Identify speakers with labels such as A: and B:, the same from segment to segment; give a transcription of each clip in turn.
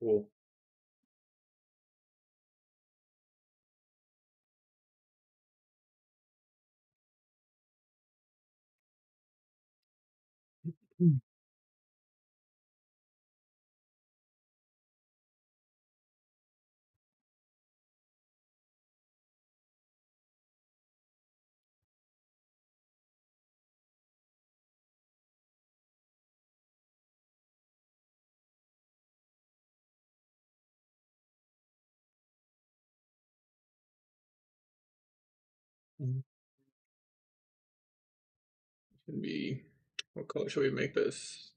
A: Cool. Should be, what color should we make this?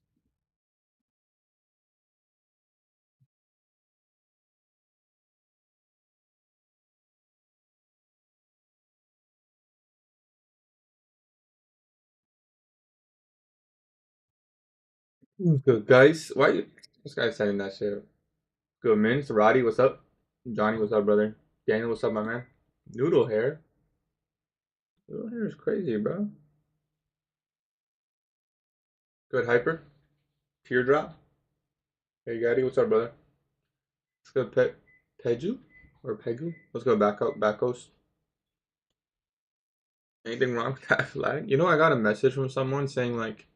A: Good guys. Why this guy saying that shit? Good Mints, Roddy, what's up? Johnny, what's up, brother? Daniel, what's up, my man? Noodle hair. Noodle hair is crazy, bro. Good hyper. Teardrop. Hey Gaddie, what's up, brother? Let's go Peju or Pegu. Let's go back coast. Anything wrong with that flag? You know, I got a message from someone saying like,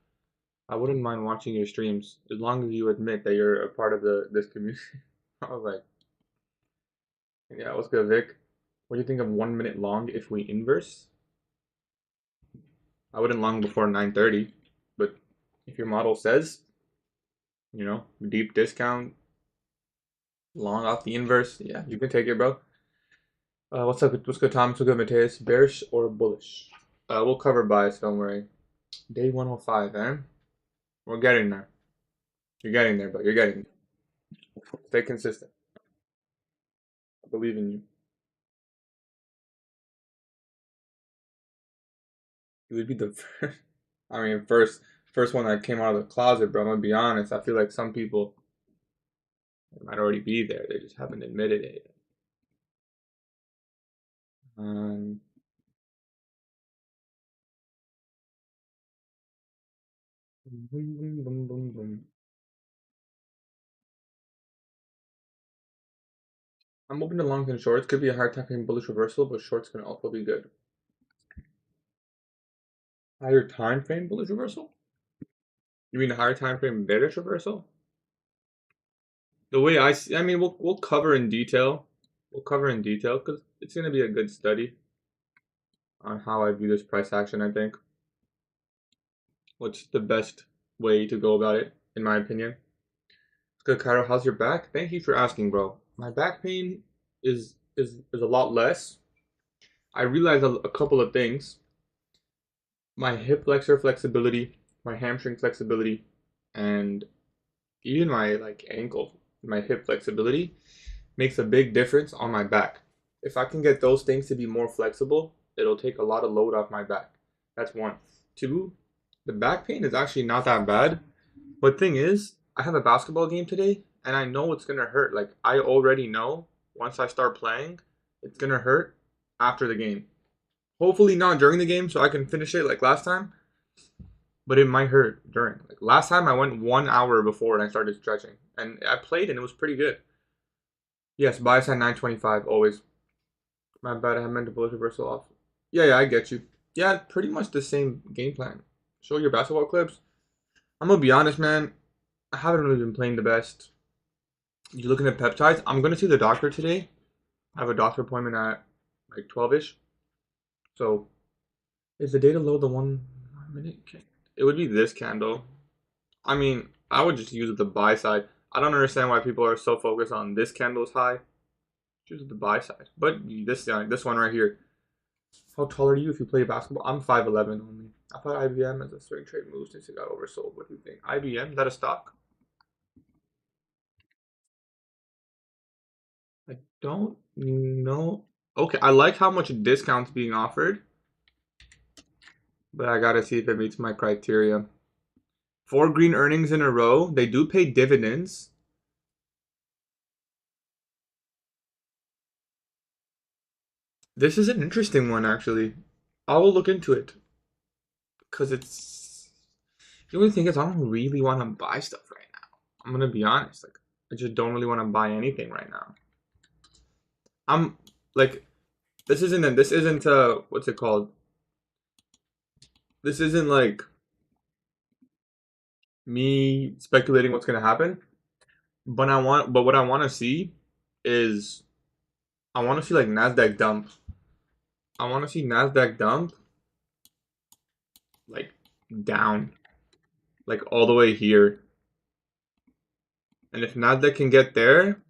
A: I wouldn't mind watching your streams as long as you admit that you're a part of this community. I was like, yeah, what's good, Vic? What do you think of 1 minute long if we inverse? I wouldn't long before 9:30, but if your model says, you know, deep discount, long off the inverse, yeah, you can take it, bro. What's up? What's good, Tom? What's good, Mateus? Bearish or bullish? We'll cover bias, don't worry. Day 105, man. We're getting there. You're getting there, but you're getting there. Stay consistent. I believe in you. You would be the first. I mean, first one that came out of the closet, bro. I'm gonna be honest. I feel like some people might already be there. They just haven't admitted it. Um, boom, boom, boom, boom, boom. I'm open to longs and shorts. Could be a hard time getting bullish reversal, but shorts can also be good. Higher time frame bullish reversal? You mean a higher time frame bearish reversal? The way I see, I mean, we'll cover in detail. We'll cover in detail because it's gonna be a good study on how I view this price action. I think what's the best way to go about it, in my opinion. It's good, Cairo. How's your back? Thank you for asking, bro. My back pain is a lot less. I realized a couple of things. My hip flexor flexibility, my hamstring flexibility, and even my like ankle, my hip flexibility makes a big difference on my back. If I can get those things to be more flexible, it'll take a lot of load off my back. That's one. Two, the back pain is actually not that bad. But thing is, I have a basketball game today and I know it's gonna hurt. Like I already know once I start playing, it's gonna hurt after the game. Hopefully not during the game so I can finish it like last time. But it might hurt during. Like last time I went 1 hour before and I started stretching. And I played and it was pretty good. Yes, bias at 925 always. My bad, I meant to bullet reversal off. Yeah, I get you. Yeah, pretty much the same game plan. Show your basketball clips. I'm gonna be honest, man. I haven't really been playing the best. You looking at peptides? I'm gonna see the doctor today. I have a doctor appointment at like 12ish. So, is the data low the 1 minute? It would be this candle. I mean, I would just use the buy side. I don't understand why people are so focused on this candle's high. Choose the buy side. But this one right here. How tall are you if you play basketball? I'm 5'11 only. I thought IBM as a swing trade move since it got oversold. What do you think? IBM? Is that a stock? I don't know. Okay, I like how much discounts being offered, but I gotta see if it meets my criteria. 4 green earnings in a row. They do pay dividends. This is an interesting one, actually. I will look into it because it's the only thing is I don't really want to buy stuff right now. I'm gonna be honest. Like I just don't really want to buy anything right now. I'm like, this isn't what's it called? This isn't like me speculating what's gonna happen. But what I want to see is I want to see like Nasdaq dump. I want to see Nasdaq dump like down, like all the way here. And if Nasdaq can get there,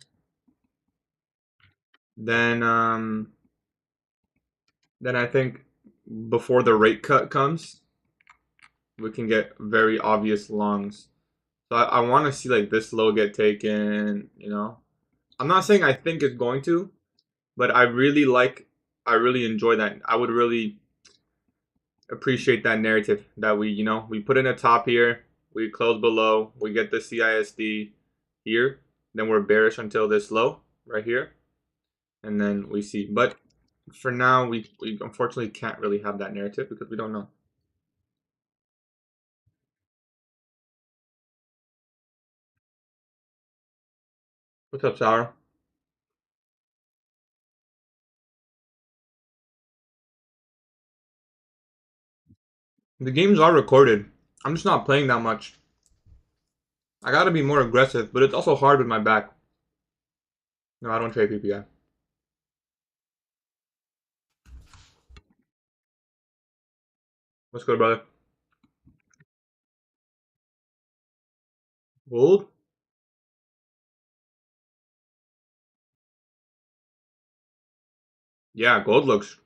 A: then I think before the rate cut comes, we can get very obvious longs. So I want to see like this low get taken, you know. I'm not saying I think it's going to, but I really enjoy that. I would really appreciate that narrative that we put in a top here, we close below, we get the CISD here, then we're bearish until this low right here, and then we see. But for now, we unfortunately can't really have that narrative because we don't know. What's up, Sour? The games are recorded. I'm just not playing that much. I gotta be more aggressive, but it's also hard with my back. No, I don't trade PPI. What's good, brother? Gold? Yeah, gold looks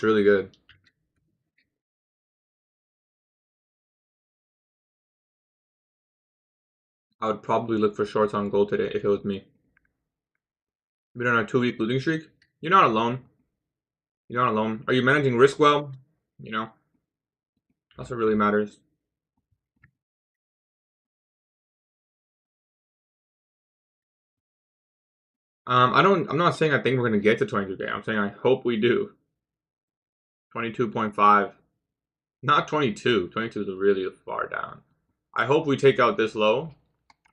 A: really good. I would probably look for shorts on gold today if it was me. Been on a 2-week losing streak. You're not alone. You're not alone. Are you managing risk well? You know, that's what really matters. I'm not saying I think we're gonna get to 22K. I'm saying I hope we do. 22.5. Not 22. 22 is really far down. I hope we take out this low.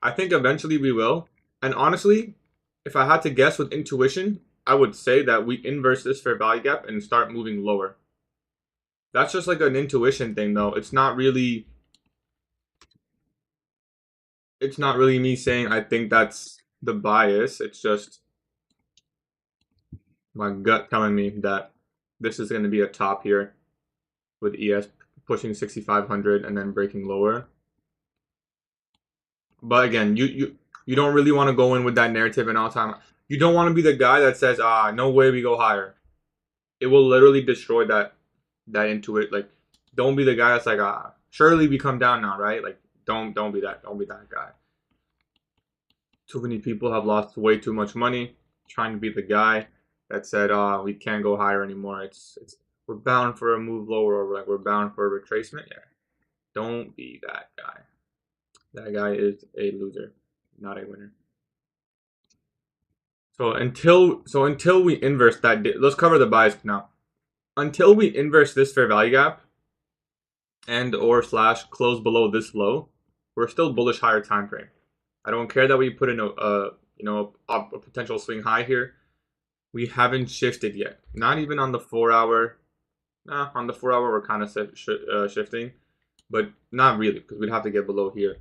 A: I think eventually we will. And honestly, if I had to guess with intuition, I would say that we inverse this fair value gap and start moving lower. That's just like an intuition thing, though. It's not really me saying I think that's the bias. It's just my gut telling me that this is going to be a top here with ES pushing 6,500 and then breaking lower. But again, you don't really want to go in with that narrative and all time. You don't want to be the guy that says, no way we go higher. It will literally destroy that intuit. Like, don't be the guy that's like, surely we come down now, right? Like, don't be that guy. Too many people have lost way too much money trying to be the guy that said, we can't go higher anymore. It's we're bound for a move lower, or like we're bound for a retracement. Yeah, don't be that guy. That guy is a loser, not a winner. So until we inverse that, let's cover the bias now. Until we inverse this fair value gap and or slash close below this low, we're still bullish higher time frame. I don't care that we put in a potential swing high here. We haven't shifted yet. Not even on the 4-hour. Nah, on the 4-hour we're kind of shifting, but not really because we'd have to get below here.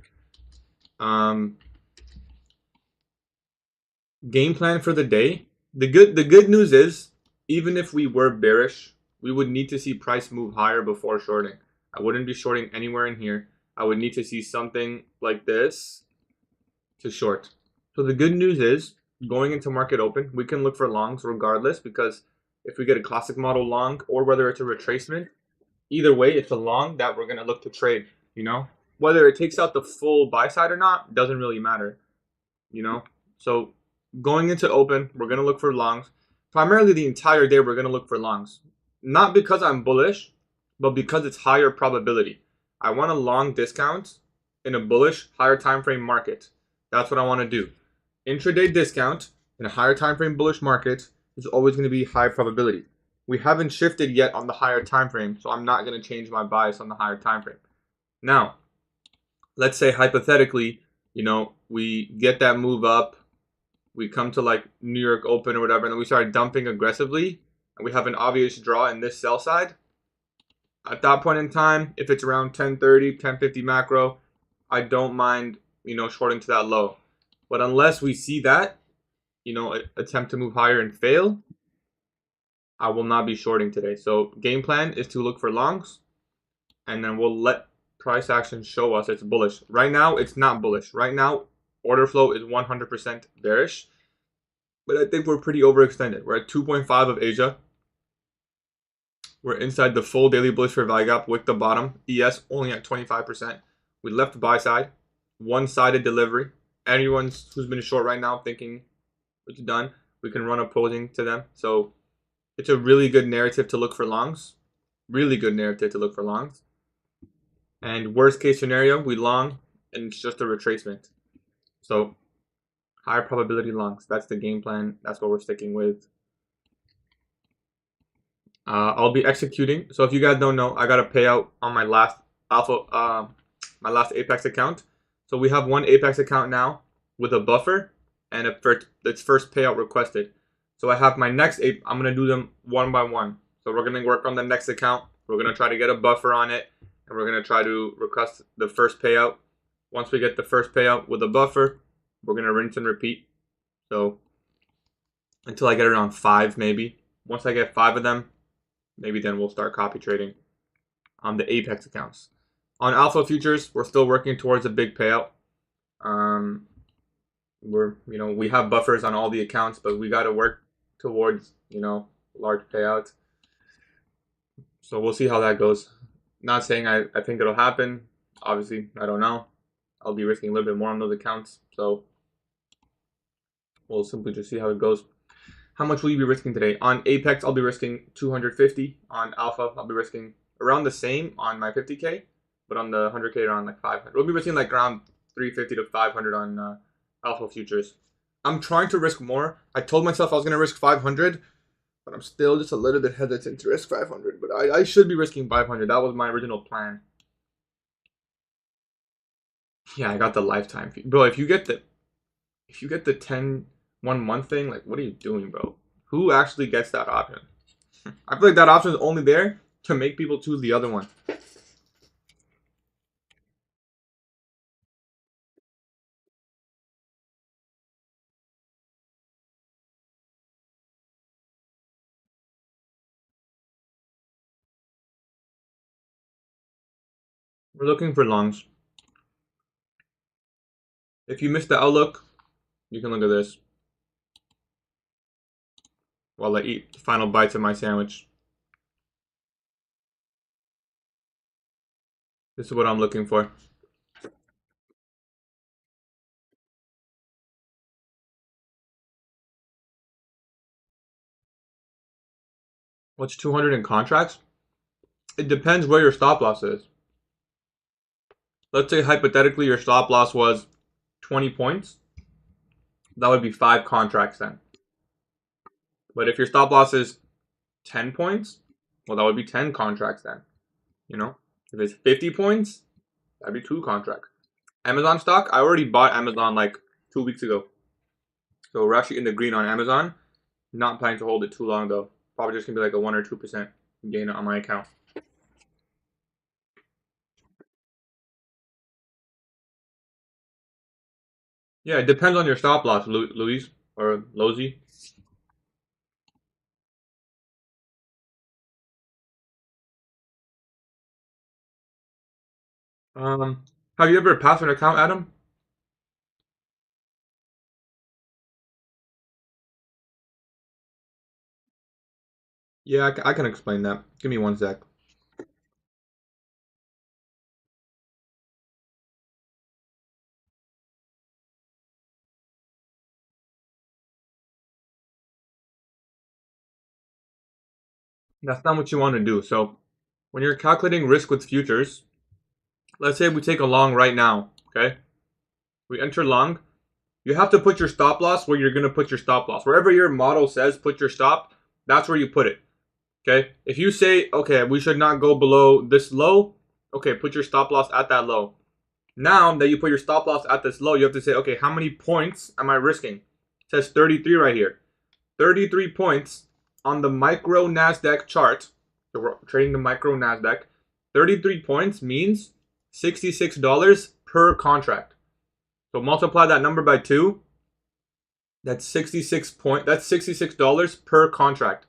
A: Game plan for the day. The good news is, even if we were bearish, we would need to see price move higher before shorting. I wouldn't be shorting anywhere in here. I would need to see something like this to short. So the good news is, going into market open, we can look for longs regardless, because if we get a classic model long or whether it's a retracement, either way, it's a long that we're going to look to trade, Whether it takes out the full buy side or not, doesn't really matter, So going into open, we're going to look for longs. Primarily the entire day, we're going to look for longs. Not because I'm bullish, but because it's higher probability. I want a long discount in a bullish, higher time frame market. That's what I want to do. Intraday discount in a higher time frame bullish market is always going to be high probability. We haven't shifted yet on the higher time frame, so I'm not going to change my bias on the higher time frame. Now, let's say hypothetically, you know, we get that move up, we come to like New York Open or whatever, and then we start dumping aggressively, and we have an obvious draw in this sell side. At that point in time, if it's around 1030, 1050 macro, I don't mind, you know, shorting to that low. But unless we see that, you know, attempt to move higher and fail, I will not be shorting today. So game plan is to look for longs, and then we'll let price action show us it's bullish. Right now, it's not bullish. Right now, order flow is 100% bearish. But I think we're pretty overextended. We're at 2.5 of Asia. We're inside the full daily bullish fair value gap with the bottom. ES only at 25%. We left buy side. One-sided delivery. Anyone who's been short right now thinking it's done, we can run opposing to them. So it's a really good narrative to look for longs. Really good narrative to look for longs. And worst case scenario, we long, and it's just a retracement. So higher probability longs. That's the game plan. That's what we're sticking with. I'll be executing. So if you guys don't know, I got a payout on my last my last Apex account. So we have one Apex account now with a buffer and its first payout requested. So I have my next I'm gonna do them one by one. So we're gonna work on the next account. We're gonna try to get a buffer on it, and we're gonna try to request the first payout. Once we get the first payout with a buffer, we're gonna rinse and repeat. So until I get around 5 maybe. Once I get 5 of them, maybe then we'll start copy trading on the Apex accounts. On Alpha Futures, we're still working towards a big payout. We have buffers on all the accounts, but we got to work towards, large payouts. So we'll see how that goes. Not saying I think it'll happen. Obviously, I don't know. I'll be risking a little bit more on those accounts. So we'll simply just see how it goes. How much will you be risking today? On Apex, I'll be risking 250. On Alpha, I'll be risking around the same on my 50K, but on the 100K, around like 500. We'll be risking like around 350 to 500 on Alpha Futures. I'm trying to risk more. I told myself I was going to risk 500, but I'm still just a little bit hesitant to risk 500. But I should be risking 500. That was my original plan. Yeah, I got the lifetime fee. Bro, if you get the 10 1 month thing, like, what are you doing, bro? Who actually gets that option? I feel like that option is only there to make people choose the other one. We're looking for longs. If you missed the outlook, you can look at this while I eat the final bites of my sandwich. This is what I'm looking for. What's 200 in contracts? It depends where your stop loss is. Let's say hypothetically your stop loss was 20 points. That would be 5 contracts then. But if your stop loss is 10 points, well, that would be 10 contracts then. If it's 50 points, that'd be 2 contracts. Amazon stock, I already bought Amazon like 2 weeks ago. So we're actually in the green on Amazon. Not planning to hold it too long though. Probably just gonna be like a 1 or 2% gain on my account. Yeah, it depends on your stop loss, Luis or Lozy. Have you ever passed an account, Adam? Yeah, I can explain that. Give me 1 sec. That's not what you want to do. So when you're calculating risk with futures, let's say we take a long right now, okay? We enter long. You have to put your stop loss where you're going to put your stop loss. Wherever your model says put your stop, that's where you put it, okay? If you say, okay, we should not go below this low, okay, put your stop loss at that low. Now that you put your stop loss at this low, you have to say, okay, how many points am I risking? It says 33 right here. 33 points on the micro NASDAQ chart. So we're trading the micro NASDAQ. 33 points means $66 per contract. So multiply that number by 2. That's $66 per contract.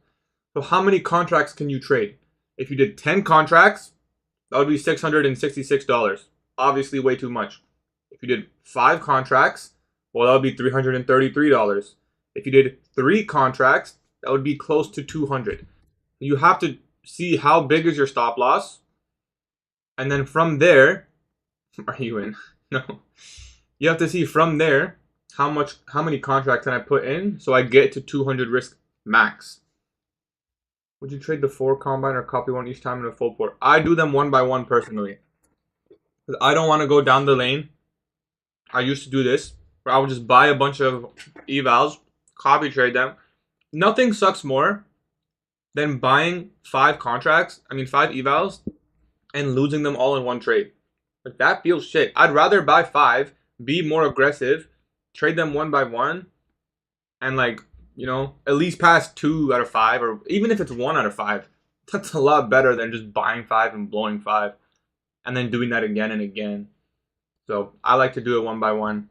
A: So how many contracts can you trade? If you did 10 contracts, that would be $666. Obviously way too much. If you did 5 contracts, well, that would be $333. If you did 3 contracts, that would be close to $200. You have to see how big is your stop loss, and then from there, are you in? No. You have to see from there how many contracts can I put in so I get to 200 risk max. Would you trade the 4 combine or copy one each time in a full port? I do them one by one personally. I don't want to go down the lane. I used to do this, where I would just buy a bunch of evals, copy trade them. Nothing sucks more than buying 5 evals, and losing them all in one trade. Like, that feels shit. I'd rather buy 5, be more aggressive, trade them one by one, and at least pass 2 out of 5, or even if it's 1 out of 5. That's a lot better than just buying 5 and blowing 5, and then doing that again and again. So I like to do it one by one.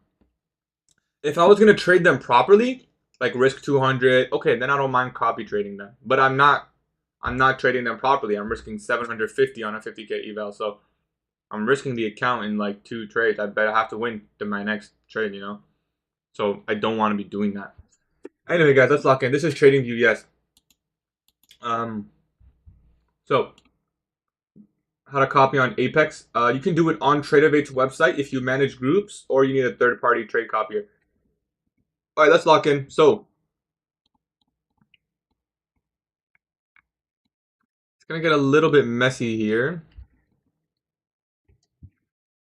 A: If I was gonna trade them properly, like risk 200, okay, then I don't mind copy trading them. But I'm not trading them properly. I'm risking 750 on a 50k eval, so I'm risking the account in like 2 trades. I bet I have to win my next trade, So I don't want to be doing that. Anyway, guys, let's lock in. This is TradingView, yes. So how to copy on Apex? You can do it on TradeOvate's website if you manage groups, or you need a third-party trade copier. All right, let's lock in. So it's gonna get a little bit messy here,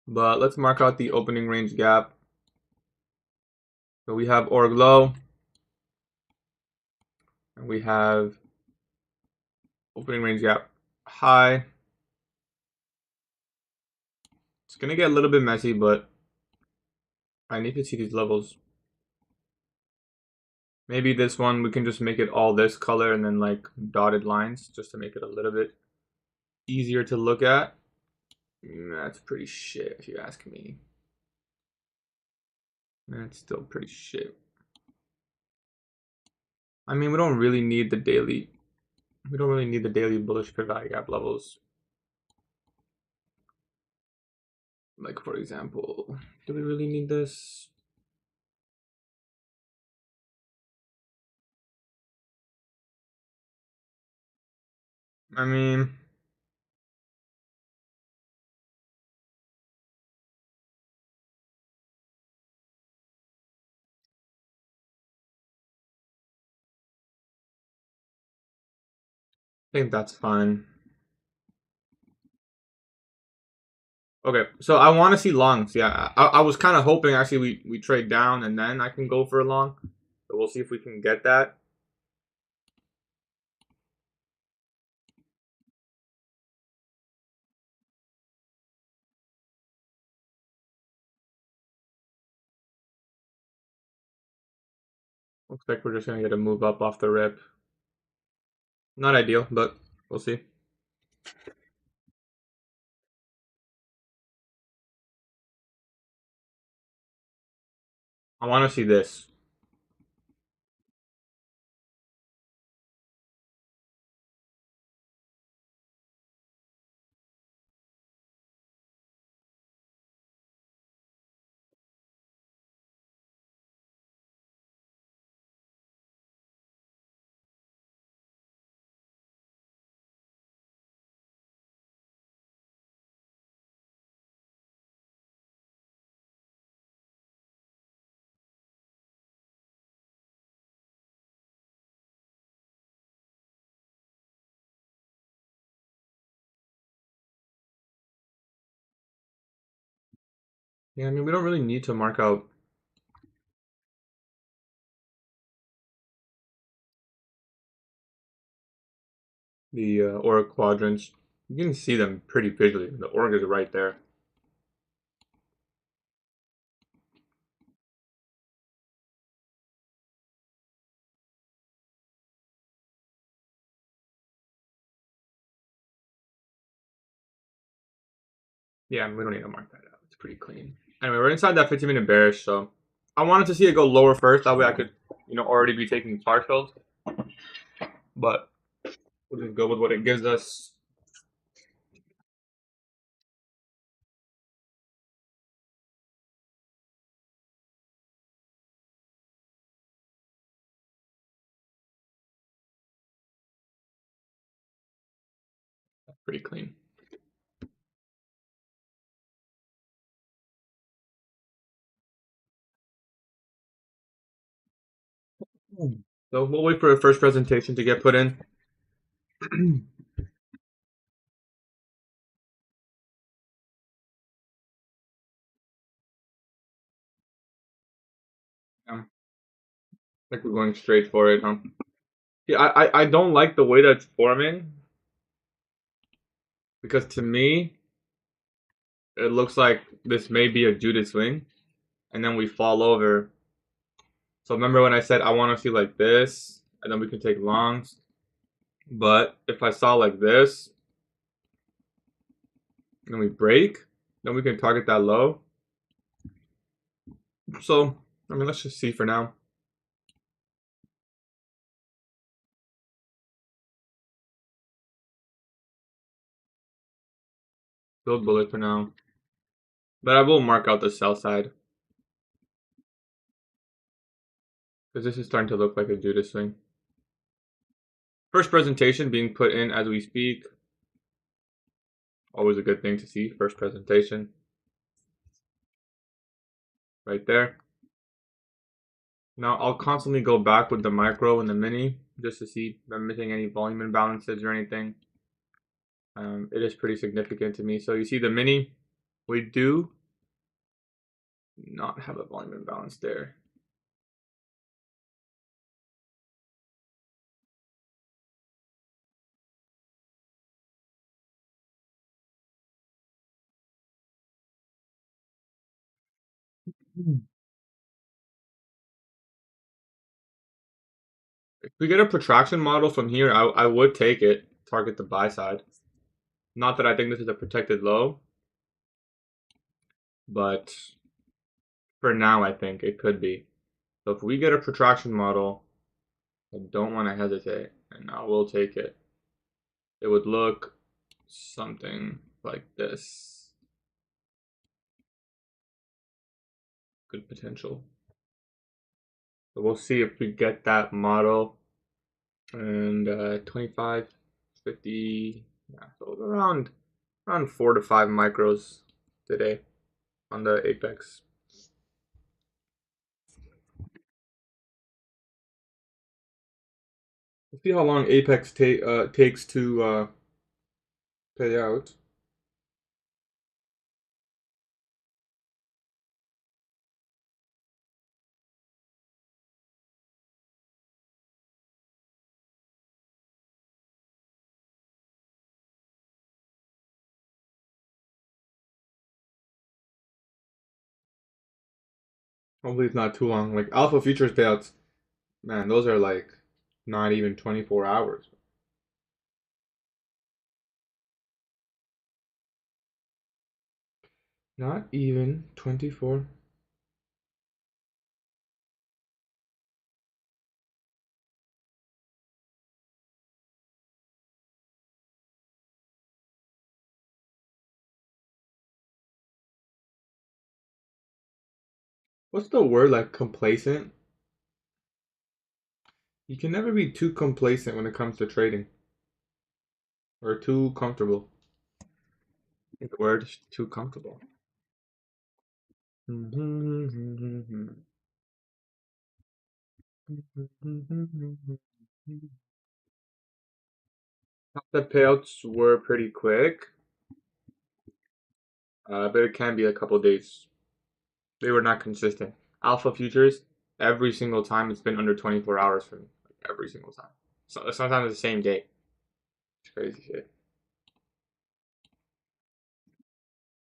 A: but let's mark out the opening range gap. So we have org low, and we have opening range gap high. It's gonna get a little bit messy, but I need to see these levels. Maybe this one, we can just make it all this color and then like dotted lines, just to make it a little bit easier to look at. That's pretty shit if you ask me. That's still pretty shit. I mean, we don't really need the daily bullish fair value gap levels. Like, for example, do we really need this? I mean, I think that's fine. Okay, so I want to see longs. Yeah, I was kind of hoping actually we trade down and then I can go for a long. So we'll see if we can get that. Looks like we're just gonna get a move up off the rip. Not ideal, but we'll see. I want to see this. Yeah, I mean, we don't really need to mark out the org quadrants. You can see them pretty visually. The org is right there. Yeah, we don't need to mark that out. It's pretty clean. Anyway, we're inside that 15-minute bearish, so I wanted to see it go lower first. That way I could, already be taking partials. But we'll just go with what it gives us. Pretty clean. So we'll wait for the first presentation to get put in. I think we're going straight for it, huh? Yeah, I don't like the way that's forming, because to me, it looks like this may be a Judas swing, and then we fall over. So remember when I said I want to see like this, and then we can take longs. But if I saw like this, and we break, then we can target that low. So, I mean, let's just see for now. Build bullet for now. But I will mark out the sell side, because this is starting to look like a Judas swing. First presentation being put in as we speak. Always a good thing to see. First presentation. Right there. Now I'll constantly go back with the micro and the mini just to see if I'm missing any volume imbalances or anything. It is pretty significant to me. So you see the mini, we do not have a volume imbalance there. If we get a protraction model from here, I would take it, target the buy side. Not that I think this is a protected low, but for now I think it could be. So if we get a protraction model, I don't want to hesitate, and I will take it. It would look something like this. Good potential. So we'll see if we get that model. And 25, 50, yeah, so around 4 to 5 micros today on the Apex. We'll see how long Apex takes to pay out. Hopefully it's not too long. Like Alpha Futures payouts, man, those are like not even 24 hours. Not even 24. What's the word, like complacent? You can never be too complacent when it comes to trading. Or too comfortable. I think the word is too comfortable. The payouts were pretty quick, but it can be a couple days. They were not consistent. Alpha futures, every single time it's been under 24 hours for me. Like every single time. So sometimes the same day. It's crazy shit.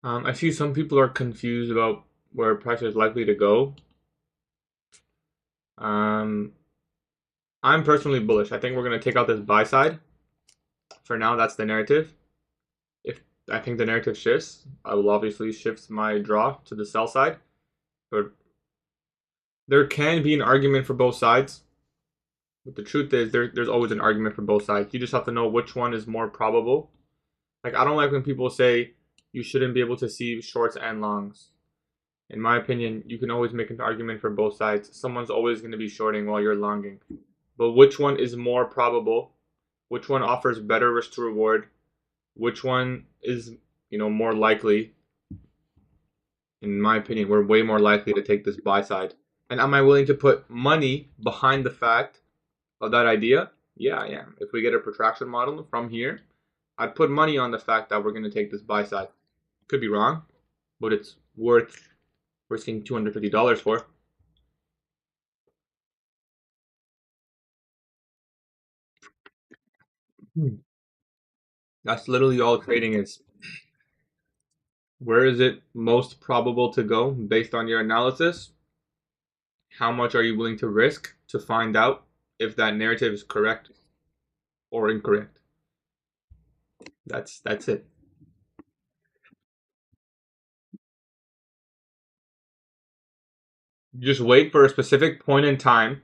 A: I see some people are confused about where price is likely to go. I'm personally bullish. I think we're going to take out this buy side. For now, that's the narrative. If I think the narrative shifts. I will obviously shift my draw to the sell side, but there can be an argument for both sides. But the truth is, there's always an argument for both sides. You just have to know which one is more probable. Like, I don't like when people say you shouldn't be able to see shorts and longs. In my opinion, you can always make an argument for both sides. Someone's always going to be shorting while you're longing. But which one is more probable? Which one offers better risk to reward? Which one is, more likely? In my opinion, we're way more likely to take this buy side. And am I willing to put money behind the fact of that idea? Yeah, I am. If we get a protraction model from here, I'd put money on the fact that we're going to take this buy side. Could be wrong, but it's worth risking $250 for. That's literally all trading is. Where is it most probable to go based on your analysis? How much are you willing to risk to find out if that narrative is correct or incorrect? That's it. You just wait for a specific point in time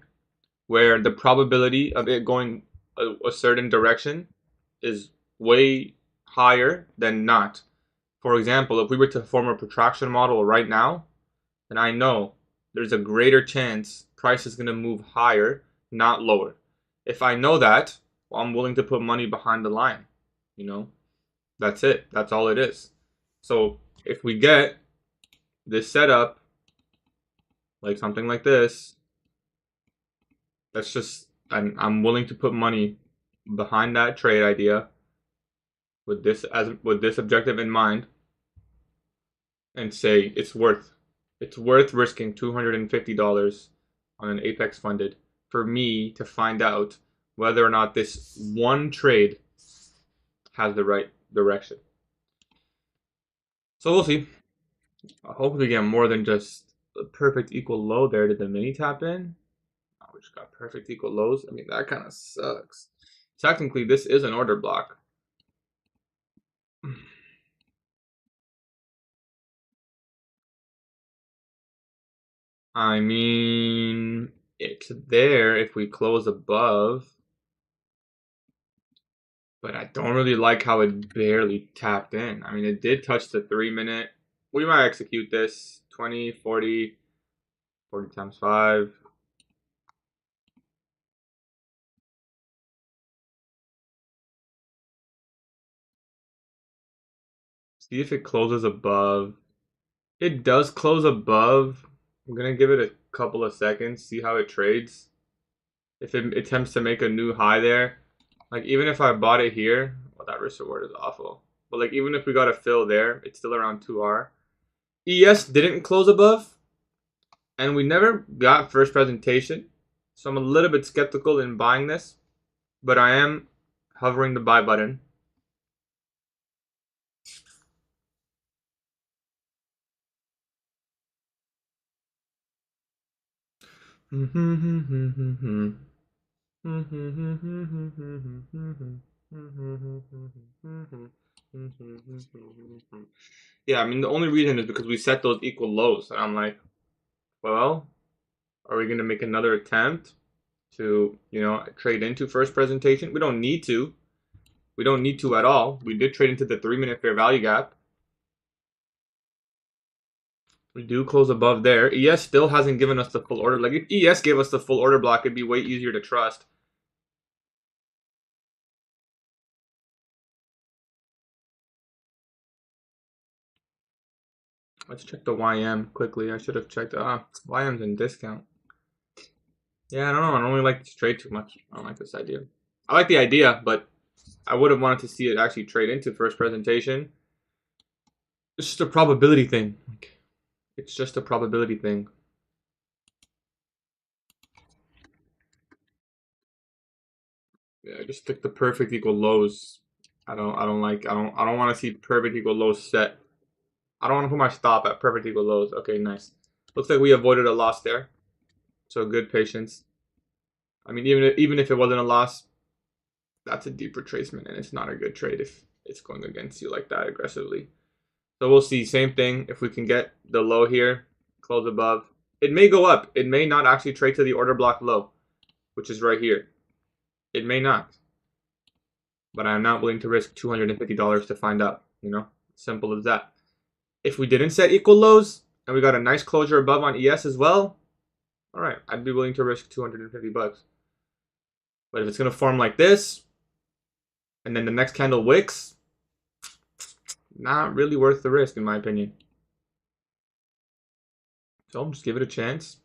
A: where the probability of it going a certain direction is way higher than not. For example, if we were to form a protraction model right now, then I know there's a greater chance price is going to move higher, not lower. If I know that, well, I'm willing to put money behind the line. That's it. That's all it is. So if we get this setup, like something like this, that's just, I'm willing to put money behind that trade idea with this objective in mind, and say it's worth risking $250 on an Apex funded for me to find out whether or not this one trade has the right direction. So we'll see. I hope we get more than just a perfect equal low there. Did the mini tap in? Oh, we just got perfect equal lows. I mean, that kind of sucks. Technically, this is an order block. I mean, it's there if we close above, but I don't really like how it barely tapped in. I mean, it did touch the 3-minute. We might execute this 20, 40, 40 times 5. See if it closes above. It does close above. I'm going to give it a couple of seconds, see how it trades. If it attempts to make a new high there, like even if I bought it here, well, that risk reward is awful. But like even if we got a fill there, it's still around 2R. ES didn't close above, and we never got first presentation. So I'm a little bit skeptical in buying this, but I am hovering the buy button. Yeah, I mean, the only reason is because we set those equal lows. And I'm like, well, are we going to make another attempt to, trade into first presentation? We don't need to. We don't need to at all. We did trade into the 3-minute fair value gap. We do close above there. ES still hasn't given us the full order. Like, if ES gave us the full order block, it'd be way easier to trust. Let's check the YM quickly. I should have checked. YM's in discount. Yeah, I don't know. I don't really like this trade too much. I don't like this idea. I like the idea, but I would have wanted to see it actually trade into first presentation. It's just a probability thing. It's just a probability thing. Yeah, just stick the perfect equal lows. I don't want to see perfect equal lows set. I don't want to put my stop at perfect equal lows. Okay, nice. Looks like we avoided a loss there. So good patience. I mean, even if it wasn't a loss, that's a deep retracement, and it's not a good trade it's going against you like that aggressively. So we'll see. Same thing. If we can get the low here, close above. It may go up. It may not actually trade to the order block low, which is right here. It may not. But I'm not willing to risk $250 to find out. You know, simple as that. If we didn't set equal lows and we got a nice closure above on ES as well, all right, I'd be willing to risk 250 bucks. But if it's gonna form like this, and then the next candle wicks, not really worth the risk in my opinion. So just give it a chance.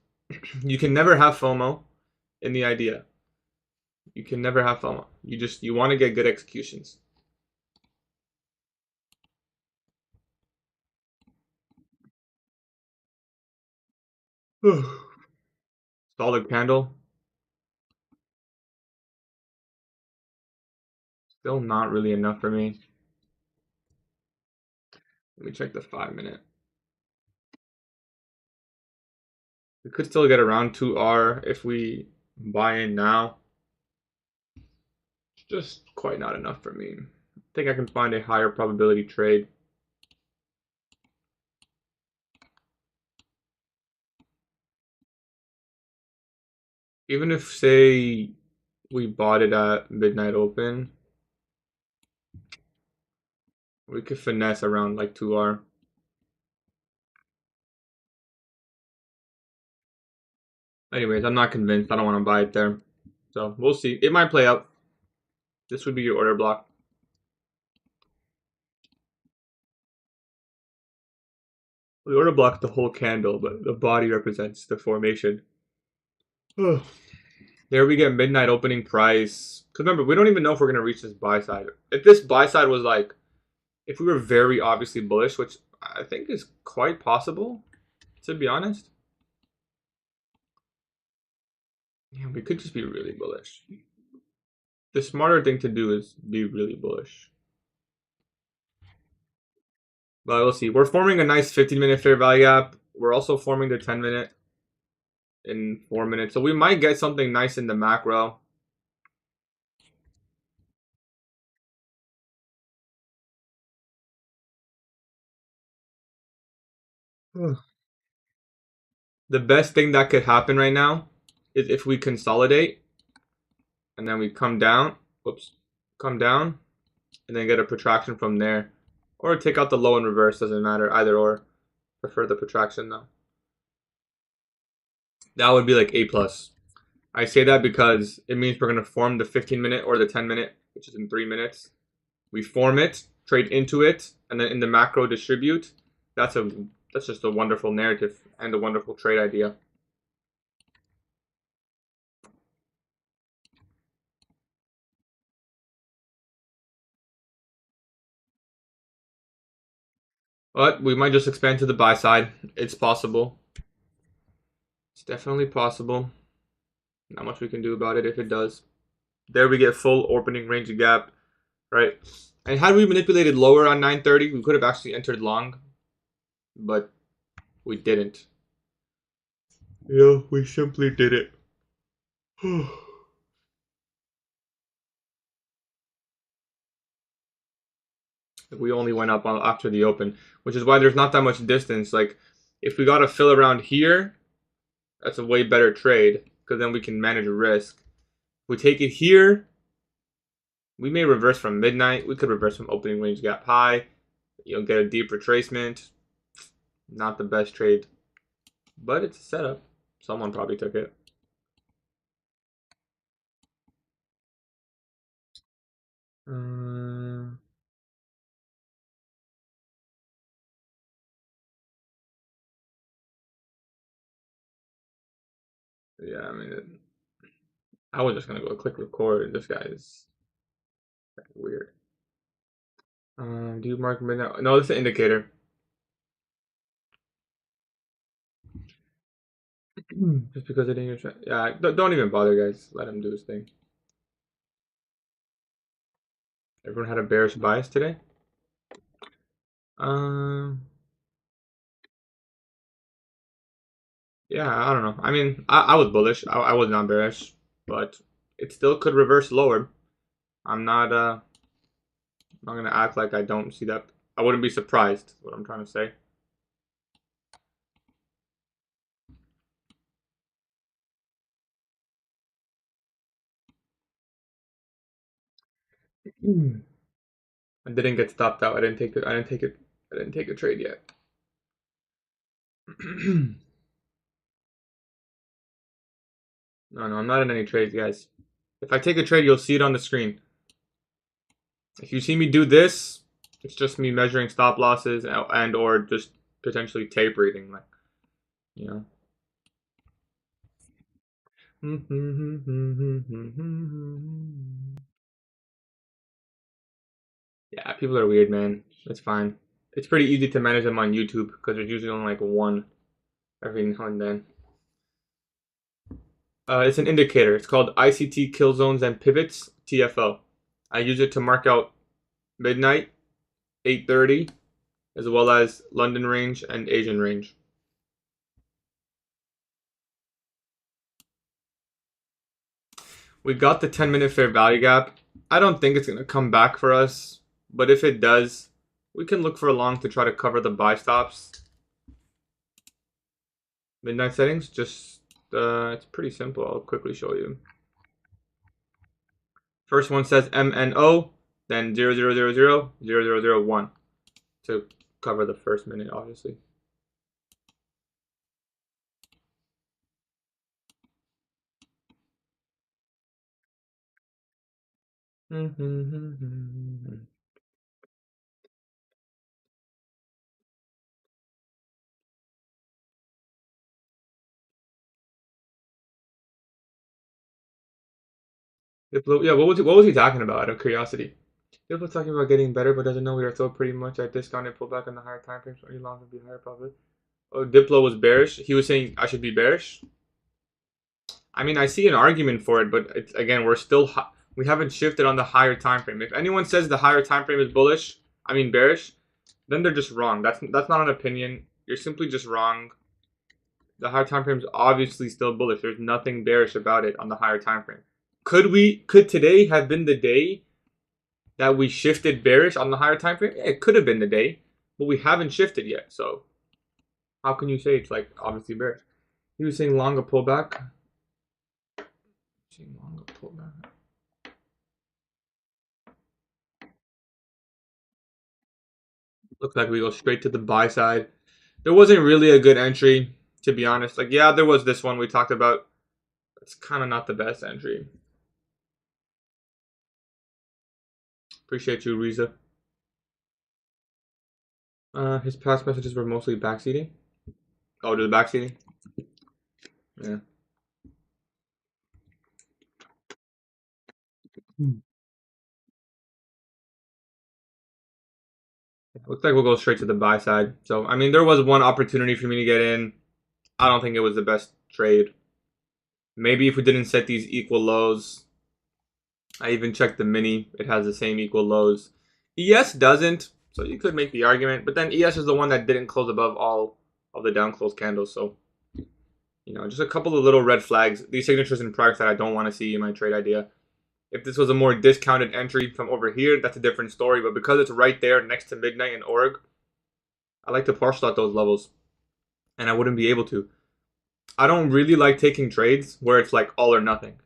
A: You can never have FOMO in the idea. You can never have FOMO. You want to get good executions. Solid candle. Still not really enough for me. Let me check the 5-minute. We could still get around 2R if we buy in now. It's just quite not enough for me. I think I can find a higher probability trade. Even if, say, we bought it at midnight open, we could finesse around like 2R. Anyways, I'm not convinced. I don't want to buy it there. So we'll see. It might play out. This would be your order block. The order block the whole candle, but the body represents the formation. There we get midnight opening price. Because remember, we don't even know if we're going to reach this buy side. If this buy side was like, if we were very obviously bullish, which I think is quite possible, to be honest. Yeah, we could just be really bullish. The smarter thing to do is be really bullish. But we'll see. We're forming a nice 15-minute fair value gap. We're also forming the 10-minute in 4 minutes. So we might get something nice in the macro. The best thing that could happen right now is if we consolidate and then we come down. Whoops. Come down and then get a protraction from there. Or take out the low in reverse. Doesn't matter. Either or. Prefer the protraction though. That would be like A+. I say that because it means we're going to form the 15-minute or the 10-minute, which is in 3 minutes. We form it, trade into it, and then in the macro distribute. That's just a wonderful narrative and a wonderful trade idea. But we might just expand to the buy side. It's possible. It's definitely possible. Not much we can do about it if it does. There we get full opening range gap, right? And had we manipulated lower on 9:30, we could have actually entered long, but we didn't. Yeah, we simply did it. We only went up after the open, which is why there's not that much distance. Like, if we got to fill around here, that's a way better trade because then we can manage risk. If we take it here, we may reverse from midnight. We could reverse from opening range gap high. You'll get a deep retracement. Not the best trade, but it's a setup. Someone probably took it. Yeah, I mean, I was just gonna go click record. This guy is weird. Do you mark midnight? No, this is an indicator. Just because it didn't even yeah, don't even bother, guys. Let him do his thing. Everyone had a bearish bias today. Yeah, I don't know. I mean, I was bullish. I was not bearish, but it still could reverse lower. I'm not I'm not gonna act like I don't see that. I wouldn't be surprised, is what I'm trying to say. I didn't get stopped out. I didn't take it. I didn't take a trade yet. No, I'm not in any trades, guys. If I take a trade, you'll see it on the screen. If you see me do this, it's just me measuring stop losses and or just potentially tape reading, like, you know. Yeah, people are weird, man. It's fine. It's pretty easy to manage them on YouTube because there's usually only like one every now and then. It's an indicator. It's called ICT Kill Zones and Pivots, TFO. I use it to mark out midnight, 8:30, as well as London range and Asian range. We got the 10-minute fair value gap. I don't think it's going to come back for us, but if it does, we can look for a long to try to cover the buy stops. Midnight settings, just it's pretty simple. I'll quickly show you. First one says MNO, then 0000 to cover the first minute, obviously. Yeah, what was he talking about? Out of curiosity, Diplo talking about getting better, but doesn't know we are still pretty much at discounted pullback on the higher time frames. Any long would be higher profit. Oh, Diplo was bearish. He was saying I should be bearish. I mean, I see an argument for it, but it's, again, we haven't shifted on the higher time frame. If anyone says the higher time frame is bullish, I mean bearish, then they're just wrong. That's not an opinion. You're simply just wrong. The higher time frame is obviously still bullish. There's nothing bearish about it on the higher time frame. Could today have been the day that we shifted bearish on the higher time frame? Yeah, it could have been the day, but we haven't shifted yet. So how can you say it's like obviously bearish? He was saying longer pullback. Saying longer pullback. Looks like we go straight to the buy side. There wasn't really a good entry, to be honest. Like, yeah, there was this one we talked about. It's kind of not the best entry. Appreciate you, Riza. His past messages were mostly backseating. Oh, to the backseating? Yeah. Looks like we'll go straight to the buy side. So, I mean, there was one opportunity for me to get in. I don't think it was the best trade. Maybe if we didn't set these equal lows. I even checked the mini. It has the same equal lows. ES doesn't, so you could make the argument. But then ES is the one that didn't close above all of the down close candles. So, just a couple of little red flags. These signatures in price that I don't want to see in my trade idea. If this was a more discounted entry from over here, that's a different story. But because it's right there next to midnight and org, I like to partial out those levels. And I wouldn't be able to. I don't really like taking trades where it's like all or nothing.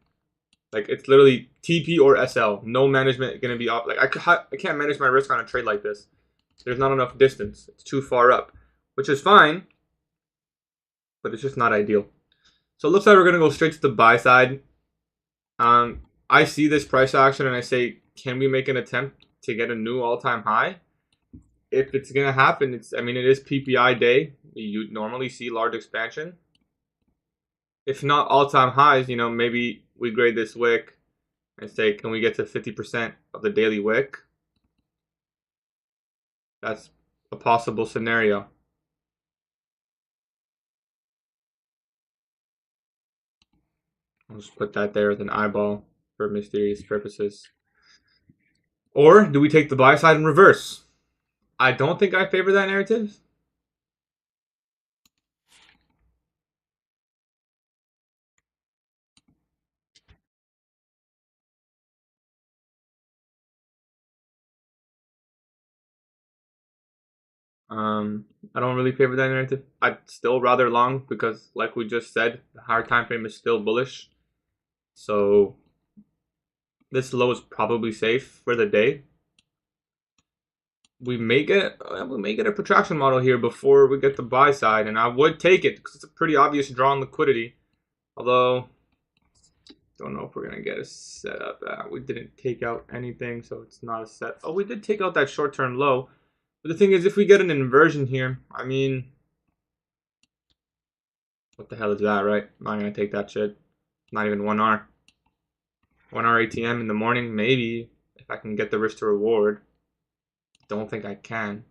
A: Like, it's literally TP or SL. No management going to be up. Like, I can't manage my risk on a trade like this. There's not enough distance. It's too far up, which is fine, but it's just not ideal. So it looks like we're going to go straight to the buy side. I see this price action and I say, can we make an attempt to get a new all-time high? If it's going to happen, it is PPI day. You normally see large expansion. If not all-time highs, maybe we grade this wick and say, can we get to 50% of the daily wick? That's a possible scenario. I'll just put that there with an eyeball for mysterious purposes. Or do we take the buy side in reverse? I don't think I favor that narrative. I don't really favor that narrative. I'd still rather long because, like we just said, the higher time frame is still bullish. So this low is probably safe for the day. We may get a protraction model here before we get the buy side, and I would take it because it's a pretty obvious draw on liquidity. Although, don't know if we're gonna get a setup. We didn't take out anything, so it's not a set. Oh, we did take out that short-term low. But the thing is, if we get an inversion here, I mean, what the hell is that, right? I'm not gonna take that shit. Not even 1R. 1R ATM in the morning, maybe, if I can get the risk to reward. Don't think I can.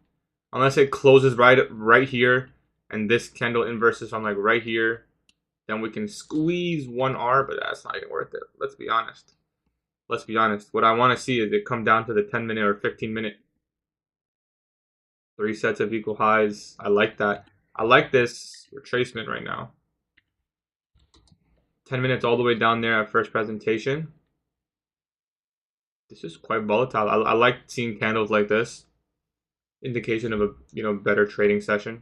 A: Unless it closes right here, and this candle inverses from like right here, then we can squeeze 1R, but that's not even worth it. Let's be honest. Let's be honest. What I want to see is it come down to the 10-minute or 15-minute. 3 sets of equal highs. I like that. I like this retracement right now. 10 minutes all the way down there at first presentation. This is quite volatile. I like seeing candles like this. Indication of a better trading session.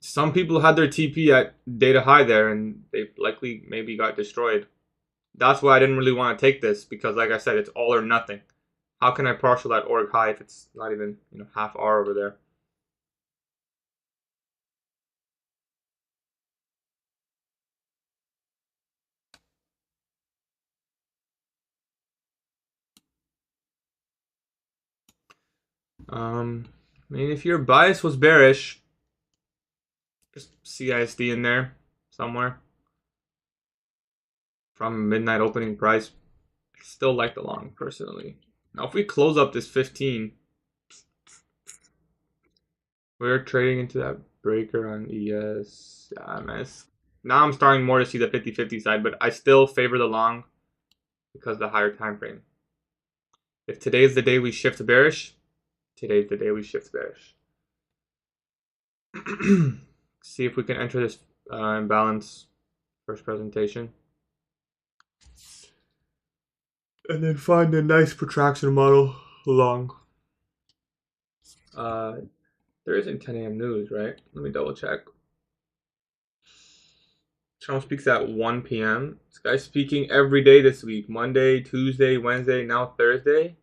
A: Some people had their TP at data high there, and they likely maybe got destroyed. That's why I didn't really want to take this, because like I said, it's all or nothing. How can I partial that org high if it's not even half R over there? I mean, if your bias was bearish, just CISD in there somewhere from midnight opening price. I still like the long personally. Now, if we close up this 15, we're trading into that breaker on ES. Yeah, man. Now I'm starting more to see the 50-50 side, but I still favor the long because of the higher time frame. If today's the day we shift bearish, today's the day we shift bearish. See if we can enter this imbalance first presentation. And then find a nice protraction model long. There isn't 10 a.m. news, right? Let me double check. Trump speaks at 1 p.m. This guy's speaking every day this week. Monday, Tuesday, Wednesday, now Thursday.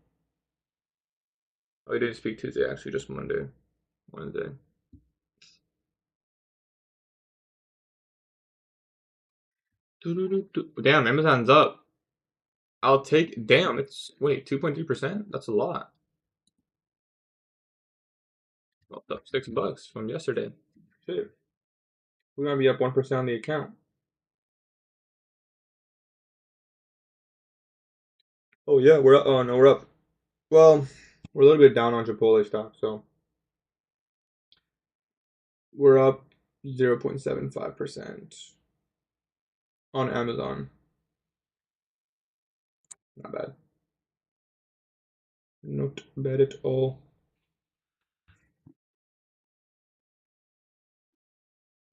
A: Oh, he didn't speak Tuesday, actually, just Monday. Wednesday. Damn, Amazon's up. I'll take, damn, it's, wait, 2.3%? That's a lot. Well, up $6 from yesterday. Shit. We're gonna be up 1% on the account. Oh yeah, we're up. Oh no, we're up. Well, we're a little bit down on Chipotle stock, so we're up 0.75% on Amazon. Not bad. Not bad at all.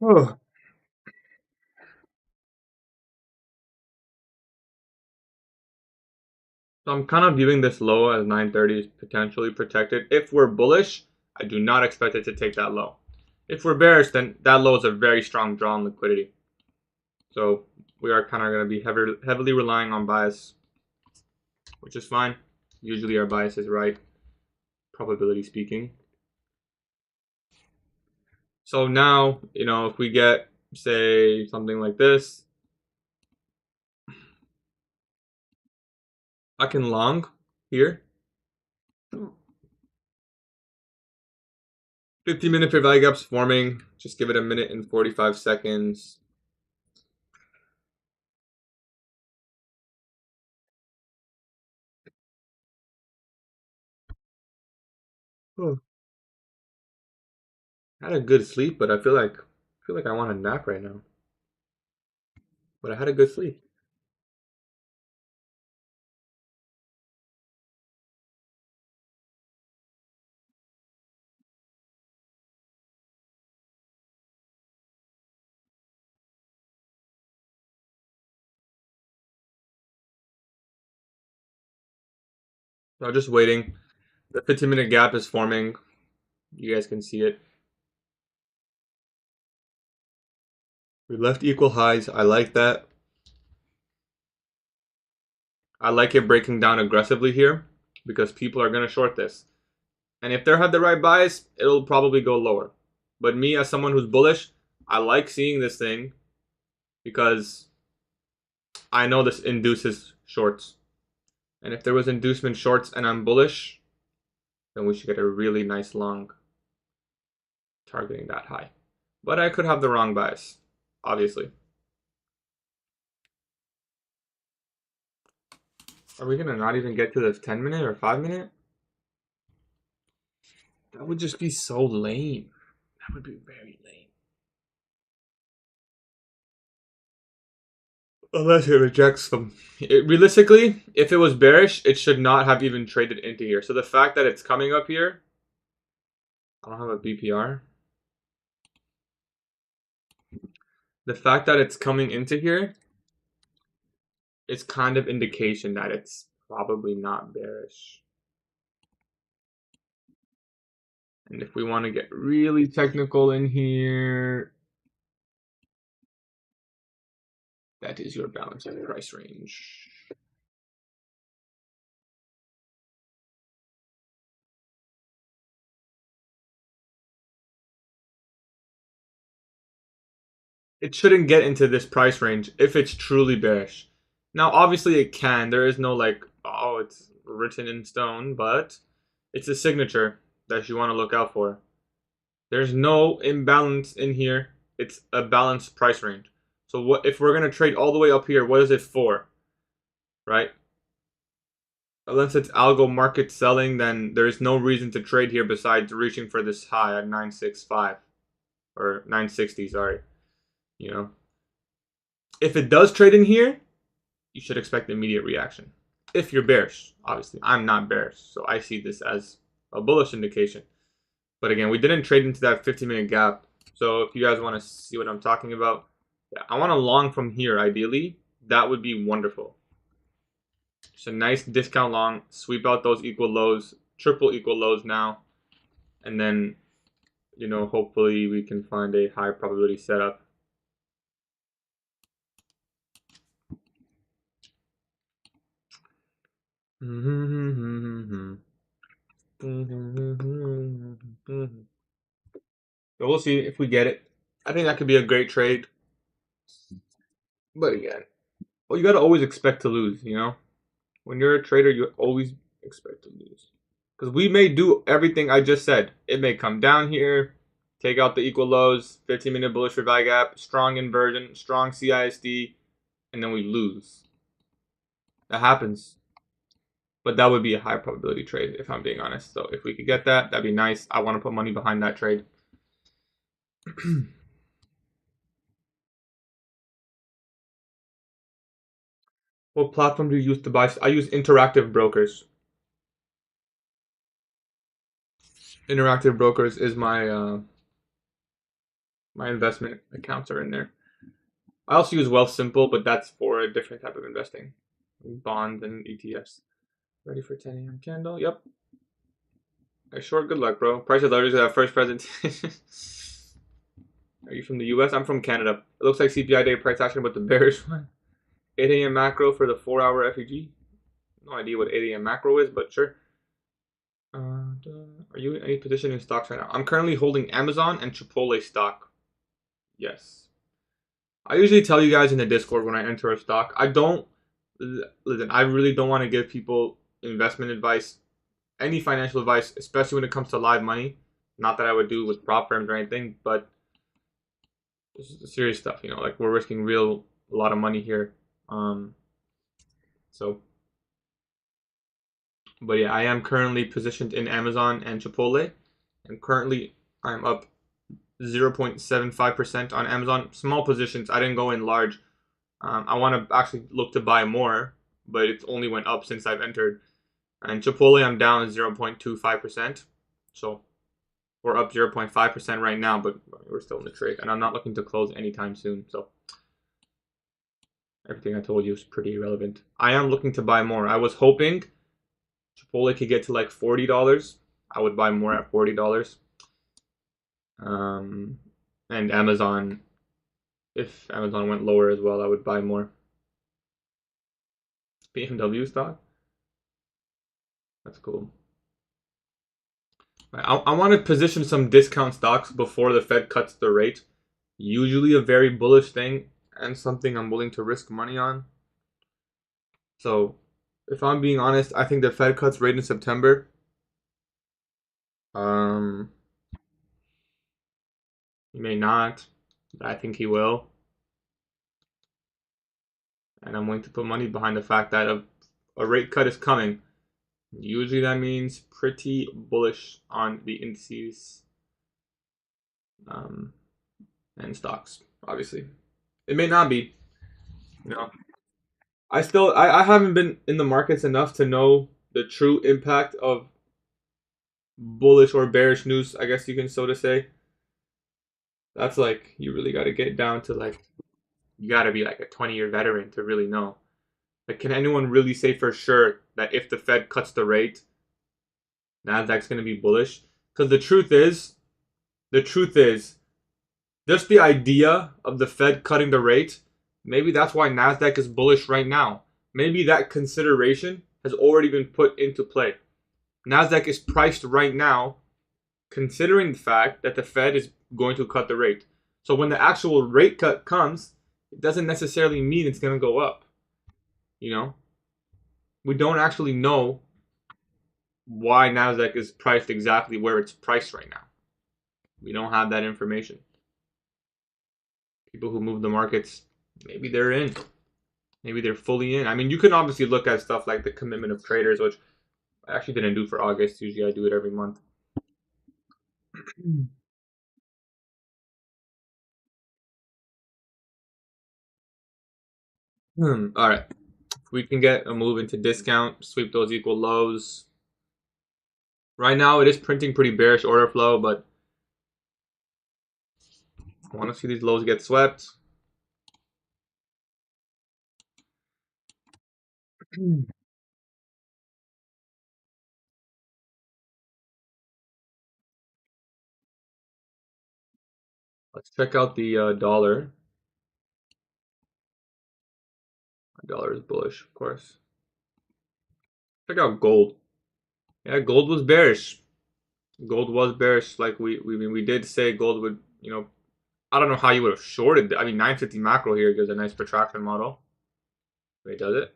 A: Oh. So I'm kind of viewing this low as 930 is potentially protected. If we're bullish, I do not expect it to take that low. If we're bearish, then that low is a very strong draw on liquidity. So we are kind of going to be heavily relying on bias, which is fine. Usually our bias is right, probability speaking. So now, if we get, say, something like this, I can long here. 50-minute fair value gaps forming. Just give it a minute and 45 seconds. Oh. I had a good sleep, but I feel like I want a nap right now. But I had a good sleep. So I'm just waiting. The 15-minute gap is forming. You guys can see it. We left equal highs. I like that. I like it breaking down aggressively here because people are going to short this. And if they have the right bias, it'll probably go lower. But me, as someone who's bullish, I like seeing this thing because I know this induces shorts. And if there was inducement shorts and I'm bullish, then we should get a really nice long targeting that high. But I could have the wrong bias, obviously. Are we going to not even get to this 10-minute or 5-minute? That would just be so lame. That would be very lame. Unless it rejects them. Realistically, if it was bearish, it should not have even traded into here. So the fact that it's coming up here, I don't have a BPR. The fact that it's coming into here is kind of indication that it's probably not bearish. And if we want to get really technical in here, that is your balancing price range. It shouldn't get into this price range if it's truly bearish. Now, obviously it can. There is no like, oh, it's written in stone, but it's a signature that you want to look out for. There's no imbalance in here. It's a balanced price range. So what if we're going to trade all the way up here, what is it for? Right? Unless it's algo market selling, then there's no reason to trade here besides reaching for this high at 965 or 960, sorry. You know, if it does trade in here, you should expect immediate reaction. If you're bearish, obviously. I'm not bearish, so I see this as a bullish indication. But again, we didn't trade into that 15-minute gap. So if you guys want to see what I'm talking about, yeah, I want to long from here, ideally. That would be wonderful. Just a nice discount long, sweep out those equal lows, triple equal lows now. And then, you know, hopefully we can find a high probability setup. So we'll see if we get it. I think that could be a great trade. But again, well, you got to always expect to lose, you know? When you're a trader, you always expect to lose. Because we may do everything I just said. It may come down here, take out the equal lows, 15-minute bullish for buy gap, strong inversion, strong CISD, and then we lose. That happens. But that would be a high probability trade, if I'm being honest. So if we could get that, that'd be nice. I want to put money behind that trade. What platform do you use to buy? I use Interactive Brokers. Interactive Brokers is my my investment accounts are in there. I also use Wealthsimple, but that's for a different type of investing. Bonds and ETFs. Ready for 10 a.m. candle? Yep. I short, good luck, bro. Price of letters that first presentation. Are you from the US? I'm from Canada. It looks like CPI day price action, but the bearish one. 8 a.m. macro for the 4-hour FEG. No idea what 8 a.m. macro is, but sure. Are you in any position in stocks right now? I'm currently holding Amazon and Chipotle stock. Yes. I usually tell you guys in the Discord when I enter a stock. I really don't want to give people investment advice, any financial advice, especially when it comes to live money. Not that I would do with prop firms or anything, but this is the serious stuff, you know, like we're risking a lot of money here. But yeah, I am currently positioned in Amazon and Chipotle, and currently I'm up 0.75% on Amazon. Small positions. I didn't go in large. I want to actually look to buy more, but it only went up since I've entered. And Chipotle, I'm down 0.25%. So we're up 0.5% right now, but we're still in the trade. And I'm not looking to close anytime soon. So everything I told you is pretty irrelevant. I am looking to buy more. I was hoping Chipotle could get to like $40. I would buy more at $40. And Amazon, if Amazon went lower as well, I would buy more. BMW stock? That's cool. I want to position some discount stocks before the Fed cuts the rate. Usually a very bullish thing and something I'm willing to risk money on. So, if I'm being honest, I think the Fed cuts rate in September. Um, he may not, but I think he will. And I'm willing to put money behind the fact that a rate cut is coming. Usually that means pretty bullish on the indices um, and stocks, obviously. It may not be, you know. I haven't been in the markets enough to know the true impact of bullish or bearish news, I guess you can so to say. That's like you really got to get down to like you got to be like a 20-year veteran to really know. Like, can anyone really say for sure that if the Fed cuts the rate, Nasdaq's going to be bullish? Because the truth is, just the idea of the Fed cutting the rate, maybe that's why Nasdaq is bullish right now. Maybe that consideration has already been put into play. Nasdaq is priced right now, considering the fact that the Fed is going to cut the rate. So when the actual rate cut comes, it doesn't necessarily mean it's going to go up. You know, we don't actually know why Nasdaq is priced exactly where it's priced right now. We don't have that information. People who move the markets, maybe they're in. Maybe they're fully in. I mean, you can obviously look at stuff like the commitment of traders, which I actually didn't do for August. Usually I do it every month. All right. If we can get a move into discount, sweep those equal lows. Right now it is printing pretty bearish order flow, but I want to see these lows get swept. Let's check out the dollar. Dollar is bullish, of course. Check out gold. Yeah, gold was bearish. Gold was bearish. Like we did say gold would, I don't know how you would have shorted. I mean, 950 macro here gives a nice protraction model. Wait, does it?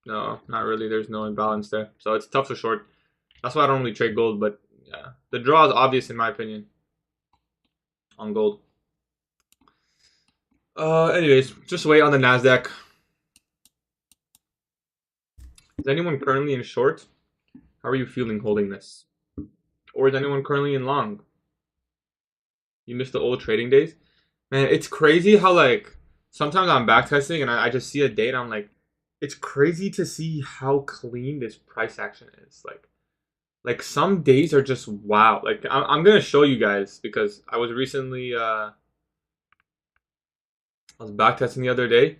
A: No, not really. There's no imbalance there. So it's tough to short. That's why I don't really trade gold, but yeah. The draw is obvious in my opinion on gold. Anyways, just wait on the Nasdaq. Is anyone currently in short? How are you feeling holding this? Or is anyone currently in long? You missed the old trading days? Man, it's crazy how like sometimes I'm backtesting and I just see a date. I'm like, it's crazy to see how clean this price action is. Like some days are just wow. Like I'm gonna show you guys because I was recently I was backtesting the other day.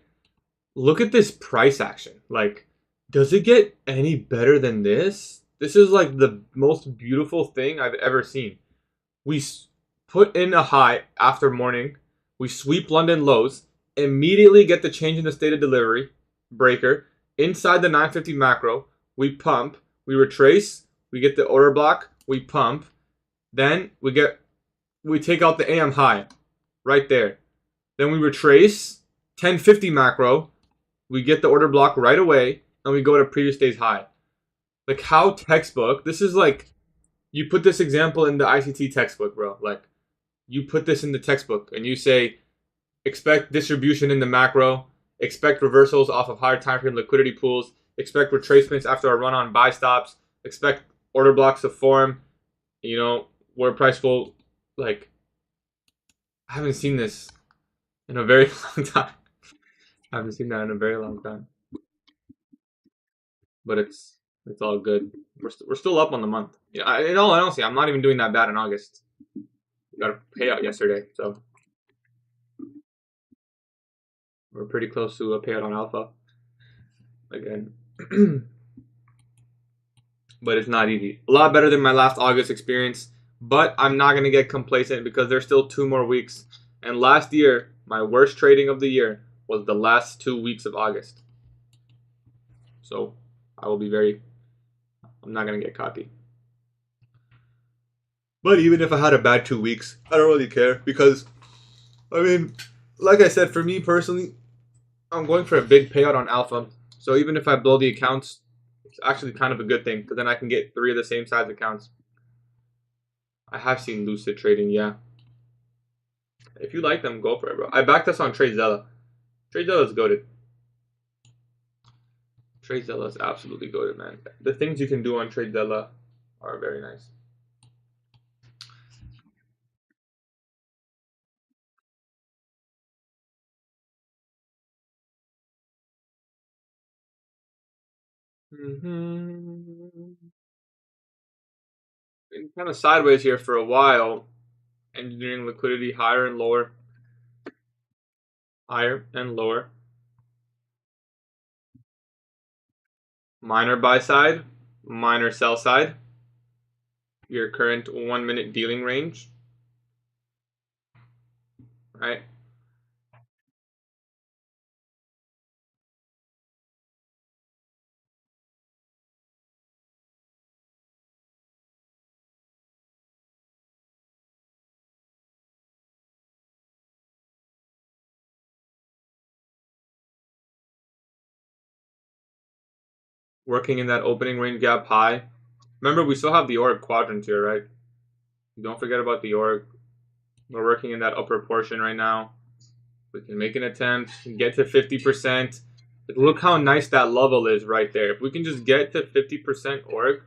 A: Look at this price action. Like, does it get any better than this? This is like the most beautiful thing I've ever seen. We put in a high after morning. We sweep London lows. Immediately get the change in the state of delivery breaker inside the 950 macro. We pump. We retrace. We get the order block. We pump. Then we take out the AM high right there. Then we retrace 1050 macro. We get the order block right away, and we go to previous day's high. Like how textbook. This is like you put this example in the ICT textbook, bro. Like you put this in the textbook, and you say expect distribution in the macro, expect reversals off of higher time frame liquidity pools, expect retracements after a run on buy stops, expect order blocks to form. Where price will like. I haven't seen this in a very long time. I haven't seen that in a very long time. But it's all good. We're still up on the month. Yeah, in all honesty, I'm not even doing that bad in August. We got a payout yesterday, so we're pretty close to a payout on alpha again. but it's not easy. A lot better than my last August experience, but I'm not going to get complacent because there's still 2 more weeks. And last year, my worst trading of the year was the last 2 weeks of August. So I will be I'm not going to get cocky. But even if I had a bad 2 weeks, I don't really care because, I mean, like I said, for me personally, I'm going for a big payout on alpha. So even if I blow the accounts, it's actually kind of a good thing because then I can get 3 of the same size accounts. I have seen lucid trading, yeah. If you like them, go for it, bro. I backed us on TradeZella. TradeZella is goated. TradeZella is absolutely goated, man. The things you can do on TradeZella are very nice. Been kind of sideways here for a while. Engineering liquidity higher and lower. Higher and lower. Minor buy side. Minor sell side. Your current 1 minute dealing range. Right? Working in that opening range gap high. Remember, we still have the org quadrant here, right? Don't forget about the org. We're working in that upper portion right now. We can make an attempt, get to 50%. Look how nice that level is right there. If we can just get to 50% org,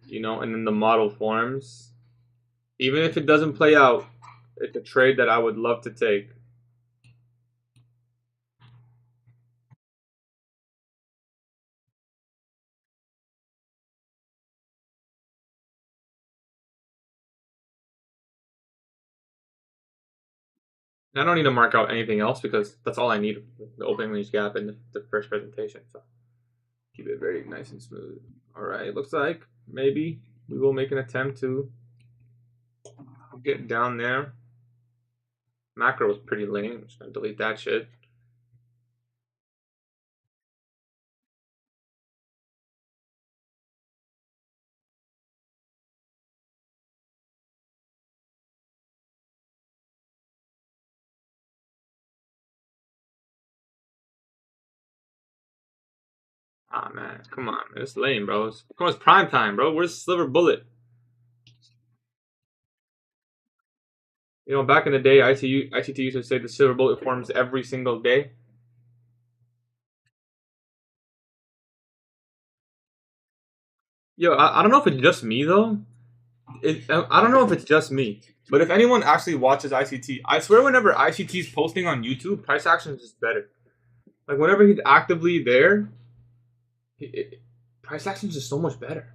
A: and then the model forms, even if it doesn't play out, it's a trade that I would love to take. I don't need to mark out anything else because that's all I need, the opening range gap and the first presentation. So keep it very nice and smooth. All right, looks like maybe we will make an attempt to get down there. Macro was pretty lame. I'm just gonna delete that shit. Ah man, come on, it's lame, bro. It's prime time, bro. Where's Silver Bullet? Back in the day, ICT used to say the Silver Bullet forms every single day. Yo, I don't know if it's just me though. I don't know if it's just me, but if anyone actually watches ICT, I swear whenever ICT is posting on YouTube, price action is just better. Like whenever he's actively there, price action is just so much better.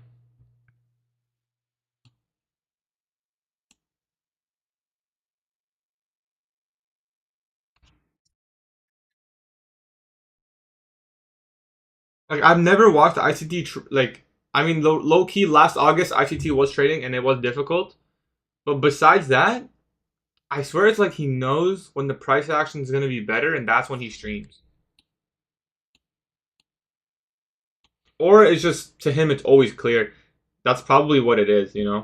A: Like I've never watched ICT I mean low key last August ICT was trading and it was difficult, but besides that, I swear it's like he knows when the price action is gonna be better and that's when he streams. Or it's just to him it's always clear. That's probably what it is. To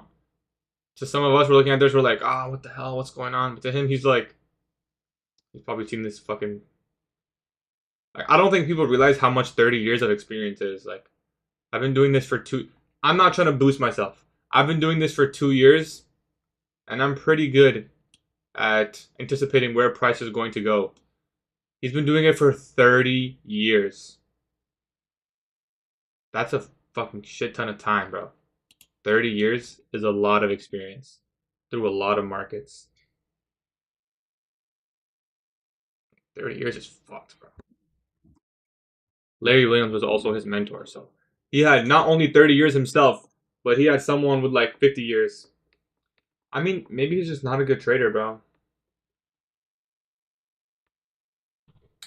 A: some of us we're looking at this, we're like, ah, oh, what the hell, what's going on? But to him he's like he's probably seen this fucking like I don't think people realize how much 30 years of experience is. Like I've been doing this for I'm not trying to boost myself. I've been doing this for 2 years and I'm pretty good at anticipating where price is going to go. He's been doing it for 30 years. That's a fucking shit ton of time, bro. 30 years is a lot of experience through a lot of markets. 30 years is fucked, bro. Larry Williams was also his mentor, so he had not only 30 years himself, but he had someone with like 50 years. I mean, maybe he's just not a good trader, bro.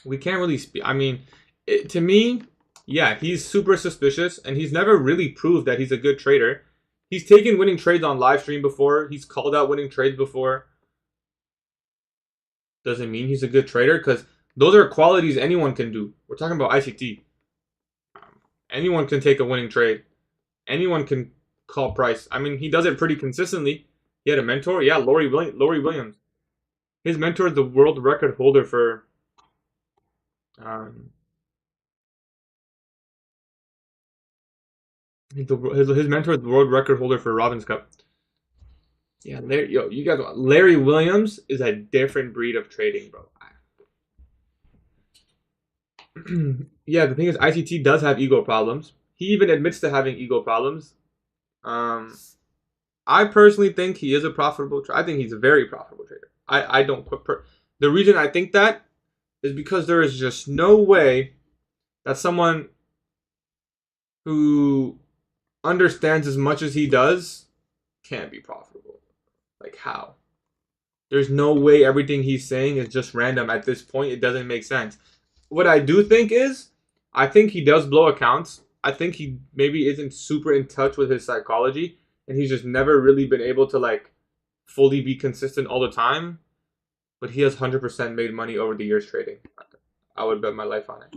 A: We can't really speak. I mean, to me, Yeah, he's super suspicious, and he's never really proved that he's a good trader. He's taken winning trades on live stream before. He's called out winning trades before. Doesn't mean he's a good trader, because those are qualities anyone can do. We're talking about ICT. Anyone can take a winning trade. Anyone can call price. I mean, he does it pretty consistently. He had a mentor. Yeah, Laurie Williams. His mentor is the world record holder for um, his mentor is the world record holder for Robbins Cup. Yeah, you guys, Larry Williams is a different breed of trading, bro. Yeah, the thing is, ICT does have ego problems. He even admits to having ego problems. I personally think he is a profitable trader. I think he's a very profitable trader. I don't put the reason I think that is because there is just no way that someone who understands as much as he does can't be profitable. Like, how? There's no way everything he's saying is just random at this point. It doesn't make sense. What I do think is, I think he does blow accounts. I think he maybe isn't super in touch with his psychology, and he's just never really been able to like fully be consistent all the time. But he has 100% made money over the years trading. I would bet my life on it.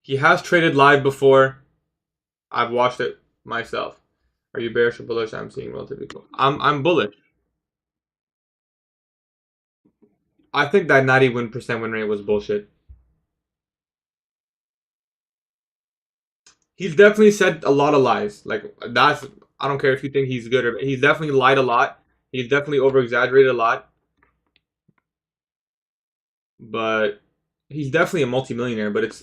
A: He has traded live before. I've watched it myself. Are you bearish or bullish? I'm seeing relatively cool. I'm bullish. I think that 91% win rate was bullshit. He's definitely said a lot of lies. Like, that's, I don't care if you think he's good or he's definitely lied a lot. He's definitely over exaggerated a lot. But he's definitely a multimillionaire, but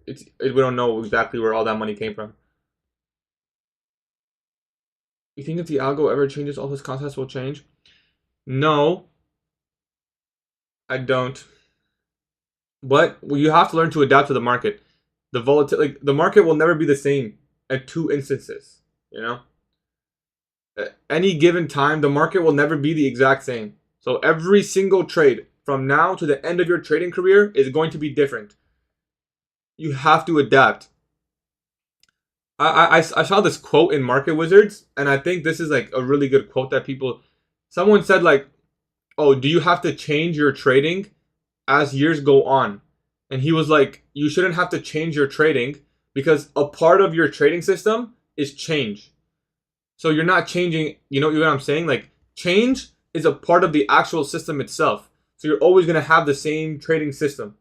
A: we don't know exactly where all that money came from. You think if the algo ever changes, all his concepts will change? No, I don't. But you have to learn to adapt to the market. The volatility, like, the market will never be the same at two instances. You know, at any given time, the market will never be the exact same. So every single trade from now to the end of your trading career is going to be different. You have to adapt. I saw this quote in Market Wizards, and I think this is like a really good quote that people. Someone said like, "Oh, do you have to change your trading as years go on?" And he was like, "You shouldn't have to change your trading because a part of your trading system is change. So you're not changing. You know what I'm saying? Like, change is a part of the actual system itself. So you're always gonna have the same trading system.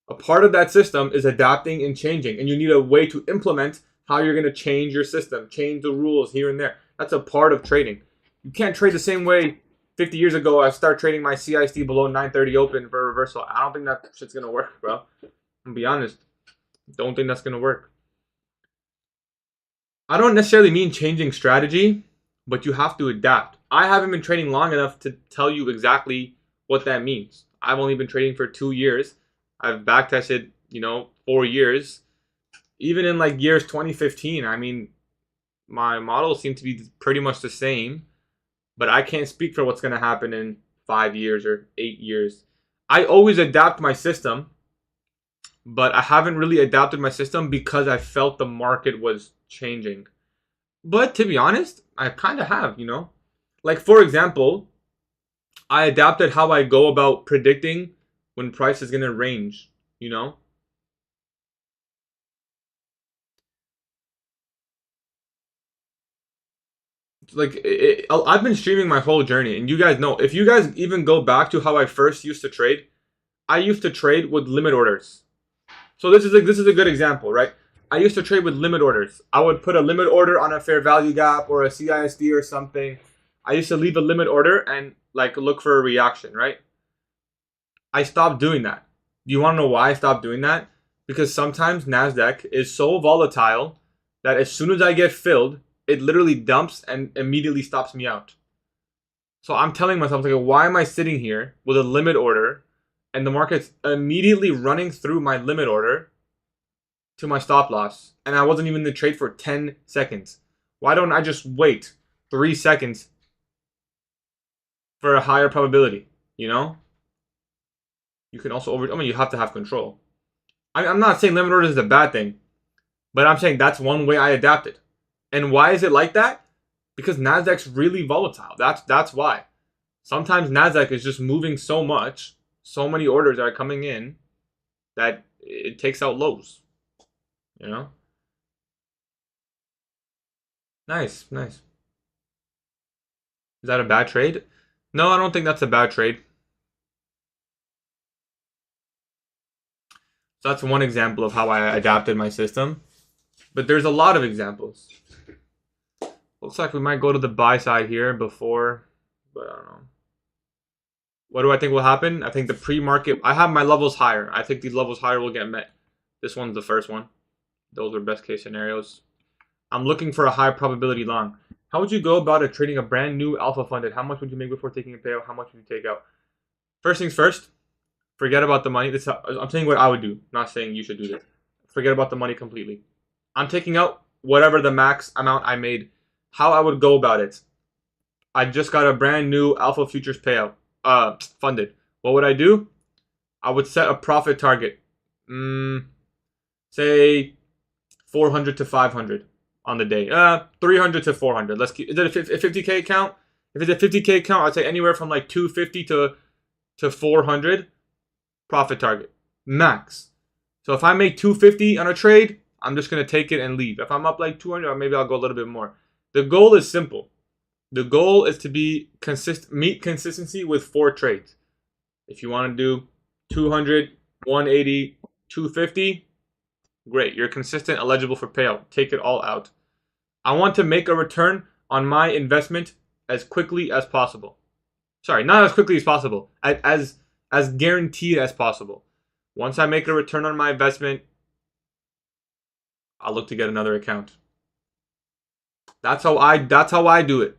A: A part of that system is adapting and changing, and you need a way to implement how you're going to change your system, change the rules here and there. That's a part of trading. You can't trade the same way 50 years ago. I start trading my CISD below 930 open for a reversal. I don't think that shit's going to work, bro. I'm going to be honest. Don't think that's going to work. I don't necessarily mean changing strategy, but you have to adapt. I haven't been trading long enough to tell you exactly what that means. I've only been trading for 2 years. I've backtested, 4 years. Even in like years 2015, I mean, my models seem to be pretty much the same, but I can't speak for what's going to happen in 5 years or 8 years. I always adapt my system, but I haven't really adapted my system because I felt the market was changing. But to be honest, I kind of have, Like, for example, I adapted how I go about predicting when price is going to range, Like, I've been streaming my whole journey, and you guys know, if you guys even go back to how I first used to trade, I used to trade with limit orders. So this is a good example, right? I used to trade with limit orders. I would put a limit order on a fair value gap or a CISD or something. I used to leave a limit order and like look for a reaction, right? I stopped doing that. Do you want to know why I stopped doing that? Because sometimes NASDAQ is so volatile that as soon as I get filled, it literally dumps and immediately stops me out. So I'm telling myself, like, why am I sitting here with a limit order and the market's immediately running through my limit order to my stop loss, and I wasn't even in the trade for 10 seconds? Why don't I just wait 3 seconds for a higher probability, You can also I mean, you have to have control. I'm not saying limit orders is a bad thing, but I'm saying that's one way I adapted. And why is it like that? Because Nasdaq's really volatile. That's why. Sometimes Nasdaq is just moving so much, so many orders are coming in that it takes out lows. You know? Nice, nice. Is that a bad trade? No, I don't think that's a bad trade. So that's one example of how I adapted my system. But there's a lot of examples. Looks like we might go to the buy side here before, but I don't know. What do I think will happen? I think the pre-market, I have my levels higher. I think these levels higher will get met. This one's the first one. Those are best case scenarios. I'm looking for a high probability long. How would you go about trading a brand new alpha funded? How much would you make before taking a payout? How much would you take out? First things first, forget about the money. I'm saying what I would do, I'm not saying you should do this. Forget about the money completely. I'm taking out whatever the max amount I made. How I would go about it. I just got a brand new alpha futures payout, funded. What would I do? I would set a profit target. Say 400 to 500 on the day. 300 to 400. Let's keep. Is it a 50K account? If it's a 50K account, I'd say anywhere from like 250 to 400 profit target max. So if I make 250 on a trade, I'm just gonna take it and leave. If I'm up like 200, or maybe I'll go a little bit more. The goal is simple. The goal is to be meet consistency with 4 trades. If you want to do 200, 180, 250, great. You're consistent, eligible for payout. Take it all out. I want to make a return on my investment as quickly as possible. Sorry, not as quickly as possible. As guaranteed as possible. Once I make a return on my investment, I'll look to get another account. That's how I do it.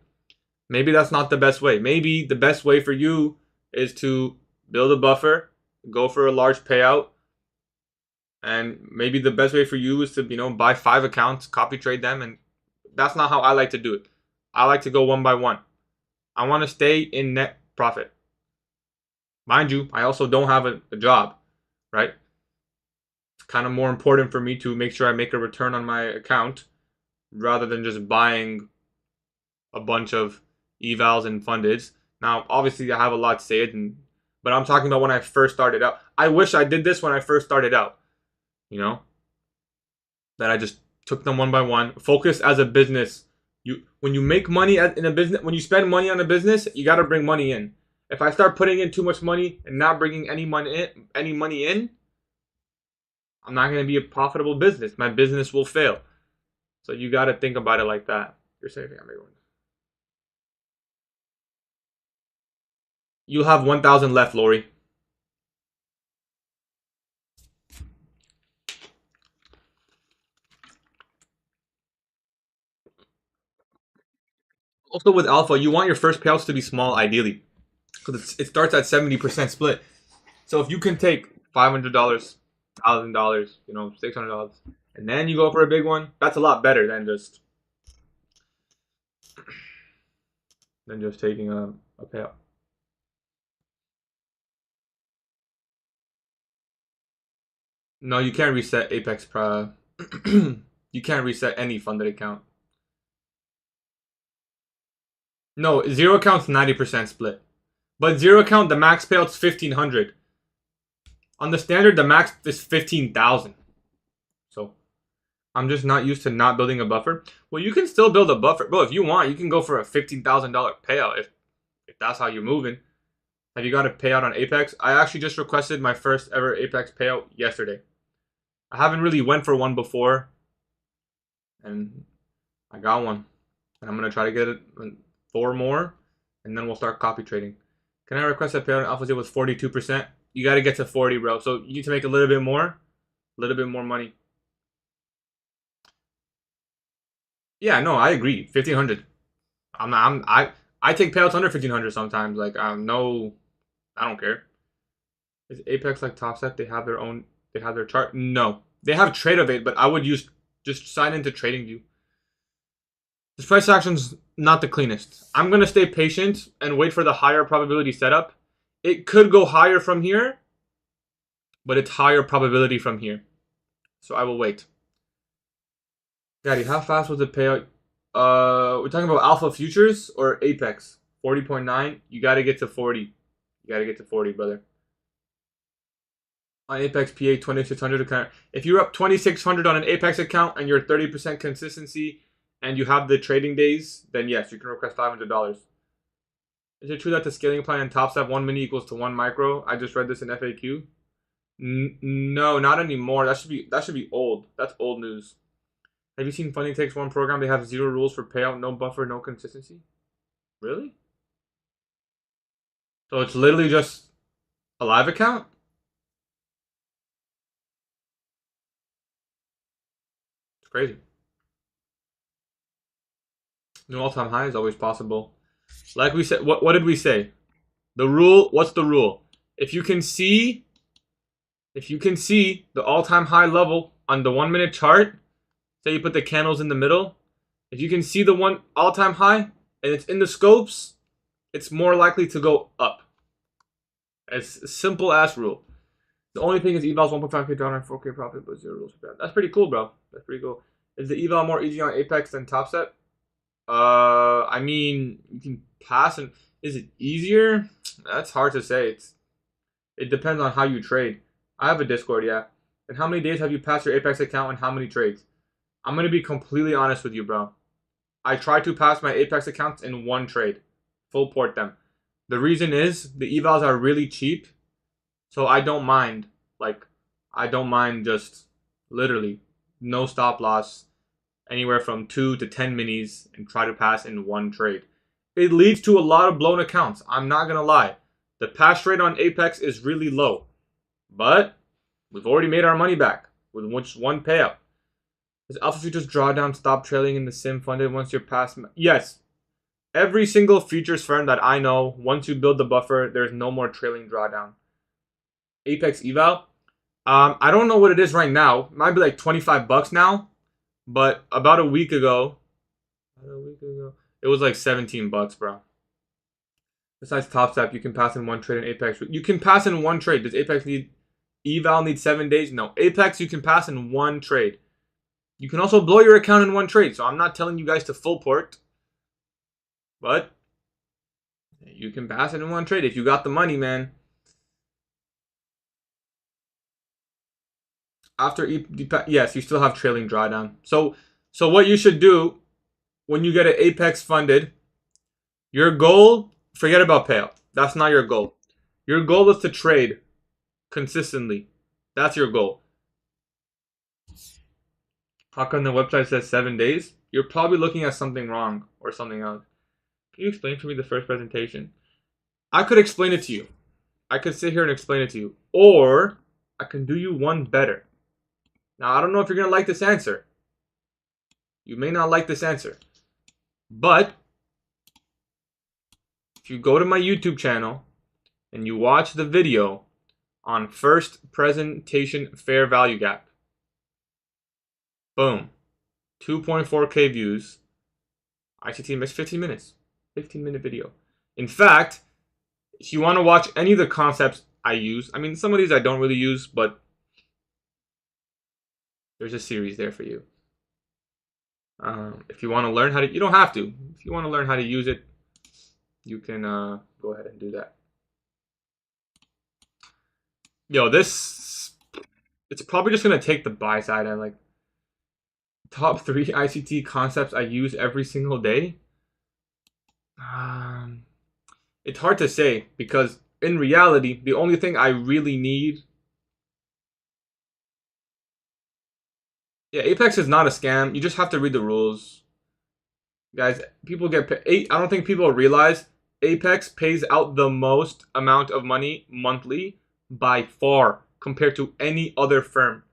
A: Maybe that's not the best way. Maybe the best way for you is to build a buffer, go for a large payout, and maybe the best way for you is to, buy 5 accounts, copy trade them, and that's not how I like to do it. I like to go one by one. I want to stay in net profit. Mind you, I also don't have a job, right? It's kind of more important for me to make sure I make a return on my account rather than just buying a bunch of evals and fundeds. Now, obviously, I have a lot to say, but I'm talking about when I first started out. I wish I did this when I first started out, that I just took them one by one. Focus as a business. When you make money in a business, when you spend money on a business, you got to bring money in. If I start putting in too much money and not bringing any money in, I'm not going to be a profitable business. My business will fail. So you got to think about it like that. You're saving everyone. You'll have 1,000 left, Lori. Also with alpha, you want your first payouts to be small, ideally, because it starts at 70% split. So if you can take $500, $1,000, $600, and then you go for a big one, that's a lot better than just taking a payout. No, you can't reset Apex Pro. You can't reset any funded account. No, zero account's 90% split. But zero account, the max payout's 1,500. On the standard, the max is 15,000. So I'm just not used to not building a buffer. Well, you can still build a buffer. Bro, if you want, you can go for a $15,000 payout if that's how you're moving. Have you got a payout on Apex? I actually just requested my first ever Apex payout yesterday. I haven't really went for one before, and I got one. And I'm going to try to get it 4 more, and then we'll start copy trading. Can I request a payout on AlphaZ with 42%? You got to get to 40, bro. So you need to make a little bit more money. Yeah, no, I agree. 1,500. I take payouts under 1,500 sometimes. Like, I don't care. Is Apex like TopSet? They have their chart. No, they have Tradeovate, but I would just sign into TradingView. This price action's not the cleanest. I'm gonna stay patient and wait for the higher probability setup. It could go higher from here, but it's higher probability from here. So I will wait. Daddy, how fast was the payout? We're talking about Alpha Futures or Apex? 40.9. You got to get to 40. You got to get to 40, brother. On Apex PA 2600 account. If you're up 2600 on an Apex account and you're 30% consistency and you have the trading days, then yes, you can request $500. Is it true that the scaling plan in TopStep 1 mini equals to 1 micro? I just read this in FAQ. No, not anymore. That should be old. That's old news. Have you seen Funding Takes One program? They have 0 rules for payout, no buffer, no consistency. Really? So it's literally just a live account? It's crazy. New all-time high is always possible. Like we said, what did we say? The rule, what's the rule? If you can see the all-time high level on the 1 minute chart, say you put the candles in the middle, if you can see the one all-time high and it's in the scopes, it's more likely to go up. It's a simple ass rule. The only thing is eval's 1.5k down and 4k profit, but 0 rules for that. That's pretty cool, bro. That's pretty cool. Is the eval more easy on Apex than TopStep? I mean, you can pass, and is it easier? That's hard to say. It depends on how you trade. I have a Discord, yeah. And how many days have you passed your Apex account and how many trades? I'm gonna be completely honest with you, bro. I try to pass my Apex accounts in 1 trade. Full port them. The reason is the evals are really cheap, so I don't mind. Like, I don't mind just literally no stop loss, anywhere from 2 to 10 minis, and try to pass in 1 trade. It leads to a lot of blown accounts. I'm not gonna lie. The pass rate on Apex is really low, but we've already made our money back with just 1 payout. Does Alpha Futures drawdown stop trailing in the sim funded once you're past? Yes. Every single futures firm that I know, once you build the buffer, there's no more trailing drawdown. Apex eval, I don't know what it is right now. It might be like $25 now, but about a week ago, it was like $17, bro. Besides TopStep, you can pass in 1 trade in Apex. You can pass in 1 trade. Does Apex need eval need 7 days? No. Apex, you can pass in 1 trade. You can also blow your account in 1 trade. So I'm not telling you guys to full port, but you can pass it in 1 trade if you got the money, man. After yes, you still have trailing drawdown. So what you should do when you get an Apex funded, your goal, forget about payout. That's not your goal. Your goal is to trade consistently. That's your goal. How come the website says 7 days? You're probably looking at something wrong or something else. Can you explain to me the first presentation? I could explain it to you. I could sit here and explain it to you. Or I can do you one better. Now, I don't know if you're going to like this answer. You may not like this answer. But if you go to my YouTube channel and you watch the video on first presentation fair value gap, boom, 2.4k views. ICT missed 15 minutes. 15-minute video. In fact, if you want to watch any of the concepts I use, I mean, some of these I don't really use, but there's a series there for you. If you want to learn how to, you don't have to. If you want to learn how to use it, you can go ahead and do that. Yo, it's probably just going to take the buy side. And like, top 3 ICT concepts I use every single day. It's hard to say because in reality, the only thing I really need. Yeah, Apex is not a scam. You just have to read the rules. Guys, people get paid. I don't think people realize Apex pays out the most amount of money monthly by far compared to any other firm.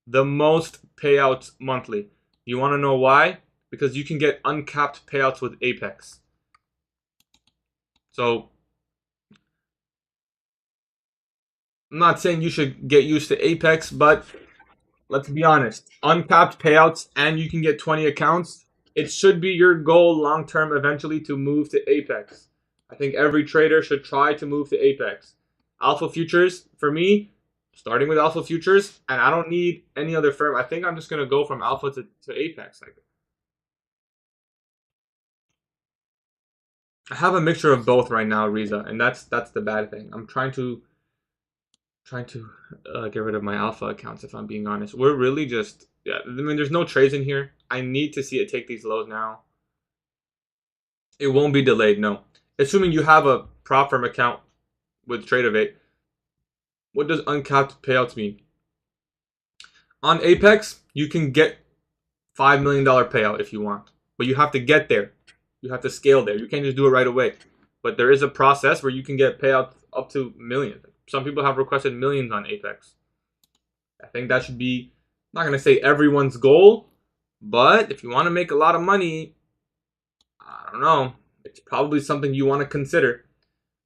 A: The most payouts monthly. You want to know why? Because you can get uncapped payouts with Apex. So, I'm not saying you should get used to Apex, but let's be honest. Uncapped payouts and you can get 20 accounts. It should be your goal long term eventually to move to Apex. I think every trader should try to move to Apex. Alpha Futures, for me, starting with Alpha Futures, and I don't need any other firm. I think I'm just gonna go from Alpha to Apex. Like, I have a mixture of both right now, Riza, and that's the bad thing. I'm trying to get rid of my Alpha accounts. If I'm being honest, we're really just I mean, there's no trades in here. I need to see it take these lows now. It won't be delayed, no. Assuming you have a prop firm account with TradeOvate. What does uncapped payouts mean? On Apex, you can get $5 million payout if you want, but you have to get there. You have to scale there. You can't just do it right away. But there is a process where you can get payouts up to millions. Some people have requested millions on Apex. I think that should be, I'm not going to say everyone's goal, but if you want to make a lot of money, I don't know, it's probably something you want to consider.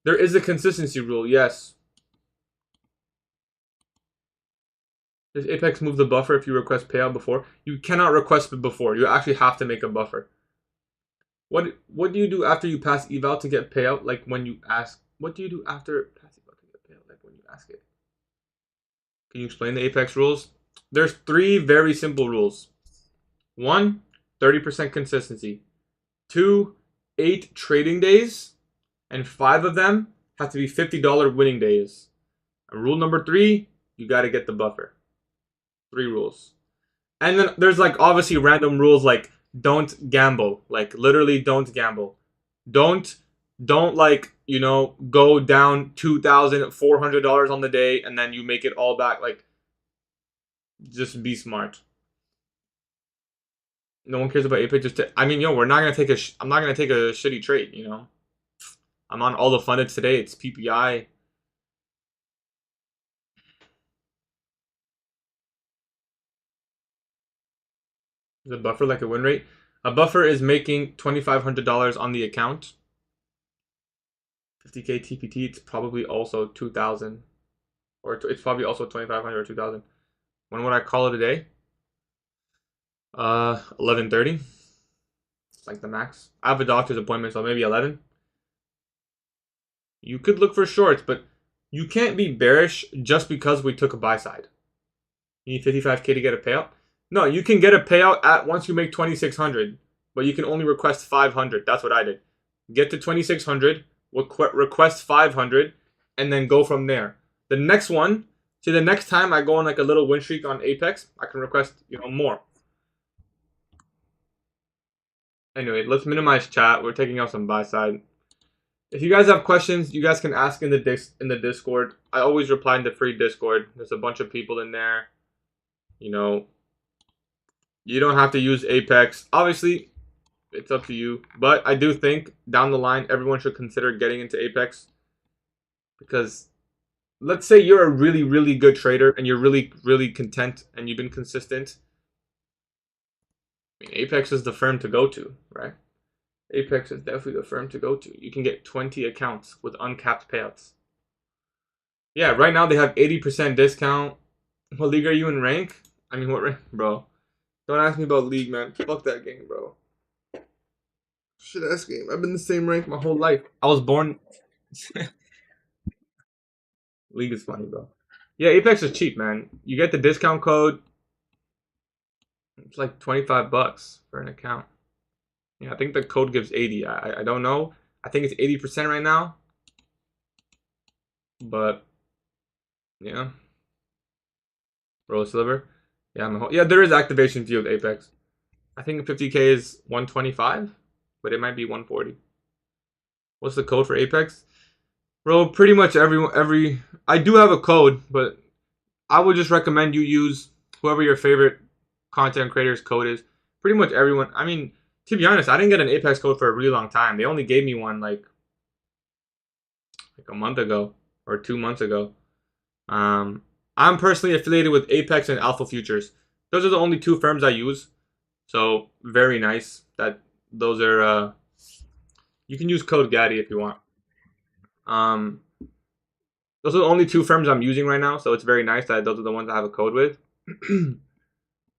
A: There is a consistency rule, yes. Does Apex move the buffer if you request payout before? You cannot request it before. You actually have to make a buffer. What do you do after you pass eval to get payout? Like when you ask, what do you do after pass eval to get payout? Like when you ask it. Can you explain the Apex rules? There's 3 very simple rules. 1, 30% consistency. 2, 8 trading days. And 5 of them have to be $50 winning days. And rule number 3, you got to get the buffer. 3 rules. And then there's like obviously random rules like don't gamble. Like literally don't gamble. Don't like, you know, go down $2,400 on the day and then you make it all back. Like just be smart. No one cares about Apex. I mean, yo, we're not gonna take I'm not gonna take a shitty trade, you know. I'm on all the funded today. It's PPI. Is a buffer like a win rate? A buffer is making $2,500 on the account. 50K TPT, it's probably also 2,000. Or it's probably also 2,500 or 2,000. When would I call it a day? 11:30. It's like the max. I have a doctor's appointment, so maybe 11. You could look for shorts, but you can't be bearish just because we took a buy side. You need 55K to get a payout? No, you can get a payout at once you make 2,600, but you can only request 500. That's what I did. Get to 2,600, request 500, and then go from there. The next one, see, the next time I go on like a little win streak on Apex, I can request, you know, more. Anyway, let's minimize chat. We're taking out some buy side. If you guys have questions, you guys can ask in the Discord. I always reply in the free Discord. There's a bunch of people in there. You know, you don't have to use Apex. Obviously, it's up to you. But I do think down the line, everyone should consider getting into Apex. Because let's say you're a really, really good trader and you're really, really content and you've been consistent. I mean, Apex is the firm to go to, right? Apex is definitely the firm to go to. You can get 20 accounts with uncapped payouts. Yeah, right now they have 80% discount. What league are you in rank? I mean, what rank? Bro, don't ask me about league, man. Fuck that game, bro. Shit ass game. I've been the same rank my whole life. I was born... League is funny, bro. Yeah, Apex is cheap, man. You get the discount code. It's like $25 for an account. Yeah, I think the code gives 80. I don't know. I think it's 80% right now. But yeah. Rose Sliver. Yeah, there is activation fee with Apex. I think 50K is 125, but it might be 140. What's the code for Apex? Bro, pretty much every I do have a code, but I would just recommend you use whoever your favorite content creator's code is. Pretty much everyone. I mean, to be honest, I didn't get an Apex code for a really long time. They only gave me one like a month ago or 2 months ago. I'm personally affiliated with Apex and Alpha Futures. Those are the only 2 firms I use. So very nice that those are. You can use code Gatie if you want. Those are the only 2 firms I'm using right now. So it's very nice that those are the ones I have a code with.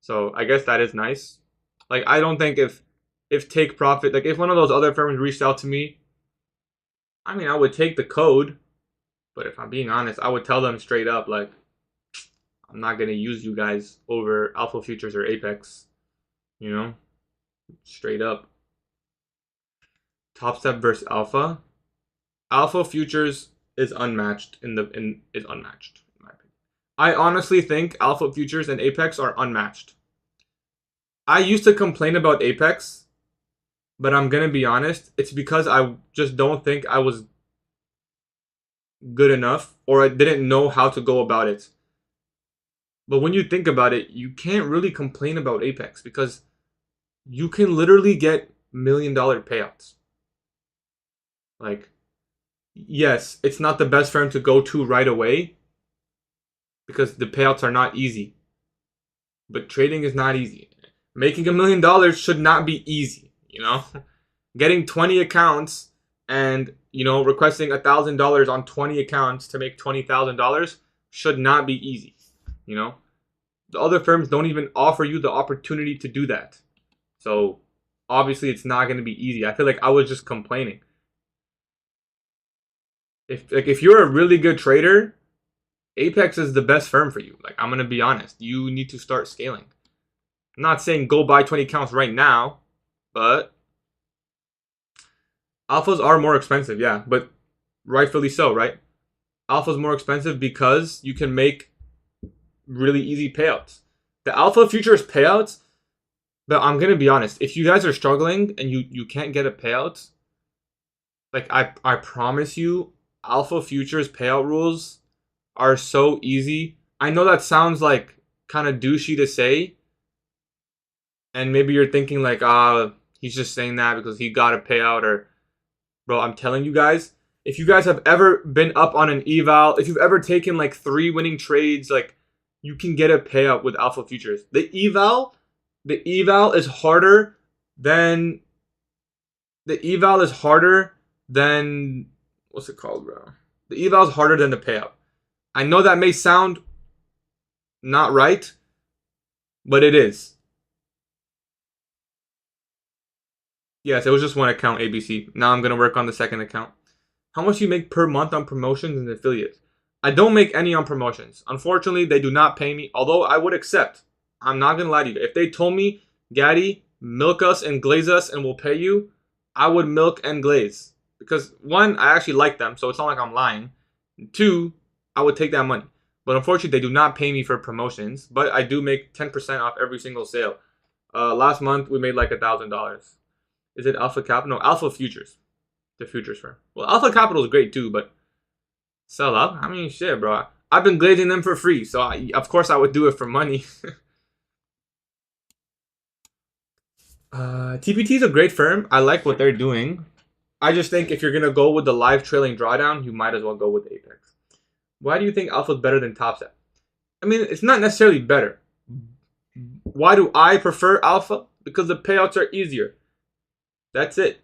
A: So I guess that is nice. Like I don't think if Take Profit, like if one of those other firms reached out to me, I mean I would take the code, but if I'm being honest, I would tell them straight up like, I'm not gonna use you guys over Alpha Futures or Apex. You know, straight up. Top Step versus Alpha. Alpha Futures is unmatched is unmatched in my opinion. I honestly think Alpha Futures and Apex are unmatched. I used to complain about Apex, but I'm gonna be honest, it's because I just don't think I was good enough or I didn't know how to go about it. But when you think about it, you can't really complain about Apex because you can literally get $1 million payouts. Like, yes, it's not the best firm to go to right away because the payouts are not easy. But trading is not easy. Making $1 million should not be easy, you know? Getting 20 accounts and, you know, requesting $1,000 on 20 accounts to make $20,000 should not be easy, you know? The other firms don't even offer you the opportunity to do that. So, obviously it's not going to be easy. I feel like I was just complaining. If you're a really good trader, Apex is the best firm for you. Like, I'm going to be honest. You need to start scaling. I'm not saying go buy 20 accounts right now, but alphas are more expensive, yeah, but rightfully so, right? Alpha's more expensive because you can make really easy payouts. The Alpha Futures payouts, but I'm going to be honest, if you guys are struggling and you can't get a payout, like I promise you, Alpha Futures payout rules are so easy. I know that sounds like kind of douchey to say, and maybe you're thinking like, he's just saying that because he got a payout or, bro, I'm telling you guys, if you guys have ever been up on an eval, if you've ever taken like 3 winning trades, like you can get a payout with Alpha Futures. The eval is harder than what's it called, bro? The eval is harder than the payout. I know that may sound not right, but it is. Yes, it was just one account, ABC. Now I'm going to work on the second account. How much do you make per month on promotions and affiliates? I don't make any on promotions. Unfortunately, they do not pay me, although I would accept. I'm not going to lie to you. If they told me, Gatie, milk us and glaze us and we'll pay you, I would milk and glaze. Because 1, I actually like them, so it's not like I'm lying. 2, I would take that money. But unfortunately, they do not pay me for promotions. But I do make 10% off every single sale. Last month, we made like $1,000. Is it Alpha Capital? No, Alpha Futures. The futures firm. Well, Alpha Capital is great too, but sell up? I mean, shit, bro. I've been glazing them for free, so of course I would do it for money. TPT is a great firm. I like what they're doing. I just think if you're going to go with the live trailing drawdown, you might as well go with Apex. Why do you think Alpha is better than TopStep? I mean, it's not necessarily better. Why do I prefer Alpha? Because the payouts are easier. That's it.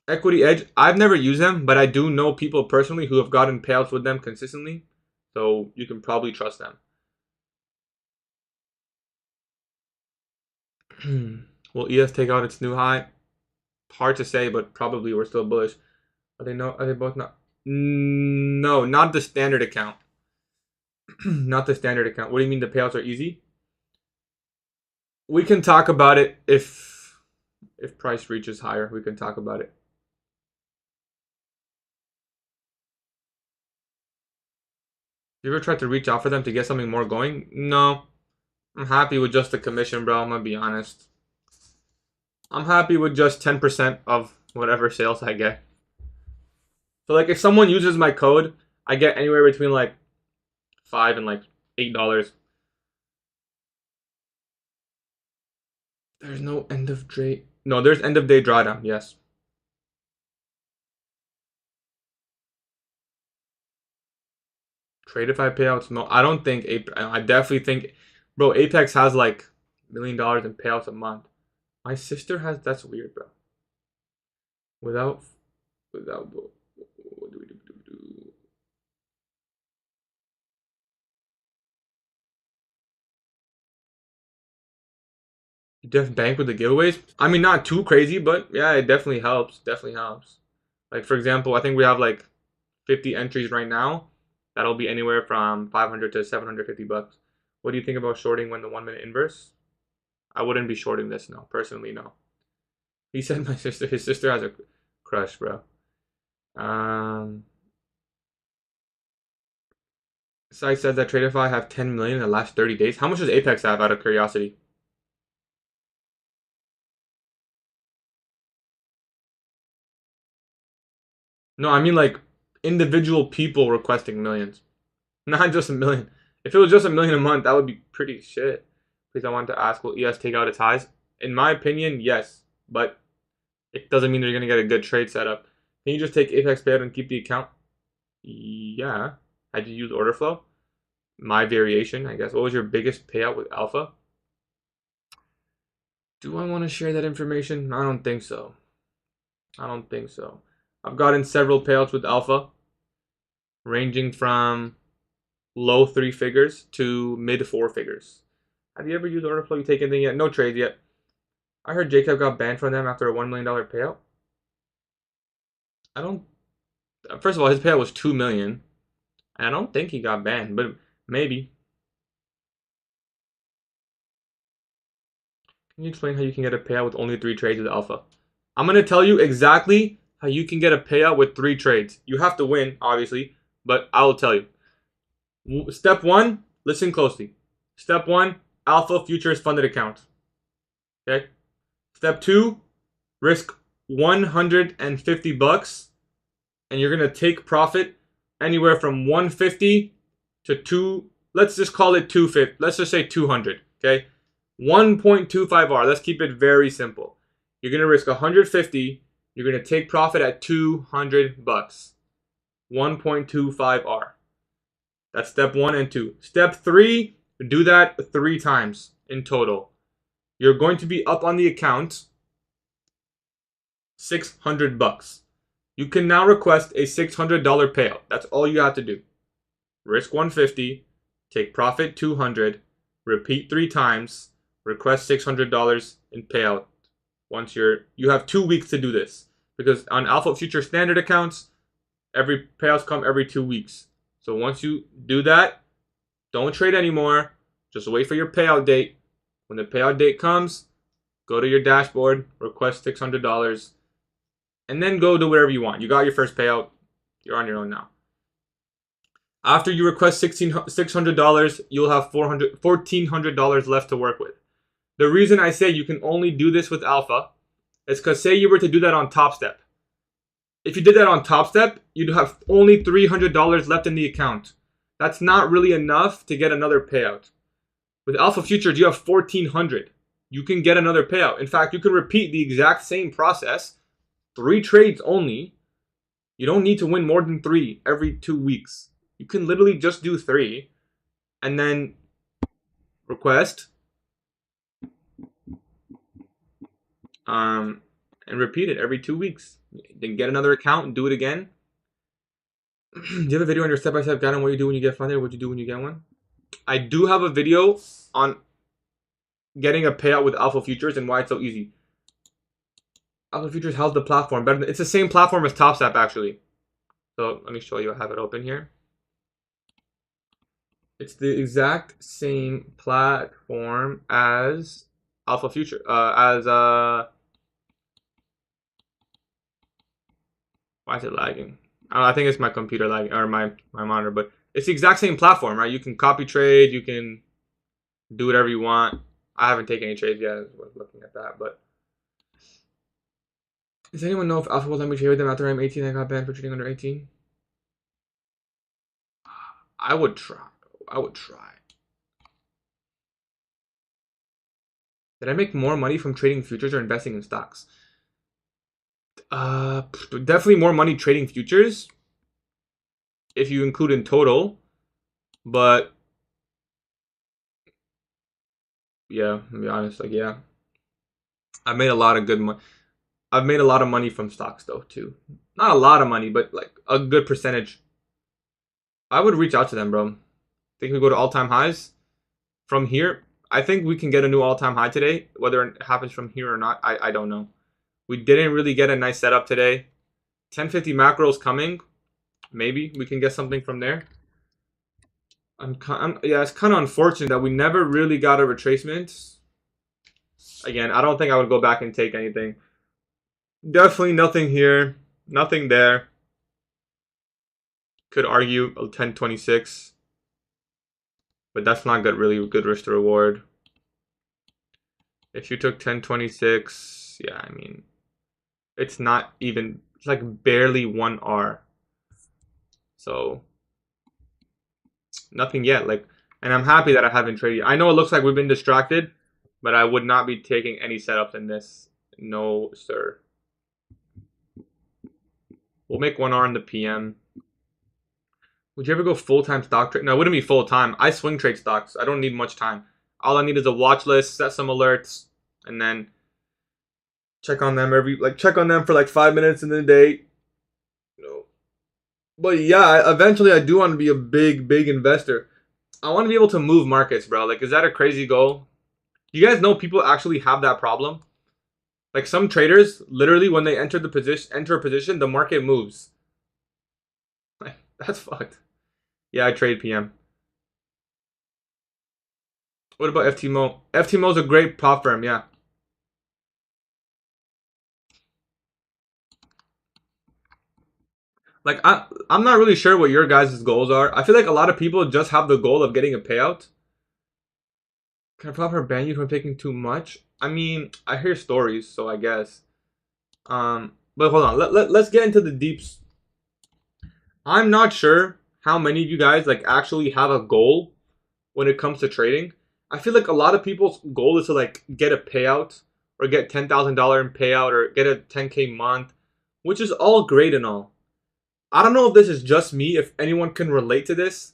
A: Equity Edge, I've never used them, but I do know people personally who have gotten payouts with them consistently. So you can probably trust them. Will ES take out its new high? Hard to say, but probably we're still bullish. Are they both not? No, not the standard account. Not the standard account. What do you mean the payouts are easy? We can talk about it if price reaches higher. We can talk about it. You ever tried to reach out for them to get something more going? No. I'm happy with just the commission, bro. I'm gonna be honest. I'm happy with just 10% of whatever sales I get. So like if someone uses my code, I get anywhere between like $5 and like $8. There's no end of day. No, there's end of day drawdown, yes. Tradeify payouts? No, I don't think I definitely think, bro, Apex has like $1 million in payouts a month. My sister has, that's weird, bro. Without what do we do? Def Bank with the giveaways? I mean, not too crazy, but yeah, it definitely helps. Definitely helps. Like, for example, I think we have like 50 entries right now. That'll be anywhere from 500 to 750 bucks. What do you think about shorting when the 1 minute inverse? I wouldn't be shorting this, no. Personally, no. He said his sister has a crush, bro. Site says that Tradeify have 10 million in the last 30 days. How much does Apex have, out of curiosity? No, I mean like individual people requesting millions. Not just a million. If it was just a million a month, that would be pretty shit. Please, I want to ask, will ES take out its highs? In my opinion, yes. But it doesn't mean you're going to get a good trade setup. Can you just take Apex payout and keep the account? Yeah. Had you used order flow? My variation, I guess. What was your biggest payout with Alpha? Do I want to share that information? I don't think so. I don't think so. I've gotten several payouts with Alpha, ranging from low 3 figures to mid 4 figures. Have you ever used order flow? You take anything yet? No trades yet. I heard Jacob got banned from them after a $1 million payout. I don't. First of all, his payout was $2 million, and I don't think he got banned, but maybe. Can you explain how you can get a payout with only 3 trades with Alpha? I'm gonna tell you exactly how you can get a payout with 3 trades. You have to win, obviously, but I'll tell you. Step 1, listen closely. Step 1, Alpha Futures funded account. Okay. Step 2, risk 150 bucks, and you're gonna take profit anywhere from 150 to 2. Let's just call it 250. Let's just say 200. Okay. 1.25R. Let's keep it very simple. You're gonna risk 150. You're gonna take profit at 200 bucks. 1.25R. That's step 1 and 2. Step 3, do that 3 times in total. You're going to be up on the account 600 bucks. You can now request a $600 payout. That's all you have to do. Risk 150, take profit 200, repeat 3 times, request $600 in payout. Once you have 2 weeks to do this, because on Alpha Future standard accounts, every payouts come every 2 weeks. So once you do that, don't trade anymore. Just wait for your payout date. When the payout date comes, go to your dashboard, request $600, and then go do whatever you want. You got your first payout. You're on your own now. After you request $600, you'll have $1,400 left to work with. The reason I say you can only do this with Alpha is because say you were to do that on Top Step. If you did that on Top Step, you'd have only $300 left in the account. That's not really enough to get another payout. With Alpha Futures, you have $1,400. You can get another payout. In fact, you can repeat the exact same process, 3 trades only. You don't need to win more than 3 every 2 weeks. You can literally just do 3 and then request and repeat it every 2 weeks. Then get another account and do it again. Do you have a video on your step-by-step guide on what you do when you get funded? What you do when you get one? I do have a video on getting a payout with Alpha Futures and why it's so easy. Alpha Futures how's the platform better? It's the same platform as TopStep actually. So let me show you. I have it open here. It's the exact same platform as Alpha Future. Why is it lagging? I think it's my computer lagging, or my monitor, but it's the exact same platform, right? You can copy trade, you can do whatever you want. I haven't taken any trades yet. I was looking at that, but does anyone know if Alpha will let me trade with them after I'm 18? I got banned for trading under 18. I would try. Did I make more money from trading futures or investing in stocks? Definitely more money trading futures if you include in total, but yeah, to be honest, like yeah, I've made a lot of good money. I've made a lot of money from stocks though too. Not a lot of money, but like a good percentage. I would reach out to them, bro. Think we go to all-time highs from here? I think we can get a new all-time high today. Whether it happens from here or not, I don't know. We didn't really get a nice setup today. 1050 macros coming. Maybe we can get something from there. Yeah, it's kind of unfortunate that we never really got a retracement. Again, I don't think I would go back and take anything. Definitely nothing here, nothing there. Could argue a 1026, but that's not good. Really good risk to reward. If you took 1026, yeah, I mean, it's not even. It's like barely 1R. So nothing yet. Like, and I'm happy that I haven't traded. I know it looks like we've been distracted, but I would not be taking any setups in this. No, sir. We'll make 1R in the PM. Would you ever go full-time stock trade? No, it wouldn't be full-time. I swing trade stocks. I don't need much time. All I need is a watch list, set some alerts, and then check on them check on them for like 5 minutes in the day. But yeah, eventually I do want to be a big investor. I want to be able to move markets, bro. Like, is that a crazy goal? You guys know people actually have that problem? Like some traders, literally when they enter a position, the market moves. Like, that's fucked. Yeah, I trade PM. What about FTMO? FTMO is a great prop firm, yeah. Like I'm not really sure what your guys' goals are. I feel like a lot of people just have the goal of getting a payout. Can a prop firm ban you from taking too much? I mean, I hear stories, so I guess. But hold on. Let's get into the deeps. I'm not sure how many of you guys like actually have a goal when it comes to trading. I feel like a lot of people's goal is to like get a payout or get $10,000 in payout or get a 10K month, which is all great and all. I don't know if this is just me, if anyone can relate to this,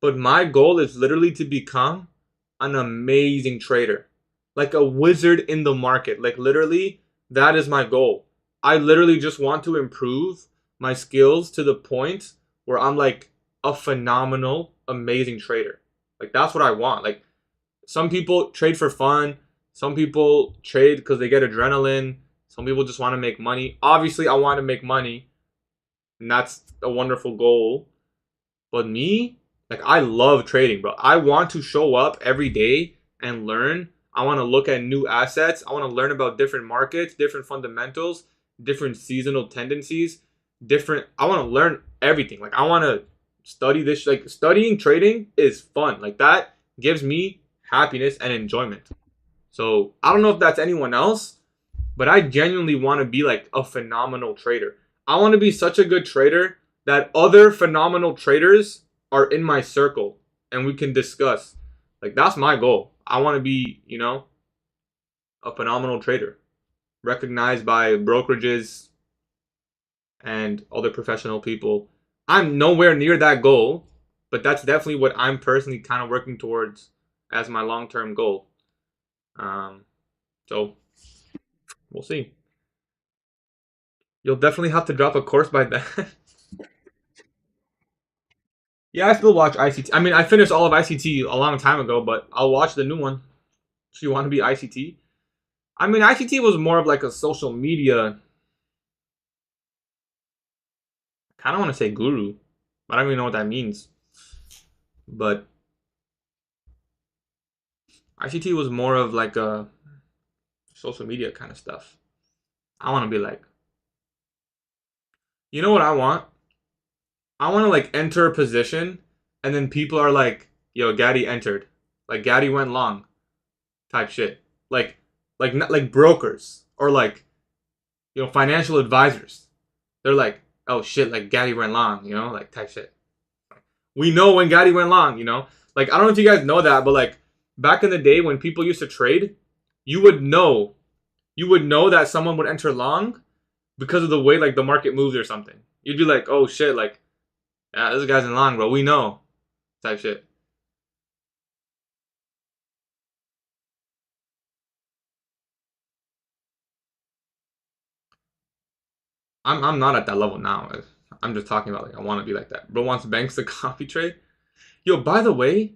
A: but my goal is literally to become an amazing trader. Like a wizard in the market. Like literally, that is my goal. I literally just want to improve my skills to the point where I'm like a phenomenal, amazing trader. Like that's what I want. Like some people trade for fun. Some people trade because they get adrenaline. Some people just want to make money. Obviously, I want to make money, and that's a wonderful goal. But me, like I love trading, bro. I want to show up every day and learn. I want to look at new assets. I want to learn about different markets, different fundamentals, different seasonal tendencies, I want to learn everything. Like I want to study this. Like studying trading is fun. Like that gives me happiness and enjoyment. So I don't know if that's anyone else, but I genuinely want to be like a phenomenal trader. I want to be such a good trader that other phenomenal traders are in my circle and we can discuss. Like that's my goal. I want to be, a phenomenal trader, recognized by brokerages and other professional people. I'm nowhere near that goal, but that's definitely what I'm personally kind of working towards as my long-term goal. So we'll see. You'll definitely have to drop a course by then. Yeah, I still watch ICT. I mean, I finished all of ICT a long time ago, but I'll watch the new one. So you want to be ICT? I mean, ICT was more of like a social media. I kind of want to say guru, but I don't even know what that means. But ICT was more of like a social media kind of stuff. I want to be like, you know what I want? I want to like enter a position, and then people are like, "Yo, Gatie entered," like Gatie went long, type shit. Like brokers or like financial advisors. They're like, "Oh shit, like Gatie went long," like type shit. We know when Gatie went long. Like I don't know if you guys know that, but like back in the day when people used to trade, you would know that someone would enter long because of the way like the market moves or something. You'd be like, "Oh shit, like yeah, this guy's in long, bro. We know," type shit. I'm not at that level now. I'm just talking about like I want to be like that. Bro wants banks to copy trade. Yo, by the way,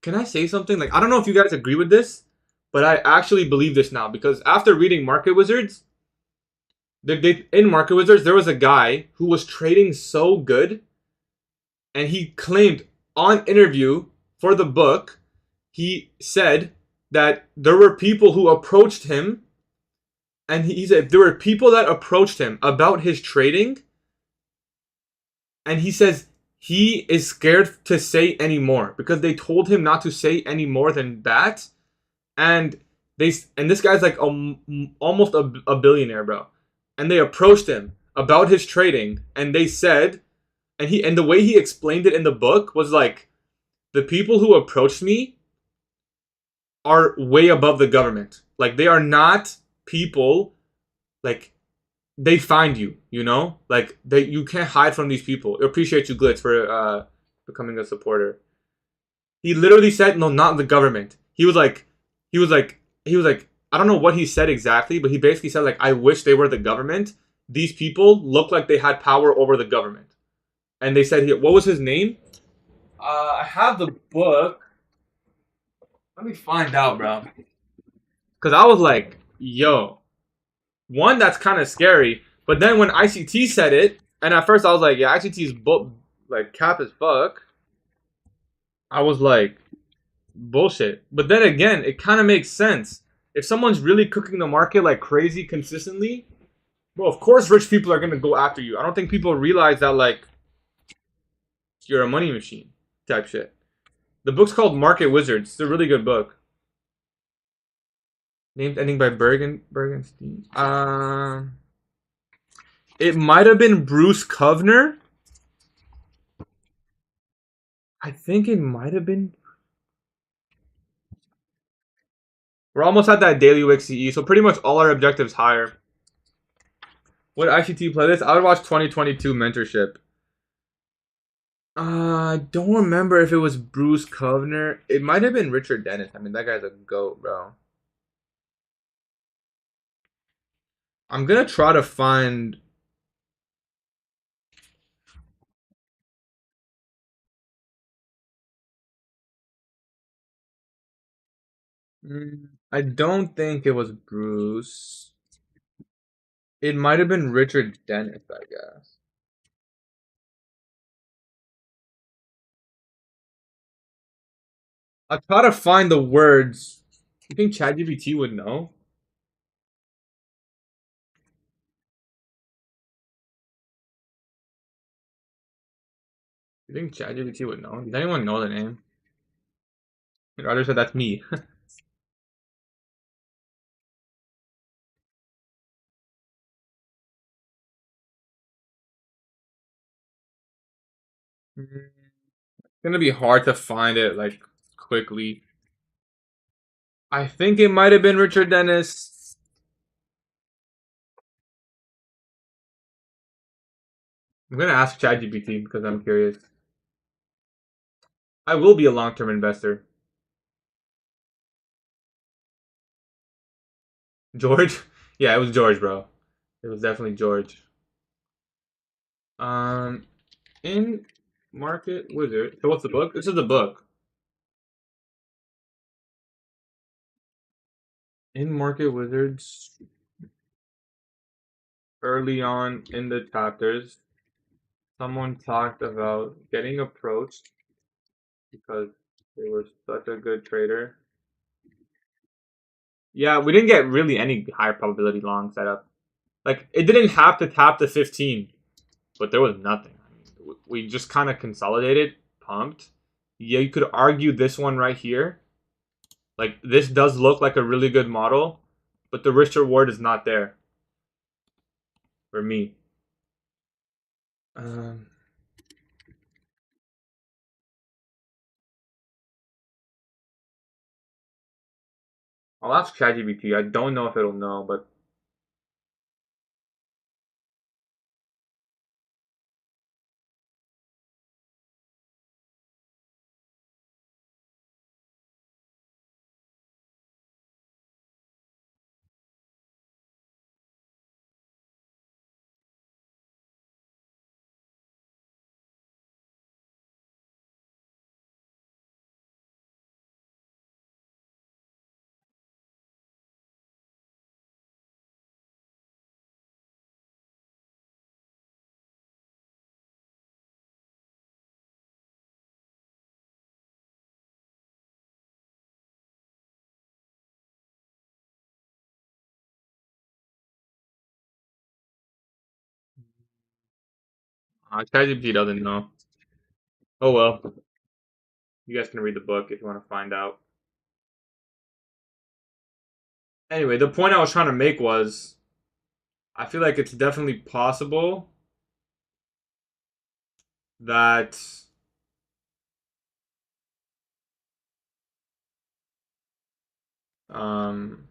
A: can I say something? Like I don't know if you guys agree with this, but I actually believe this now because after reading Market Wizards, in Market Wizards there was a guy who was trading so good, and he claimed on interview for the book, he said that there were people who approached him, and he said there were people that approached him about his trading, and he says he is scared to say any more because they told him not to say any more than that, and this guy's like almost a billionaire, bro, and they approached him about his trading, and they said, and the way he explained it in the book was like, the people who approached me are way above the government. Like, they are not people, like, they find you, you know? Like, you can't hide from these people. I appreciate you, Glitz, for becoming a supporter. He literally said, no, not the government. He was like, I don't know what he said exactly, but he basically said, like, I wish they were the government. These people look like they had power over the government. And they said, what was his name? I have the book. Let me find out, bro. Because I was like, yo, one, that's kind of scary. But then when ICT said it, and at first I was like, yeah, ICT is like cap as fuck. I was like, bullshit. But then again, it kind of makes sense. If someone's really cooking the market like crazy consistently, bro, of course rich people are gonna go after you. I don't think people realize that, like, you're a money machine type shit. The book's called Market Wizards. It's a really good book. Named ending by Bergenstein. It might have been Bruce Kovner. I think it might have been. We're almost at that daily wick CE, so pretty much all our objectives higher. What ICT playlist? I would watch 2022 mentorship. I don't remember if it was Bruce Kovner. It might have been Richard Dennis. I mean, that guy's a goat, bro. I'm gonna try to find. I don't think it was Bruce. It might have been Richard Dennis, I guess. I'll try to find the words. You think ChatGPT would know? You think ChatGPT would know? Does anyone know the name? Roger said that's me. It's gonna be hard to find it like quickly. I think it might have been Richard Dennis. I'm gonna ask ChatGPT because I'm curious. I will be a long-term investor. George? Yeah, it was George, bro. It was definitely George. Um, in Market Wizard. So what's the book? This is the book. In Market Wizards, early on in the chapters, someone talked about getting approached because they were such a good trader. Yeah, we didn't get really any high probability long setup. Like, it didn't have to tap the 15, but there was nothing. I mean, we just kind of consolidated, pumped. Yeah, you could argue this one right here. Like, this does look like a really good model, but the risk reward is not there for me. Um, I'll ask ChatGPT. I don't know if it'll know, but ChatGPT doesn't know. Oh well. You guys can read the book if you want to find out. Anyway, the point I was trying to make was I feel like it's definitely possible that um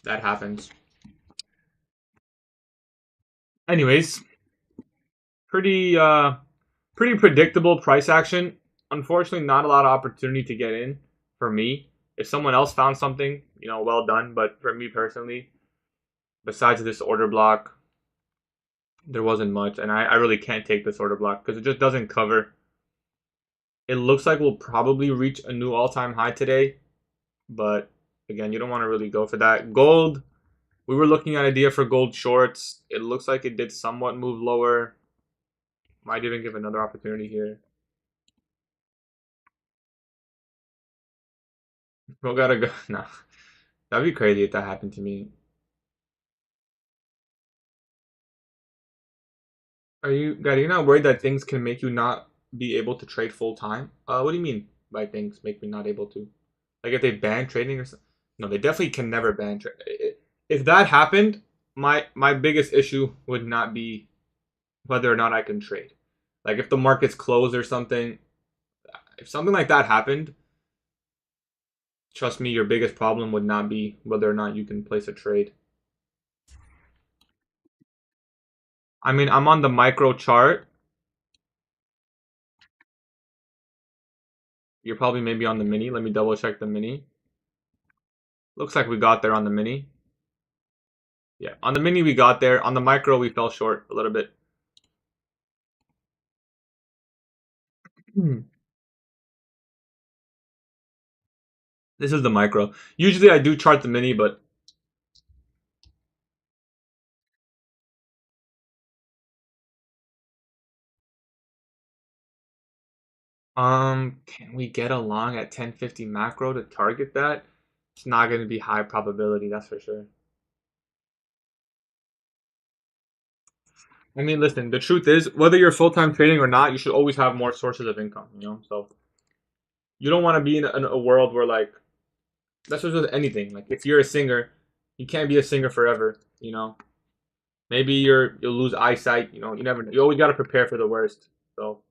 A: that happens. Anyways, pretty pretty predictable price action. Unfortunately, not a lot of opportunity to get in for me. If someone else found something, well done. But for me personally, besides this order block, there wasn't much, and I really can't take this order block because it just doesn't cover. It looks like we'll probably reach a new all-time high today, but again, you don't want to really go for that. Gold, we were looking at idea for gold shorts. It looks like it did somewhat move lower. Might even give another opportunity here. We gotta go. No, that'd be crazy if that happened to me. Are you not worried that things can make you not be able to trade full time? What do you mean by things make me not able to? Like if they ban trading or something? No, they definitely can never ban trade. If that happened, my biggest issue would not be whether or not I can trade. Like if the market's closed or something, if something like that happened, trust me, your biggest problem would not be whether or not you can place a trade. I mean, I'm on the micro chart. You're probably maybe on the mini. Let me double check the mini. Looks like we got there on the mini. Yeah, on the mini we got there. On the micro we fell short a little bit. This is the micro. Usually I do chart the mini, but can we get along at 1050 macro to target that? It's not going to be high probability, that's for sure. I mean, listen, the truth is, whether you're full-time trading or not, you should always have more sources of income. So you don't want to be in a world where like that's just with anything. Like if you're a singer, you can't be a singer forever. Maybe you'll lose eyesight. You never. You always got to prepare for the worst. So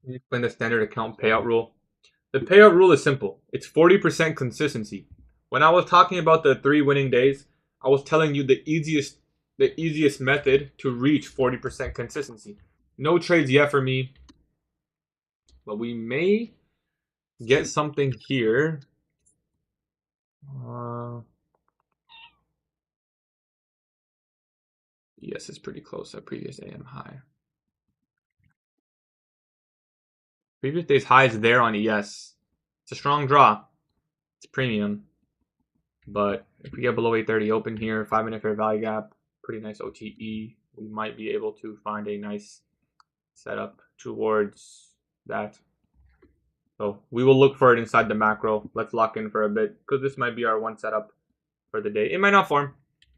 A: you explain the standard account payout rule. The payout rule is simple. It's 40% consistency. When I was talking about the 3 winning days, I was telling you the easiest method to reach 40% consistency. No trades yet for me, but we may get something here. Yes, it's pretty close to previous AM high. Previous day's high is there on ES. It's a strong draw. It's premium. But if we get below 830 open here, 5-minute fair value gap, pretty nice OTE, we might be able to find a nice setup towards that. So we will look for it inside the macro. Let's lock in for a bit because this might be our one setup for the day. It might not form,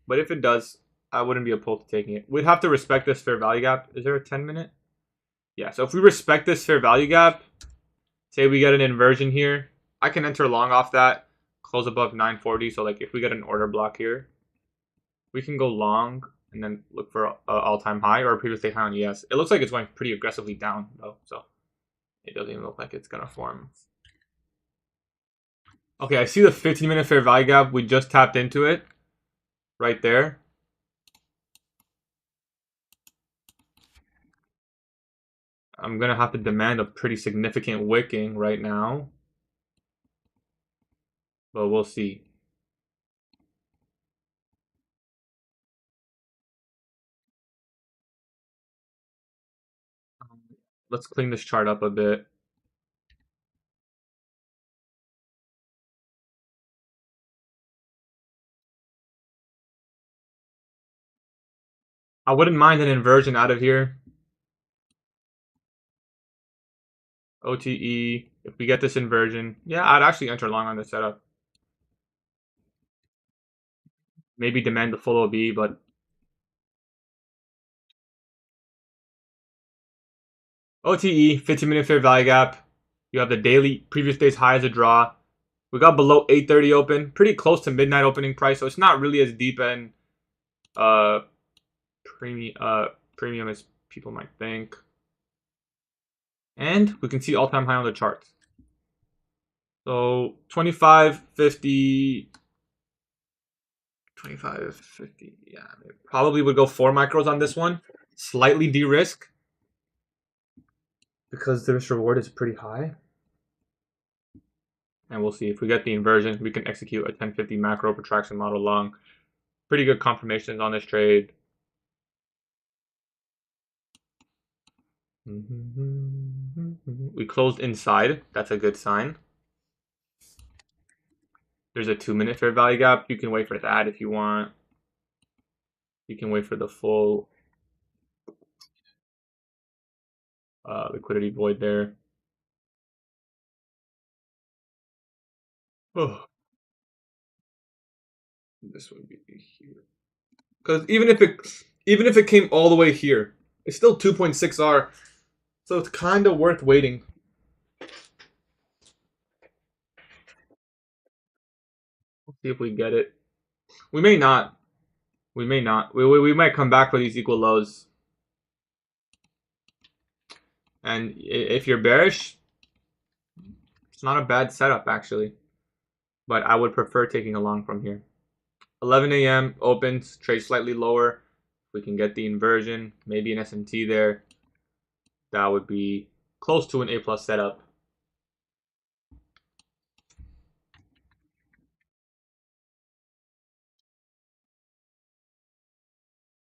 A: but if it does, I wouldn't be opposed to taking it. We'd have to respect this fair value gap. Is there a 10-minute? Yeah, so if we respect this fair value gap, say we get an inversion here, I can enter long off that, close above 940. So like if we get an order block here, we can go long and then look for an all-time high or a previous day high on ES. It looks like it's going pretty aggressively down though, so it doesn't even look like it's gonna form. Okay, I see the 15-minute fair value gap. We just tapped into it right there. I'm gonna have to demand a pretty significant wicking right now, but we'll see. Let's clean this chart up a bit. I wouldn't mind an inversion out of here. OTE. If we get this inversion, yeah, I'd actually enter long on this setup. Maybe demand the full OB, but OTE, 15-minute fair value gap. You have the daily previous day's high as a draw. We got below 8:30 open, pretty close to midnight opening price, so it's not really as deep and uh premium as people might think. And we can see all-time high on the chart. So 25, 50, 25, 50. Yeah, probably would go 4 micros on this one. Slightly de-risk because the risk reward is pretty high. And we'll see if we get the inversion, we can execute a 1050 macro protraction model long. Pretty good confirmations on this trade. We closed inside. That's a good sign. There's a 2-minute fair value gap. You can wait for that if you want. You can wait for the full liquidity void there. Oh, this would be here. Because even if it came all the way here, it's still 2.6 R, so it's kind of worth waiting. We'll see if we get it. We may not. We may not. We might come back for these equal lows. And if you're bearish, it's not a bad setup actually. But I would prefer taking a long from here. 11 a.m. opens, trade slightly lower. We can get the inversion, maybe an SMT there. That would be close to an A+ setup.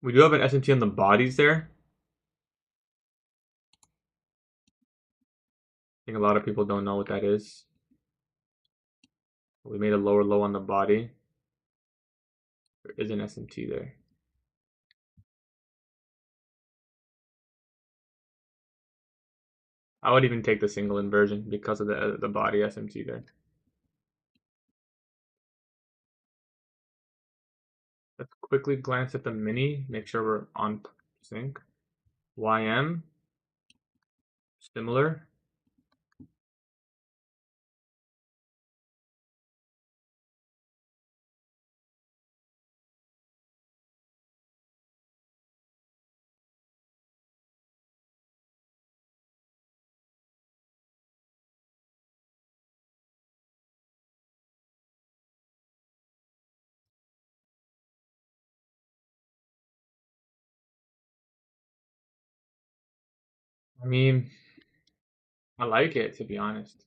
A: We do have an SMT on the bodies there. I think a lot of people don't know what that is. We made a lower low on the body. There is an SMT there. I would even take the single inversion because of the body SMT there. Let's quickly glance at the mini, make sure we're on sync. YM, similar. I mean, I like it, to be honest.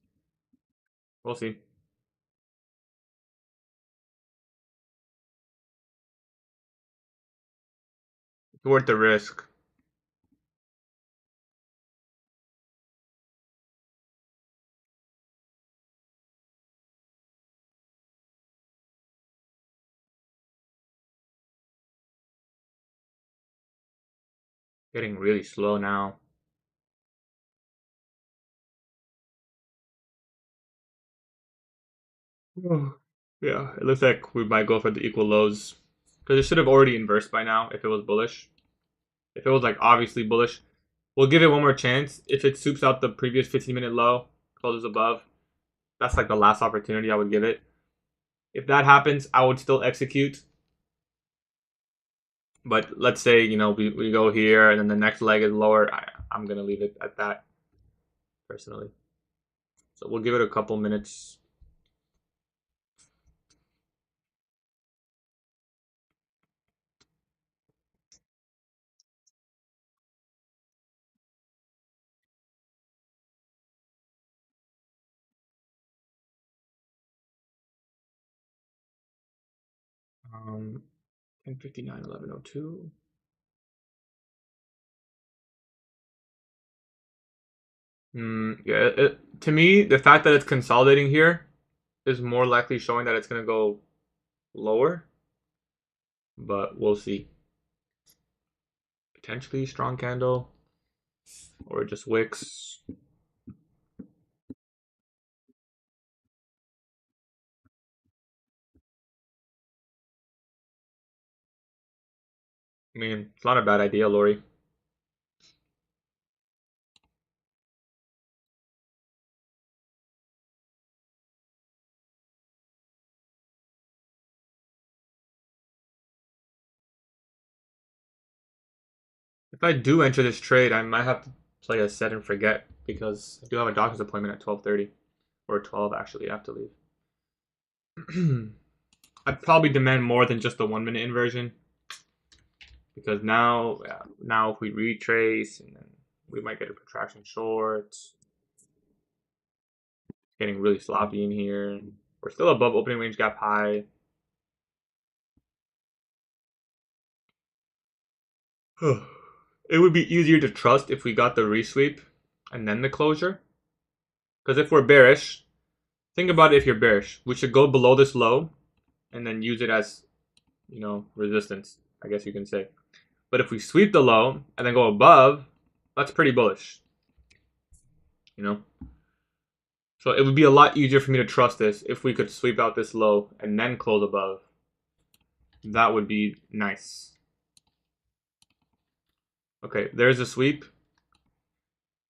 A: We'll see. It's worth the risk. Getting really slow now. Yeah, it looks like we might go for the equal lows. Because it should have already inversed by now if it was bullish. If it was like obviously bullish, we'll give it one more chance. If it soups out the previous 15-minute low, closes above, that's like the last opportunity I would give it. If that happens, I would still execute. But let's say, we go here and then the next leg is lower. I'm going to leave it at that, personally. So we'll give it a couple minutes. Um, 10:59, 11:02. Yeah, to me, the fact that it's consolidating here is more likely showing that it's going to go lower. But we'll see. Potentially strong candle or just wicks. I mean, it's not a bad idea, Lori. If I do enter this trade, I might have to play a set and forget because I do have a doctor's appointment at 12:30 or 12 actually. I have to leave. I'd probably demand more than just the 1 minute inversion because now, yeah, now if we retrace and then we might get a protraction short. Getting really sloppy in here. We're still above opening range gap high. It would be easier to trust if we got the resweep and then the closure. Because if we're bearish, think about it if you're bearish. We should go below this low and then use it as, resistance, I guess you can say. But if we sweep the low and then go above, that's pretty bullish. So it would be a lot easier for me to trust this if we could sweep out this low and then close above. That would be nice. Okay, there's a sweep.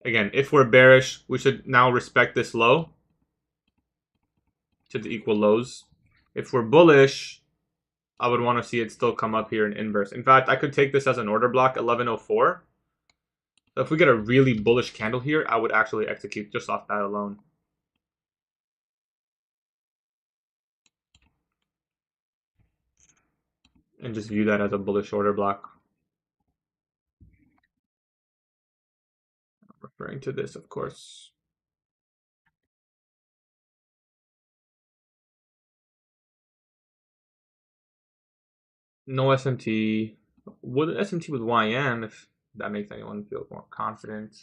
A: Again, if we're bearish, we should now respect this low to the equal lows. If we're bullish, I would want to see it still come up here in inverse. In fact, I could take this as an order block, 1104. So if we get a really bullish candle here, I would actually execute just off that alone. And just view that as a bullish order block. I'm referring to this, of course. No SMT. Would SMT with YM if that makes anyone feel more confident.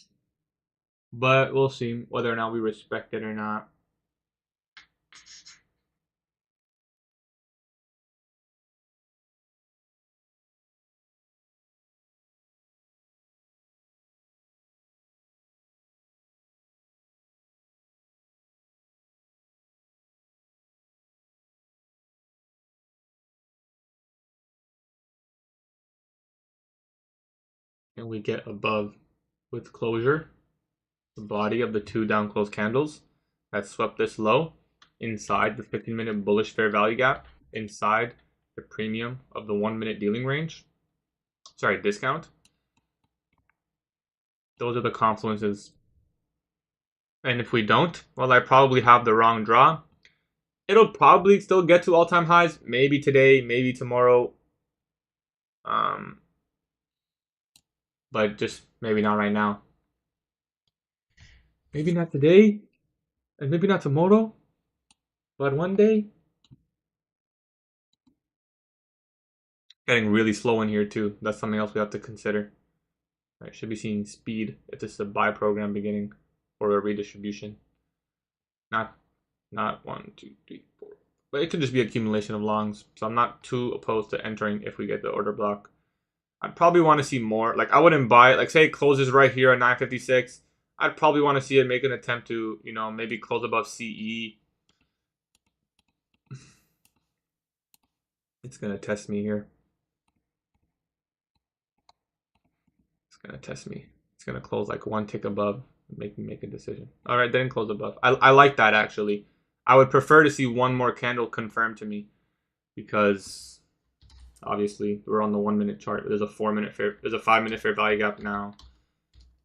A: But we'll see whether or not we respect it or not. And we get above with closure, the body of the two down close candles that swept this low inside the 15-minute bullish fair value gap, inside the premium of the 1 minute dealing range. Sorry, discount. Those are the confluences. And if we don't, well, I probably have the wrong draw. It'll probably still get to all-time highs, maybe today, maybe tomorrow. But just maybe not right now. Maybe not today, and maybe not tomorrow, but one day. Getting really slow in here too. That's something else we have to consider. Right, should be seeing speed if this is a buy program beginning or a redistribution. Not 1, 2, 3, 4. But it could just be accumulation of longs. So I'm not too opposed to entering if we get the order block. I'd probably want to see more. Like I wouldn't buy it. Like say it closes right here at 956. I'd probably want to see it make an attempt to, maybe close above CE. It's gonna test me here. It's gonna test me. It's gonna close like one tick above, make me make a decision. All right, didn't close above. I like that actually. I would prefer to see one more candle confirm to me, because obviously we're on the 1 minute chart. There's a 4 minute fair. There's a 5 minute fair value gap now.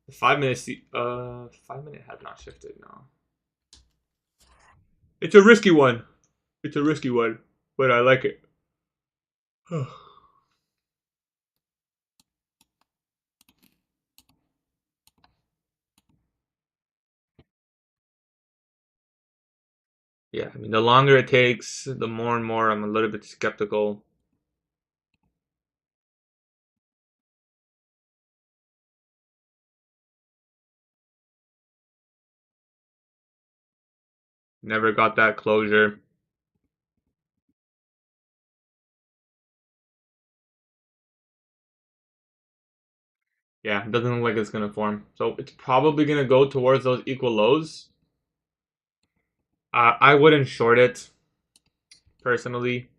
A: The 5 minute 5 minute has not shifted now. It's a risky one. It's a risky one, but I like it. Yeah, I mean, the longer it takes, the more and more I'm a little bit skeptical. Never got that closure. Yeah, it doesn't look like it's going to form. So it's probably going to go towards those equal lows. I wouldn't short it, personally,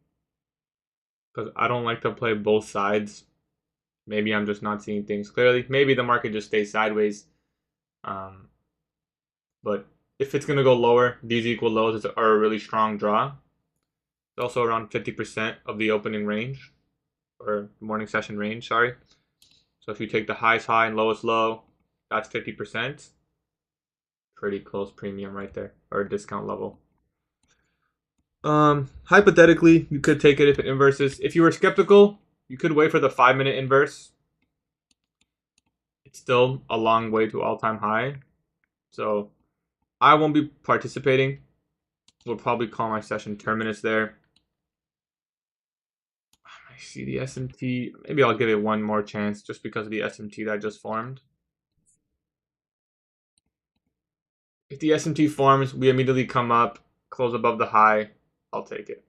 A: because I don't like to play both sides. Maybe I'm just not seeing things clearly. Maybe the market just stays sideways. Um, but if it's going to go lower, these equal lows are a really strong draw. It's also around 50% of the opening range, or morning session range, sorry. So if you take the highest high and lowest low, that's 50%. Pretty close premium right there, or discount level. Hypothetically, you could take it if it inverses. If you were skeptical, you could wait for the 5-minute inverse. It's still a long way to all-time high. So I won't be participating. We'll probably call my session terminus there. I see the SMT. Maybe I'll give it one more chance just because of the SMT that just formed. If the SMT forms, we immediately come up, close above the high, I'll take it.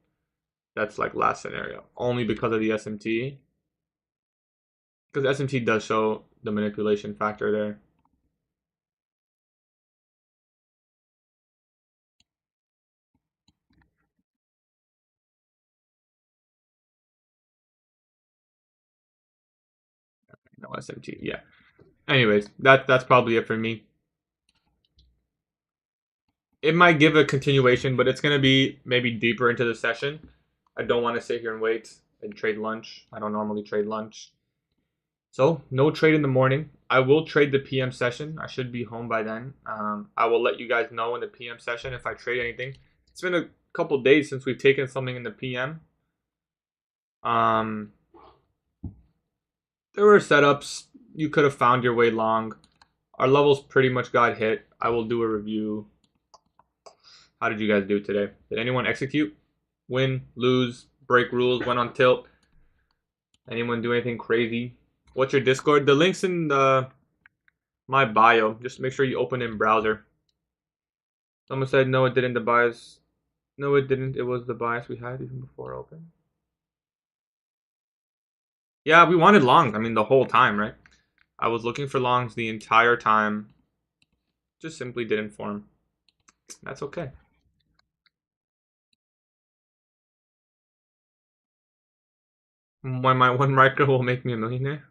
A: That's like last scenario. Only because of the SMT. Because SMT does show the manipulation factor there. No SMT, yeah. Anyways, that's probably it for me. It might give a continuation, but it's gonna be maybe deeper into the session. I don't want to sit here and wait and trade lunch. I don't normally trade lunch. So no trade in the morning. I will trade the PM session. I should be home by then. I will let you guys know in the PM session if I trade anything. It's been a couple days since we've taken something in the PM. There were setups. You could have found your way long. Our levels pretty much got hit. I will do a review. How did you guys do today? Did anyone execute? Win, lose, break rules, went on tilt? Anyone do anything crazy? What's your Discord? The link's in my bio. Just make sure you open in browser. Someone said no, it didn't. The bias. No, it didn't. It was the bias we had even before open. Yeah, we wanted longs. I mean, the whole time, right? I was looking for longs the entire time. Just simply didn't form. That's okay. When my one micro will make me a millionaire.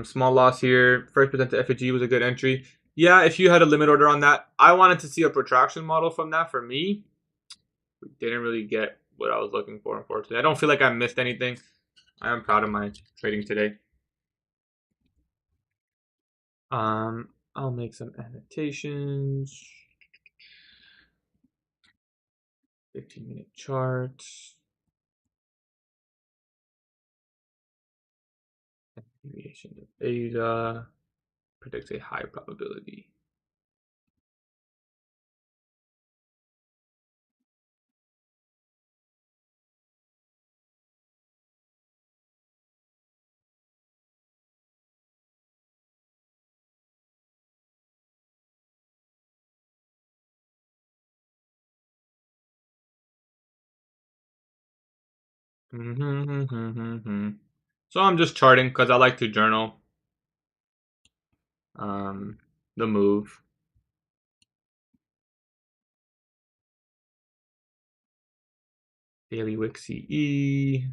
A: Small loss here. First percent to FAG was a good entry. Yeah, if you had a limit order on that, I wanted to see a protraction model from that. For me, we didn't really get what I was looking for, unfortunately. I don't feel like I missed anything. I am proud of my trading today. I'll make some annotations. 15-minute chart. Deviation of beta predicts a high probability. So I'm just charting because I like to journal the move. Daily Wick CE.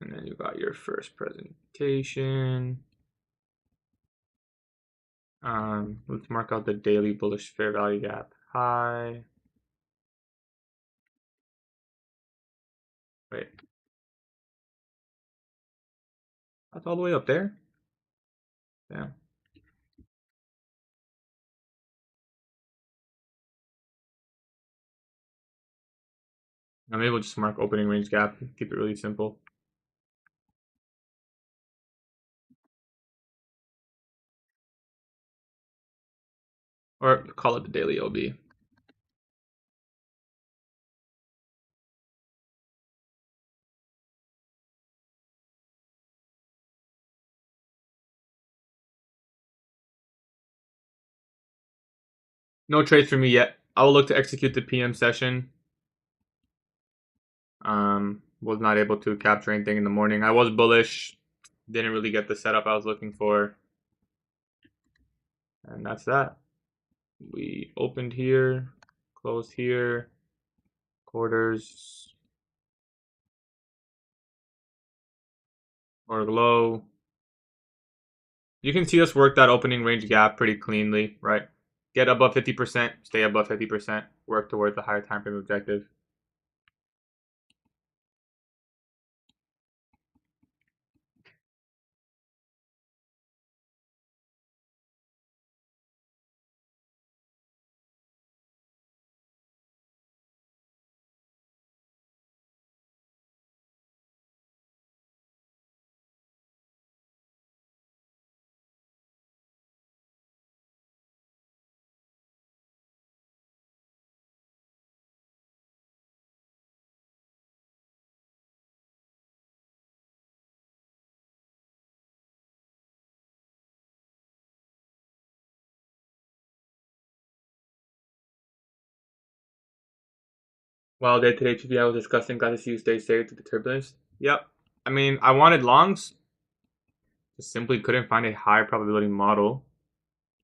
A: And then you got your first presentation. Let's mark out the daily bullish fair value gap high. Wait. That's all the way up there? Yeah. Now maybe we'll just mark opening range gap. Keep it really simple. Or call it the daily OB. No trades for me yet. I will look to execute the PM session. Was not able to capture anything in the morning. I was bullish. Didn't really get the setup I was looking for. And that's that. We opened here, closed here, quarters. or low. You can see us work that opening range gap pretty cleanly, right? Get above 50%, stay above 50%, work towards the higher time frame objective. While day today TBI was discussing, glad to see you stay safe through the turbulence. Yep. I mean, I wanted longs, just simply couldn't find a high probability model.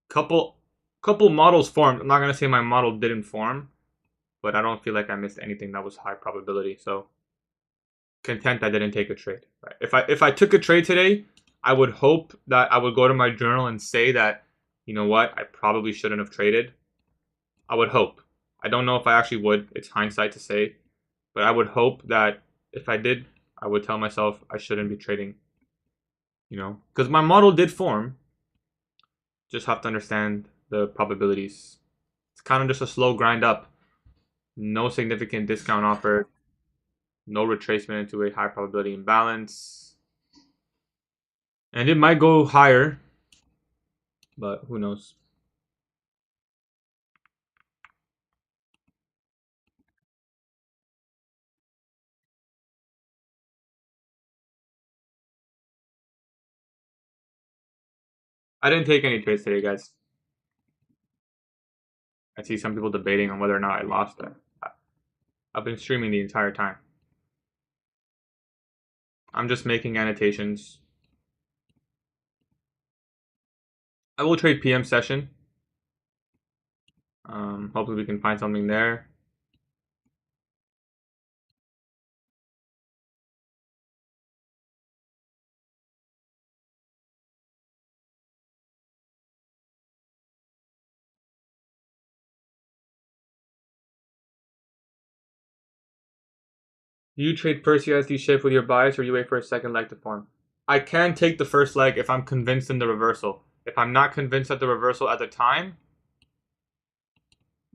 A: Couple couple models formed. I'm not gonna say my model didn't form, but I don't feel like I missed anything that was high probability. So content I didn't take a trade. Right? If I took a trade today, I would hope that I would go to my journal and say that, you know what, I probably shouldn't have traded. I would hope. I don't know if I actually would. It's hindsight to say, but I would hope that if I did, I would tell myself I shouldn't be trading. You know, because my model did form. Just have to understand the probabilities. It's kind of just a slow grind up. No significant discount offer. No retracement into a high probability imbalance. And it might go higher, but who knows? I didn't take any trades today, guys. I see some people debating on whether or not I lost it. I've been streaming the entire time. I'm just making annotations. I will trade PM session. Hopefully we can find something there. Do you trade first USD shift with your bias, or you wait for a second leg to form? I can take the first leg if I'm convinced in the reversal. If I'm not convinced at the reversal at the time,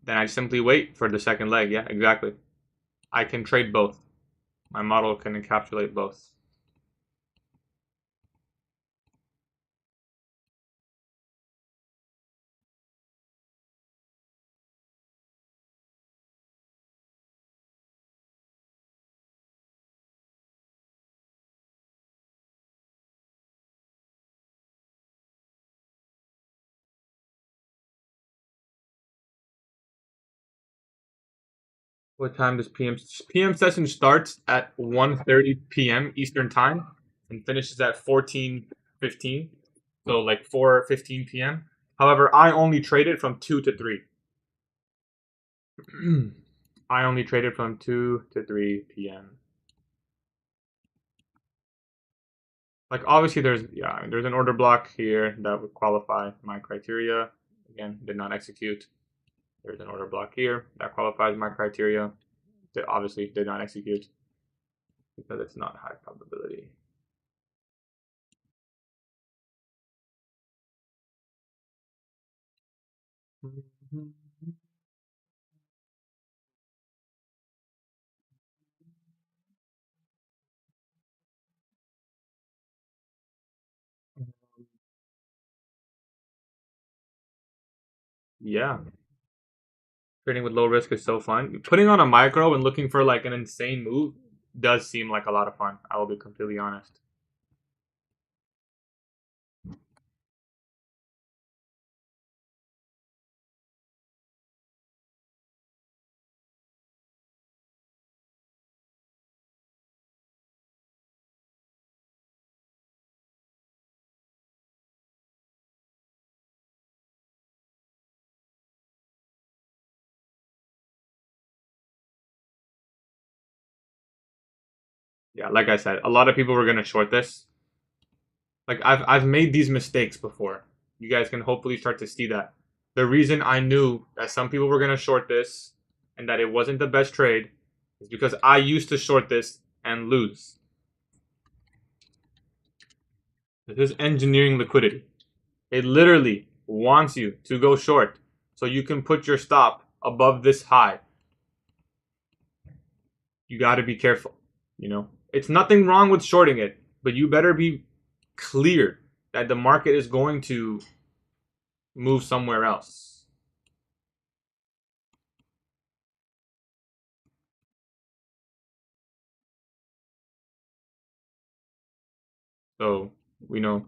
A: then I simply wait for the second leg. Yeah, exactly. I can trade both. My model can encapsulate both. What time does PM session starts at 1:30 p.m. Eastern time and finishes at 14:15, so like 4:15 p.m. However, I only traded from 2 to 3. I only traded from 2 to 3 p.m. Like obviously there's an order block here that would qualify my criteria. Again, did not execute. There's an order block here that qualifies my criteria. That obviously did not execute because it's not high probability. Yeah, trading with low risk is so fun. Putting on a micro and looking for like an insane move does seem like a lot of fun. I will be completely honest. Yeah, like I said, a lot of people were gonna short this. Like I've made these mistakes before. You guys can hopefully start to see that. The reason I knew that some people were gonna short this and that it wasn't the best trade is because I used to short this and lose. This is engineering liquidity. It literally wants you to go short so you can put your stop above this high. You got to be careful, you know. It's nothing wrong with shorting it, but you better be clear that the market is going to move somewhere else. So, you know,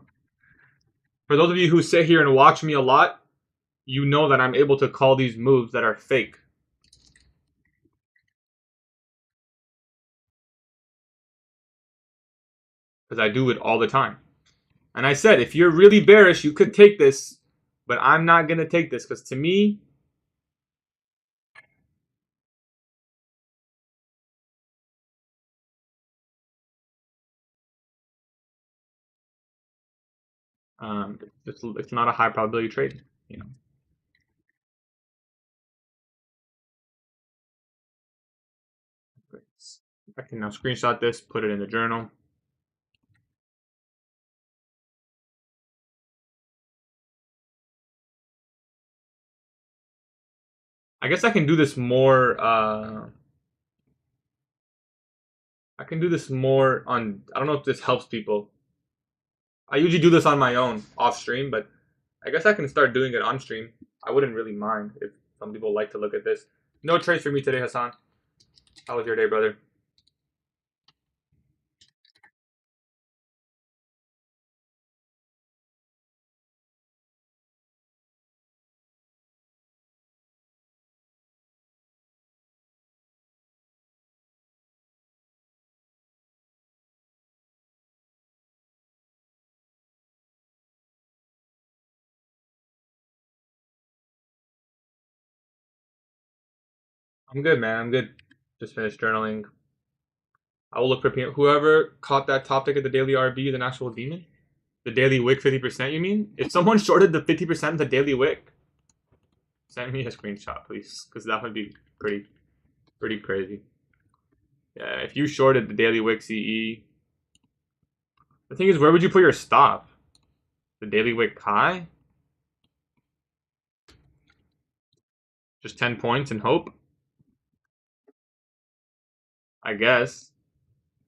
A: for those of you who sit here and watch me a lot, you know that I'm able to call these moves that are fake. Because I do it all the time. And I said, if you're really bearish, you could take this, but I'm not going to take this because to me, it's not a high probability trade, you know. I can now screenshot this, put it in the journal. I guess I can do this more. I can do this more on. I don't know if this helps people. I usually do this on my own off stream, but I guess I can start doing it on stream. I wouldn't really mind if some people like to look at this. No trades for me today, Hassan. How was your day, brother? I'm good, man. I'm good. Just finished journaling. I will look for whoever caught that top tick at the daily RB is an actual demon. The daily wick 50%, you mean? If someone shorted the 50% of the daily wick, send me a screenshot, please, because that would be pretty crazy. Yeah, if you shorted the daily wick CE, the thing is, where would you put your stop? The daily wick high? Just 10 points and hope? I guess.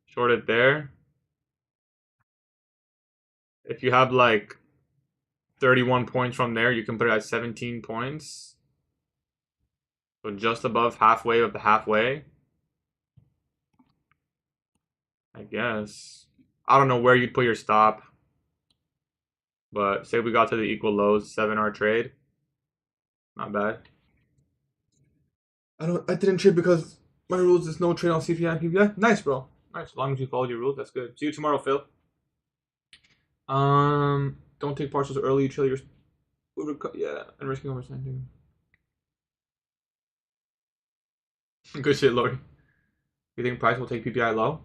A: Short it there. If you have like 31 points from there, you can put it at 17 points. So just above halfway of the halfway. I guess. I don't know where you'd put your stop. But say we got to the equal lows, 7-hour trade. Not bad. I didn't trade because my rules is no trade on CPI and PPI. Nice, bro. Nice. As long as you followed your rules, that's good. See you tomorrow, Phil. Don't take partials early. Chill your yeah, and risking overspending. Good shit, Lord. You think price will take PPI low?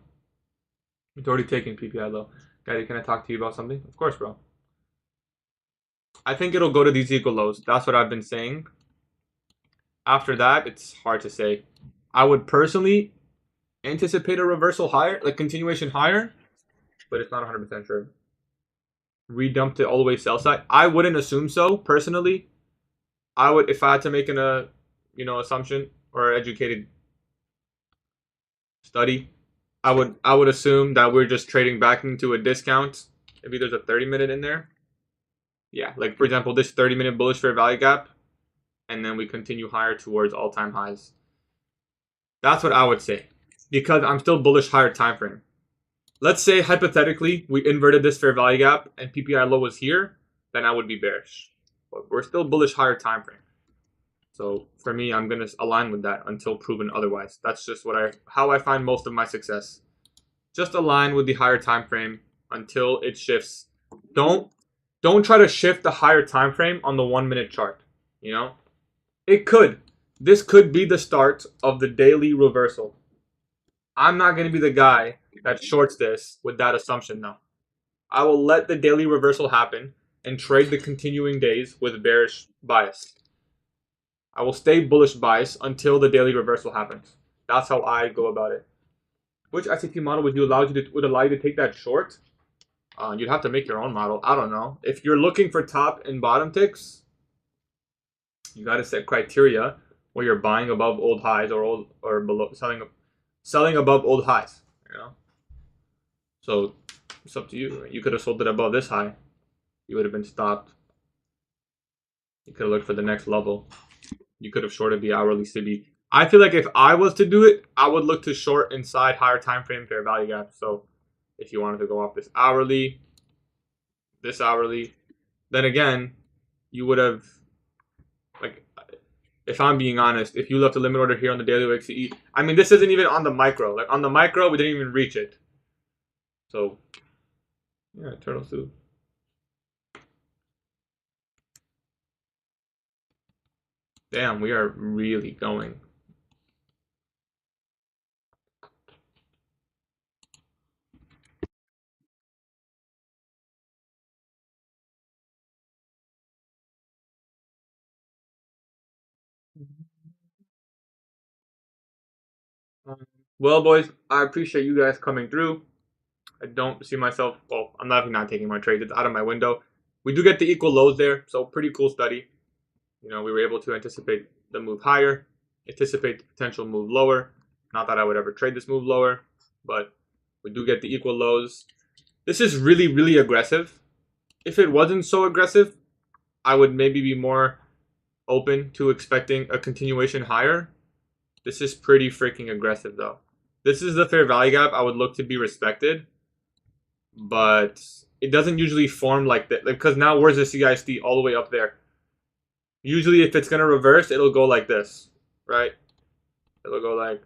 A: It's already taken PPI low. Daddy, can I talk to you about something? Of course, bro. I think it'll go to these equal lows. That's what I've been saying. After that, it's hard to say. I would personally anticipate a reversal higher, like continuation higher, but it's not 100% sure. Redumped it all the way sell side. I wouldn't assume so personally. I would, if I had to make an assumption or educated study, I would assume that we're just trading back into a discount. Maybe there's a 30-minute in there. Yeah, like for example, this 30-minute bullish fair value gap, and then we continue higher towards all-time highs. That's what I would say, because I'm still bullish higher time frame. Let's say hypothetically we inverted this fair value gap and PPI low was here, then I would be bearish. But we're still bullish higher time frame. So for me, I'm gonna align with that until proven otherwise. That's just how I find most of my success. Just align with the higher time frame until it shifts. Don't try to shift the higher time frame on the 1-minute chart. You know, this could be the start of the daily reversal. I'm not gonna be the guy that shorts this with that assumption though. I will let the daily reversal happen and trade the continuing days with bearish bias. I will stay bullish bias until the daily reversal happens. That's how I go about it. Which SAP model would allow you to take that short? You'd have to make your own model. I don't know. If you're looking for top and bottom ticks, you got to set criteria where you're buying above old highs or below selling above old highs. You know, so it's up to you. You could have sold it above this high. You would have been stopped. You could have looked for the next level. You could have shorted the hourly CB. I feel like if I was to do it, I would look to short inside higher time frame fair value gap. So if you wanted to go off this hourly, then again, you would have, like, if I'm being honest, if you left a limit order here on the daily XCE, I mean, this isn't even on the micro. Like, on the micro, we didn't even reach it. So, yeah, turtle soup. Damn, we are really going. Well, boys, I appreciate you guys coming through. I don't see myself, well, I'm definitely not taking my trades. It's out of my window. We do get the equal lows there, so pretty cool study. You know, we were able to anticipate the move higher, anticipate the potential move lower. Not that I would ever trade this move lower, but we do get the equal lows. This is really, really aggressive. If it wasn't so aggressive, I would maybe be more open to expecting a continuation higher. This is pretty freaking aggressive, though. This is the fair value gap I would look to be respected, but it doesn't usually form like that, because now where's the CISD all the way up there? Usually if it's going to reverse, it'll go like this, right? It'll go like,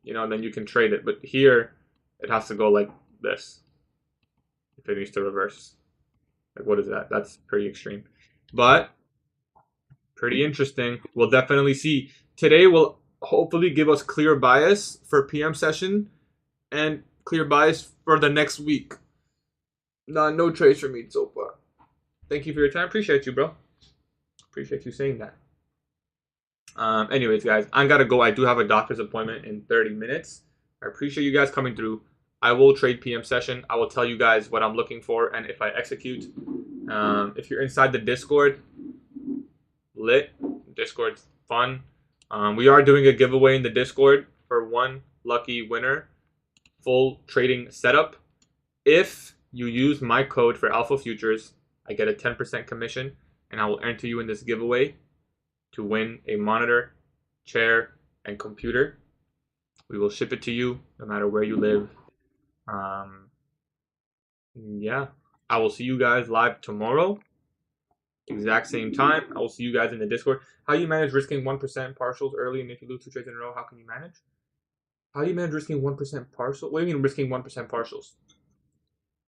A: you know, and then you can trade it. But here, it has to go like this if it needs to reverse. Like, what is that? That's pretty extreme. But pretty interesting. We'll definitely see. Today will hopefully give us clear bias for PM session and clear bias for the next week. No trades for me so far. Thank you for your time. Appreciate you, bro. Appreciate you saying that. Anyways, guys, I gotta go. I do have a doctor's appointment in 30 minutes. I appreciate you guys coming through. I will trade PM session. I will tell you guys what I'm looking for and if I execute. If you're inside the Discord, lit. Discord's fun. We are doing a giveaway in the Discord for one lucky winner. Full trading setup. If you use my code for Alpha Futures, I get a 10% commission, and I will enter you in this giveaway to win a monitor, chair, and computer. We will ship it to you no matter where you live. Yeah, I will see you guys live tomorrow. Exact same time. I will see you guys in the Discord. How do you manage risking 1% partials early, and if you lose 2 trades in a row, how can you manage? How do you manage risking 1% partial? What do you mean risking 1% partials?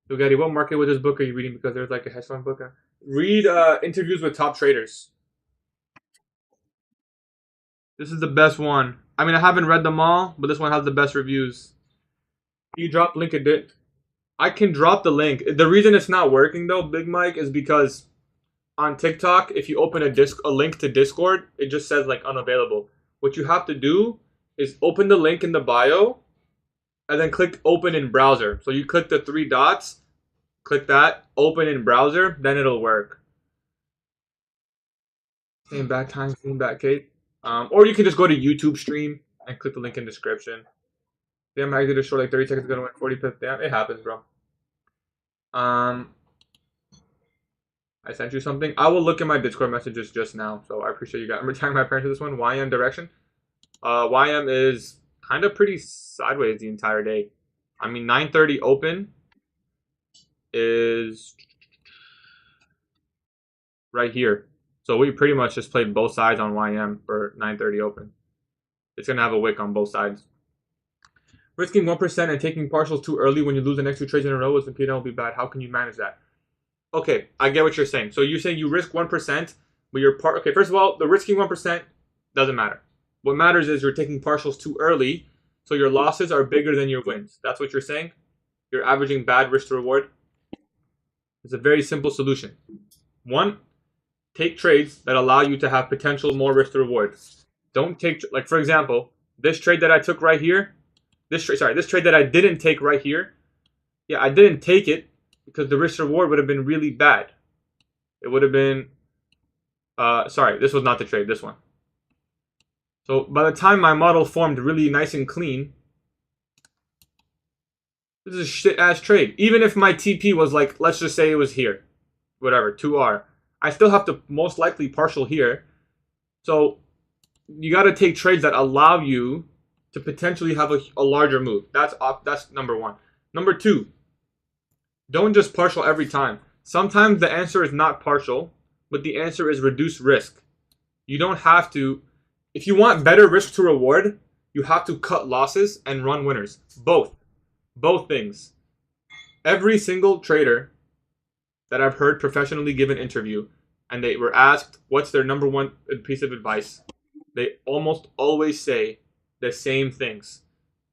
A: So, Gatie, what market with this book are you reading? Because there's like a hedge fund book. Read interviews with top traders. This is the best one. I mean, I haven't read them all, but this one has the best reviews. You drop link it. I can drop the link. The reason it's not working though, Big Mike, is because on TikTok, if you open a link to Discord, it just says like unavailable. What you have to do is open the link in the bio and then click open in browser. So you click the 3 dots, click that, open in browser, then it'll work. Same back time, same back Kate. Or you can just go to YouTube stream and click the link in description. Damn, I did a short like 30 seconds ago to win 45th. Damn, it happens, bro. I sent you something. I will look at my Discord messages just now, so I appreciate you guys. I'm retiring my parents to this one. YM direction. YM is kind of pretty sideways the entire day. I mean, 9:30 open is right here. So we pretty much just played both sides on YM for 9:30 open. It's going to have a wick on both sides. Risking 1% and taking partials too early when you lose the next 2 trades in a row with P&L will be bad. How can you manage that? Okay, I get what you're saying. So you're saying you risk 1%, but you're okay, first of all, the risking 1% doesn't matter. What matters is you're taking partials too early, so your losses are bigger than your wins. That's what you're saying? You're averaging bad risk to reward? It's a very simple solution. One, take trades that allow you to have potential more risk to reward. Don't take, like for example, this trade that I took right here, this trade that I didn't take right here. Yeah, I didn't take it because the risk reward would have been really bad. It would have been, sorry, this was not the trade, this one. So by the time my model formed really nice and clean, this is a shit ass trade. Even if my TP was like, let's just say it was here, whatever, 2R, I still have to most likely partial here. So you got to take trades that allow you to potentially have a larger move. That's number one. Number two, don't just partial every time. Sometimes the answer is not partial, but the answer is reduce risk. You don't have to. If you want better risk to reward, you have to cut losses and run winners. Both things. Every single trader that I've heard professionally give an interview and they were asked what's their number one piece of advice, they almost always say the same things.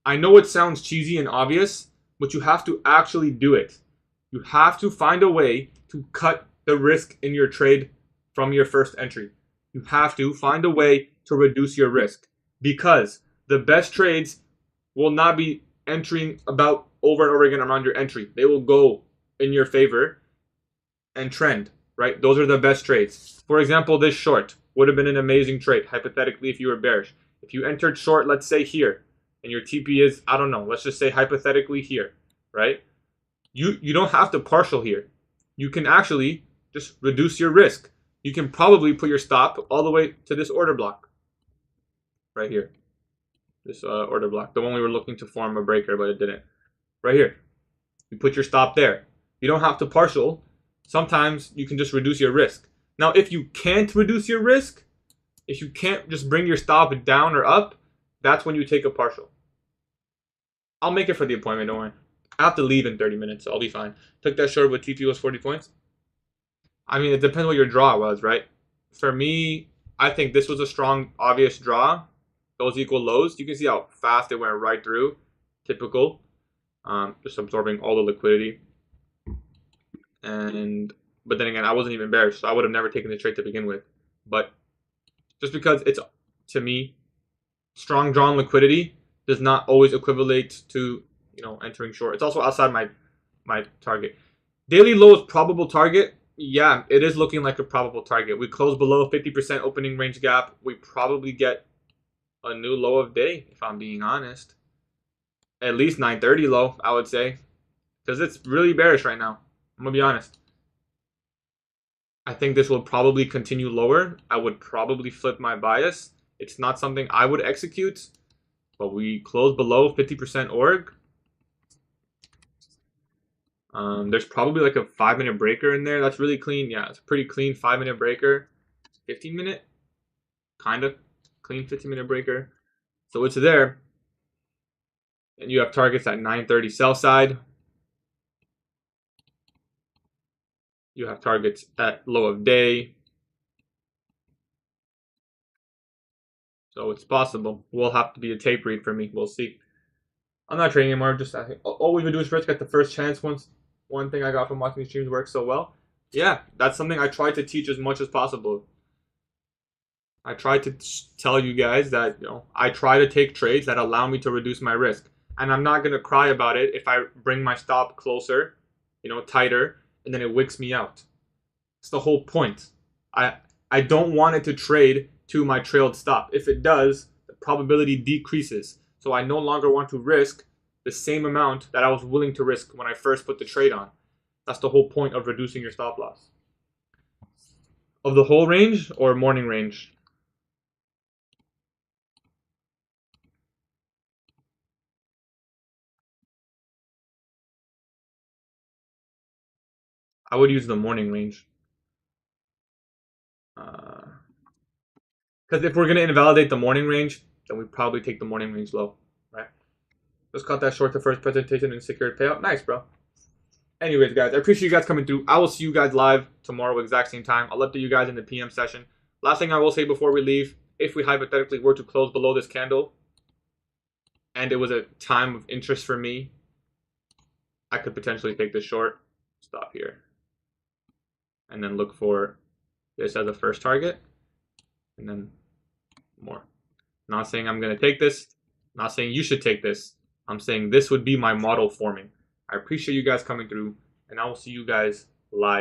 A: I know it sounds cheesy and obvious, but you have to actually do it. You have to find a way to cut the risk in your trade from your first entry. You have to find a way to reduce your risk because the best trades will not be entering about over and over again around your entry. They will go in your favor and trend, right? Those are the best trades. For example, this short would have been an amazing trade, hypothetically, if you were bearish. If you entered short, let's say here, and your TP is, I don't know, let's just say hypothetically here, right? You don't have to partial here. You can actually just reduce your risk. You can probably put your stop all the way to this order block right here. This order block, the one we were looking to form a breaker, but it didn't. Right here. You put your stop there. You don't have to partial. Sometimes you can just reduce your risk. Now, if you can't reduce your risk, if you can't just bring your stop down or up, that's when you take a partial. I'll make it for the appointment, don't worry. I have to leave in 30 minutes, so I'll be fine. Took that short with TP was 40 points. I mean, it depends what your draw was, right? For me, I think this was a strong, obvious draw. Those equal lows. You can see how fast it went right through. Typical. Just absorbing all the liquidity. But then again, I wasn't even bearish, so I would have never taken the trade to begin with. But just because it's, to me, strong drawn liquidity does not always equivalent to, entering short. It's also outside my target. Daily low is probable target. Yeah, it is looking like a probable target. We close below 50% opening range gap. We probably get a new low of day, if I'm being honest. At least 930 low, I would say. Because it's really bearish right now. I'm going to be honest. I think this will probably continue lower. I would probably flip my bias. It's not something I would execute. But we close below 50% org. There's probably like a 5-minute breaker in there. That's really clean. Yeah, it's a pretty clean 5-minute breaker. 15-minute? Kind of clean 15-minute breaker. So it's there. And you have targets at 930 sell side. You have targets at low of day. So it's possible. Will have to be a tape read for me. We'll see. I'm not trading anymore. Just all we would do is risk at the first chance. Once one thing I got from watching these streams work so well. Yeah, that's something I try to teach as much as possible. I try to tell you guys that I try to take trades that allow me to reduce my risk, and I'm not gonna cry about it if I bring my stop closer, tighter, and then it wicks me out. It's the whole point. I don't want it to trade to my trailed stop. If it does, the probability decreases. So I no longer want to risk the same amount that I was willing to risk when I first put the trade on. That's the whole point of reducing your stop loss. Of the whole range or morning range? I would use the morning range. Because if we're going to invalidate the morning range, then we probably take the morning range low, right? Just cut that short the first presentation and secured payout. Nice, bro. Anyways, guys, I appreciate you guys coming through. I will see you guys live tomorrow, exact same time. I'll update you guys in the PM session. Last thing I will say before we leave, if we hypothetically were to close below this candle, and it was a time of interest for me, I could potentially take this short. Stop here. and then look for this as a first target, and then more. Not saying I'm going to take this. Not saying you should take this. I'm saying this would be my model forming. I appreciate you guys coming through, and I will see you guys live.